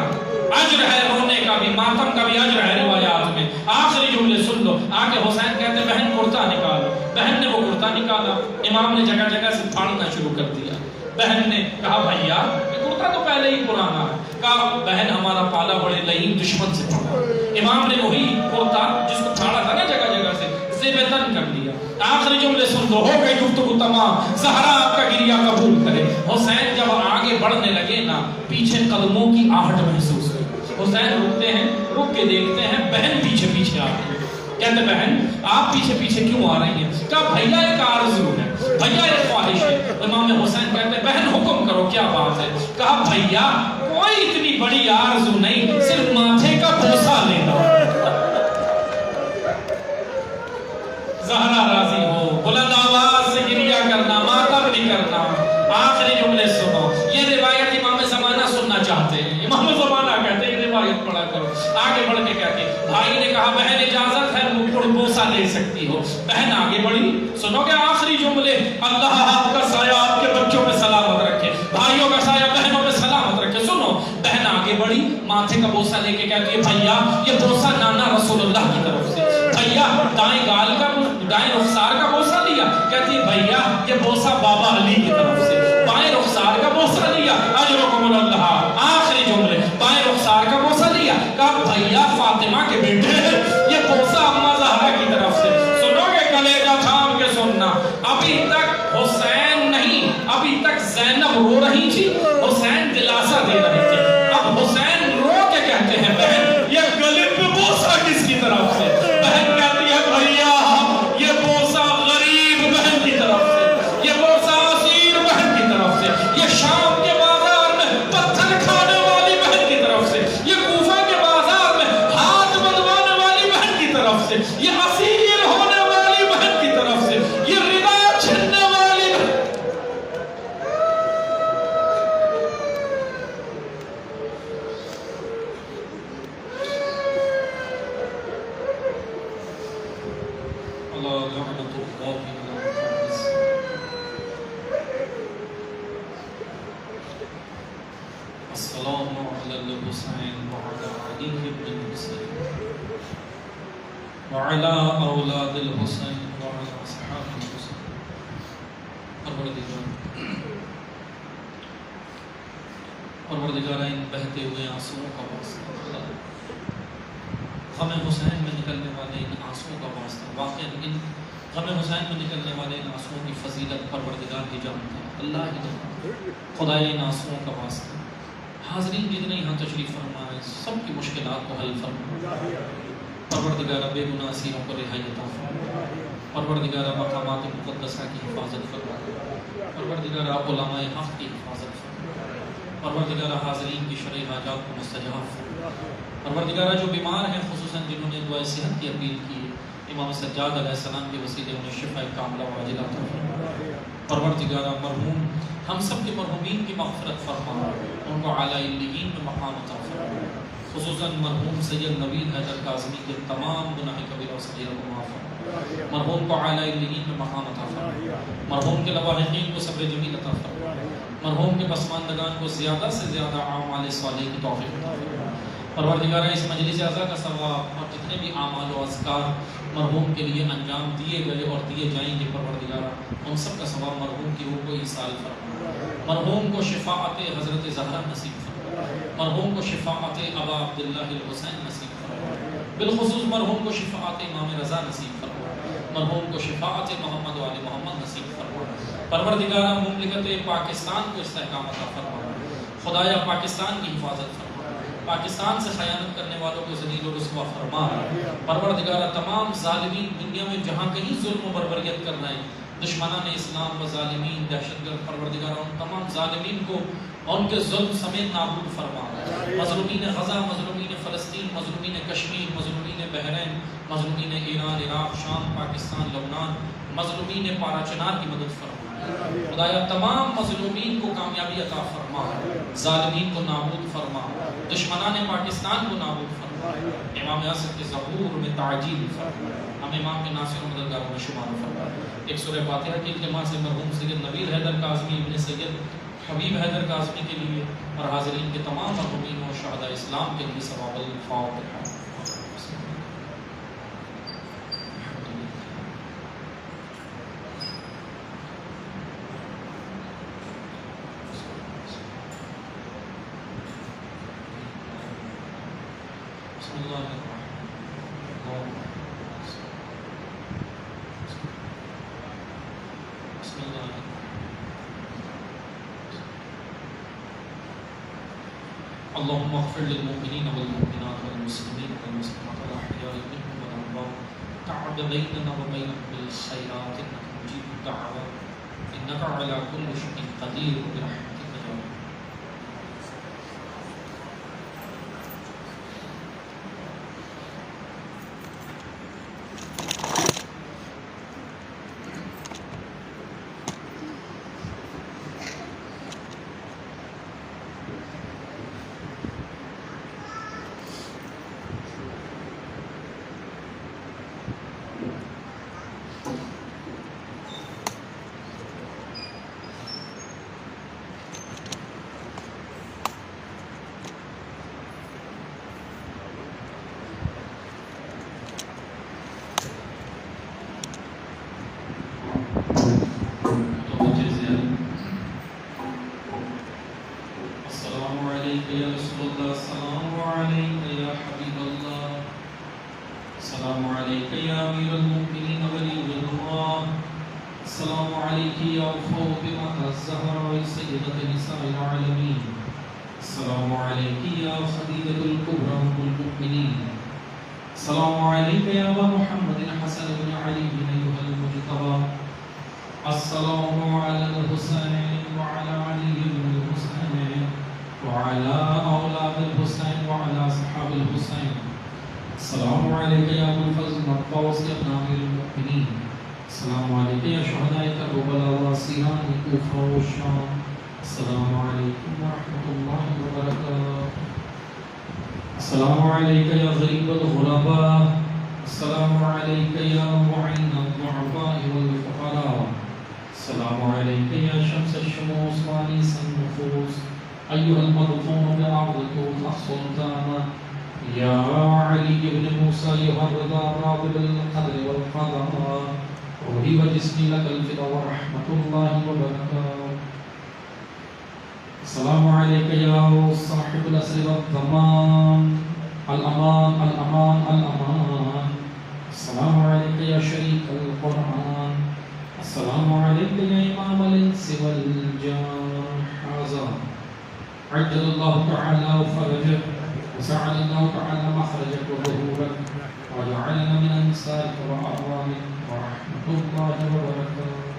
اجر ہے رونے کا بھی، ماتم کا بھی اجر ہے روایات میں۔ آخری جملے سن لو، آگے حسین کہتے ہیں بہن کرتا نکالو، بہن نے وہ کرتا نکالا، امام نے جگہ جگہ سے پھاڑنا شروع کر دیا، بہن نے کہا بھیا یہ کرتا تو پہلے ہی پرانا ہے، کہا بہن ہمارا پالا بڑے لئیم دشمن سے پڑا، امام نے وہی کرتا جس کو پھاڑا تھا نا جگہ جگہ سے زیب تن کر دیا۔ آخری جملے سن دو، ہو گئی گفتگو تمام، زہرا آپ کا گریہ قبول کرے۔ حسین جب آگے بڑھنے لگے نا، پیچھے قدموں کی آہٹ محسوس ہوئی، حسین رکتے ہیں، رک کے دیکھتے ہیں بہن پیچھے پیچھے آ رہی ہے، کہتے بہن آپ پیچھے پیچھے کیوں آ رہی ہیں؟ کہا بھیا ایک آرزو ہے، بھیا ایک خواہش ہے۔ امام حسین کہتے بہن حکم کرو کیا بات ہے؟ کہا بھیا کوئی اتنی بڑی آرزو نہیں، صرف ماتھے کا بوسہ لینا، زہرا راضی ہو، بلند آواز سے گریہ کرنا، ماتم بھی کرنا۔ آخری جملے سنو، یہ روایت امام زمانہ سننا چاہتے ہیں، امام زمانہ کہتے ہیں یہ روایت پڑھا کرو۔ آگے بڑھ کے کہتے بھائی نے کہا بہن اجازت ہے بوسہ لے سکتی ہو، بہن آگے بڑھی، سنو کہ آخری جملے، اللہ آپ کا سایہ آپ کے بچوں پہ سلامت رکھے، بھائیوں کا سایہ بہنوں پہ سلامت رکھے۔ سنو بہن آگے بڑھی، ماتھے کا بوسہ لے کے کہتی ہے بھیا یہ بوسہ نانا رسول اللہ کی طرف سے، بھیا دائیں گال کا دائیں رخسار کا بوسہ لیا، کہتی ہے بھیا یہ بوسہ بابا علی کی طرف سے، بائیں رخسار کا بوسہ لیا، اجرکم اللہ۔ آخری جملے، بائیں رخسار کا بوسہ لیا، کہا بھیا فاطمہ کے بیٹے یہ بوسہ اماں زہرا کی طرف سے۔ سنو گے کلیجہ تھام کے سننا، ابھی تک حسین نہیں، ابھی تک زینب رو رہی تھی، حسین دلاسا دے رہے تھے، اب حسین رو کے کہتے ہیں بہن یہ گلے پہ بوسہ کس کی طرف سے؟ بہن کہتی ہے بھیا یہ بوسہ غریب بہن کی طرف السلام علی الحسین وعلی علی بن الحسین وعلی اولاد الحسین وعلی اصحاب الحسین. پروردگارہ ان بہتے ہوئے آنسوؤں کا واسطہ، غم حسین میں نکلنے والے ان آنسوؤں کا واسطہ، واقعا ان غم حسین میں نکلنے والے ان آنسوؤں کی فضیلت پروردگار ہی جانتا ہے، اللہ ہی جانتا ہے. خدایا ان آنسوؤں کا واسطہ حاضرین جتنے یہاں تشریف فرما ہے سب کی مشکلات کو حل فرما. پروردگارہ بے گناہ اسیروں کو رہائی عطا فرما. پروردگارہ مقامات مقدسہ کی حفاظت فرما. پروردگارہ علماء حق کی حفاظت فرما. پروردگارہ حاضرین کی شرعی حاجات کو مستجاب فرما. پروردگارہ جو بیمار ہیں خصوصاً جنہوں نے دعائے صحت کی اپیل کی ہے، امام سجاد علیہ السلام کے وسیلے انہیں شفاء کاملہ واجلہ عطا فرما. پروردگارہ مرحوم ہم سب کے مرحومین کی مغفرت فرما، ان کو اعلیٰ علیین میں مقام عطا فرما. خصوصاً مرحوم سید نوید حیدر کاظمی کے تمام گناہ کبیرہ و صغیرہ کو معاف فرما. مرحوم کو اعلیٰ علیین میں مقام عطا فرما. مرحوم کے لواحقین کو صبر جمیل عطا فرما. مرحوم کے پسماندگان کو زیادہ سے زیادہ اعمال صالح کی توفیق عطا فرما. پروردگارہ اس مجلس اعزا کا ثواب اور جتنے بھی اعمال و اذکار مرحوم کے لیے انجام دیے گئے اور دیے جائیں گے، پروردگارہ ان سب کا ثواب مرحوم کی روح کو ایصال فرما. مرحوم کو شفاعت حضرت زہرا نصیب فرما. مرحوم کو شفاعت ابا عبداللہ الحسین نصیب فرما. بالخصوص مرحوم کو شفاعت امام رضا نصیب فرما. مرحوم کو شفاعت محمد و آل محمد نصیب فرما. پروردگارہ مملکت پاکستان کو استحکام عطا فرما. خدایا پاکستان کی حفاظت فرما. پاکستان سے خیانت کرنے والوں کو ذلیل و رسوا فرما. پروردگارہ تمام ظالمین دنیا میں جہاں کہیں ظلم و بربریت کر رہے ہیں، دشمنان اسلام و ظالمین دہشت گرد، پروردگارہ ان تمام ظالمین کو ان کے ظلم سمیت نابود فرما. مظلومین غزہ، مظلومین فلسطین، مظلومین کشمیر، مظلومین بحرین، مظلومین ایران، عراق، شام، پاکستان، لبنان، مظلومین پارا چنار کی مدد فرما. خدایا تمام مظلومین کو کامیابی عطا فرما، ظالمین کو نابود فرما، دشمنان پاکستان کو نابود فرما. امام یاسر کے ظہور میں تعجیل فرما. ہم امام کے ناصر و مددگاروں میں شمار فرما. ایک سورہ فاتحہ کی التماس سے مرحوم سید نوید حیدر کاظمی ابن سید حبیب حیدر کاظمی کے لیے اور حاضرین کے تمام مرحومین و شہداء اسلام کے لیے ثواب الفاتحہ. اللهم اغفر للمؤمنين والمؤمنات والمسلمين والمسلمات الأحياء منهم والأموات تعب بيننا وبينهم بالخيرات إنك مجيب الدعوات إنك على كل شيء قدير برحمتك يا رب. السلام عليك يا غريب الغرباء. السلام عليك يا معين الضعفاء والفقراء. السلام عليك يا شمس الشموس وانيس النفوس. أيها المدفون بأرضك السلطان يا علي بن موسى أيها الرضا الراضي بالقدر والقضاء روحي وجسمي لك الفدا ورحمة الله وبركاته. السلام عليك يا صاحب الأسر والضمان الأمان الأمان الأمان. السلام عليك يا شريك القرآن. السلام عليك يا إمام الإنس والجان. هذا عجل الله تعالى فرجك وسعد الله تعالى مخرجك وظهورك وجعلنا من أنصارك وأعوانك ورحمة الله وبركاته.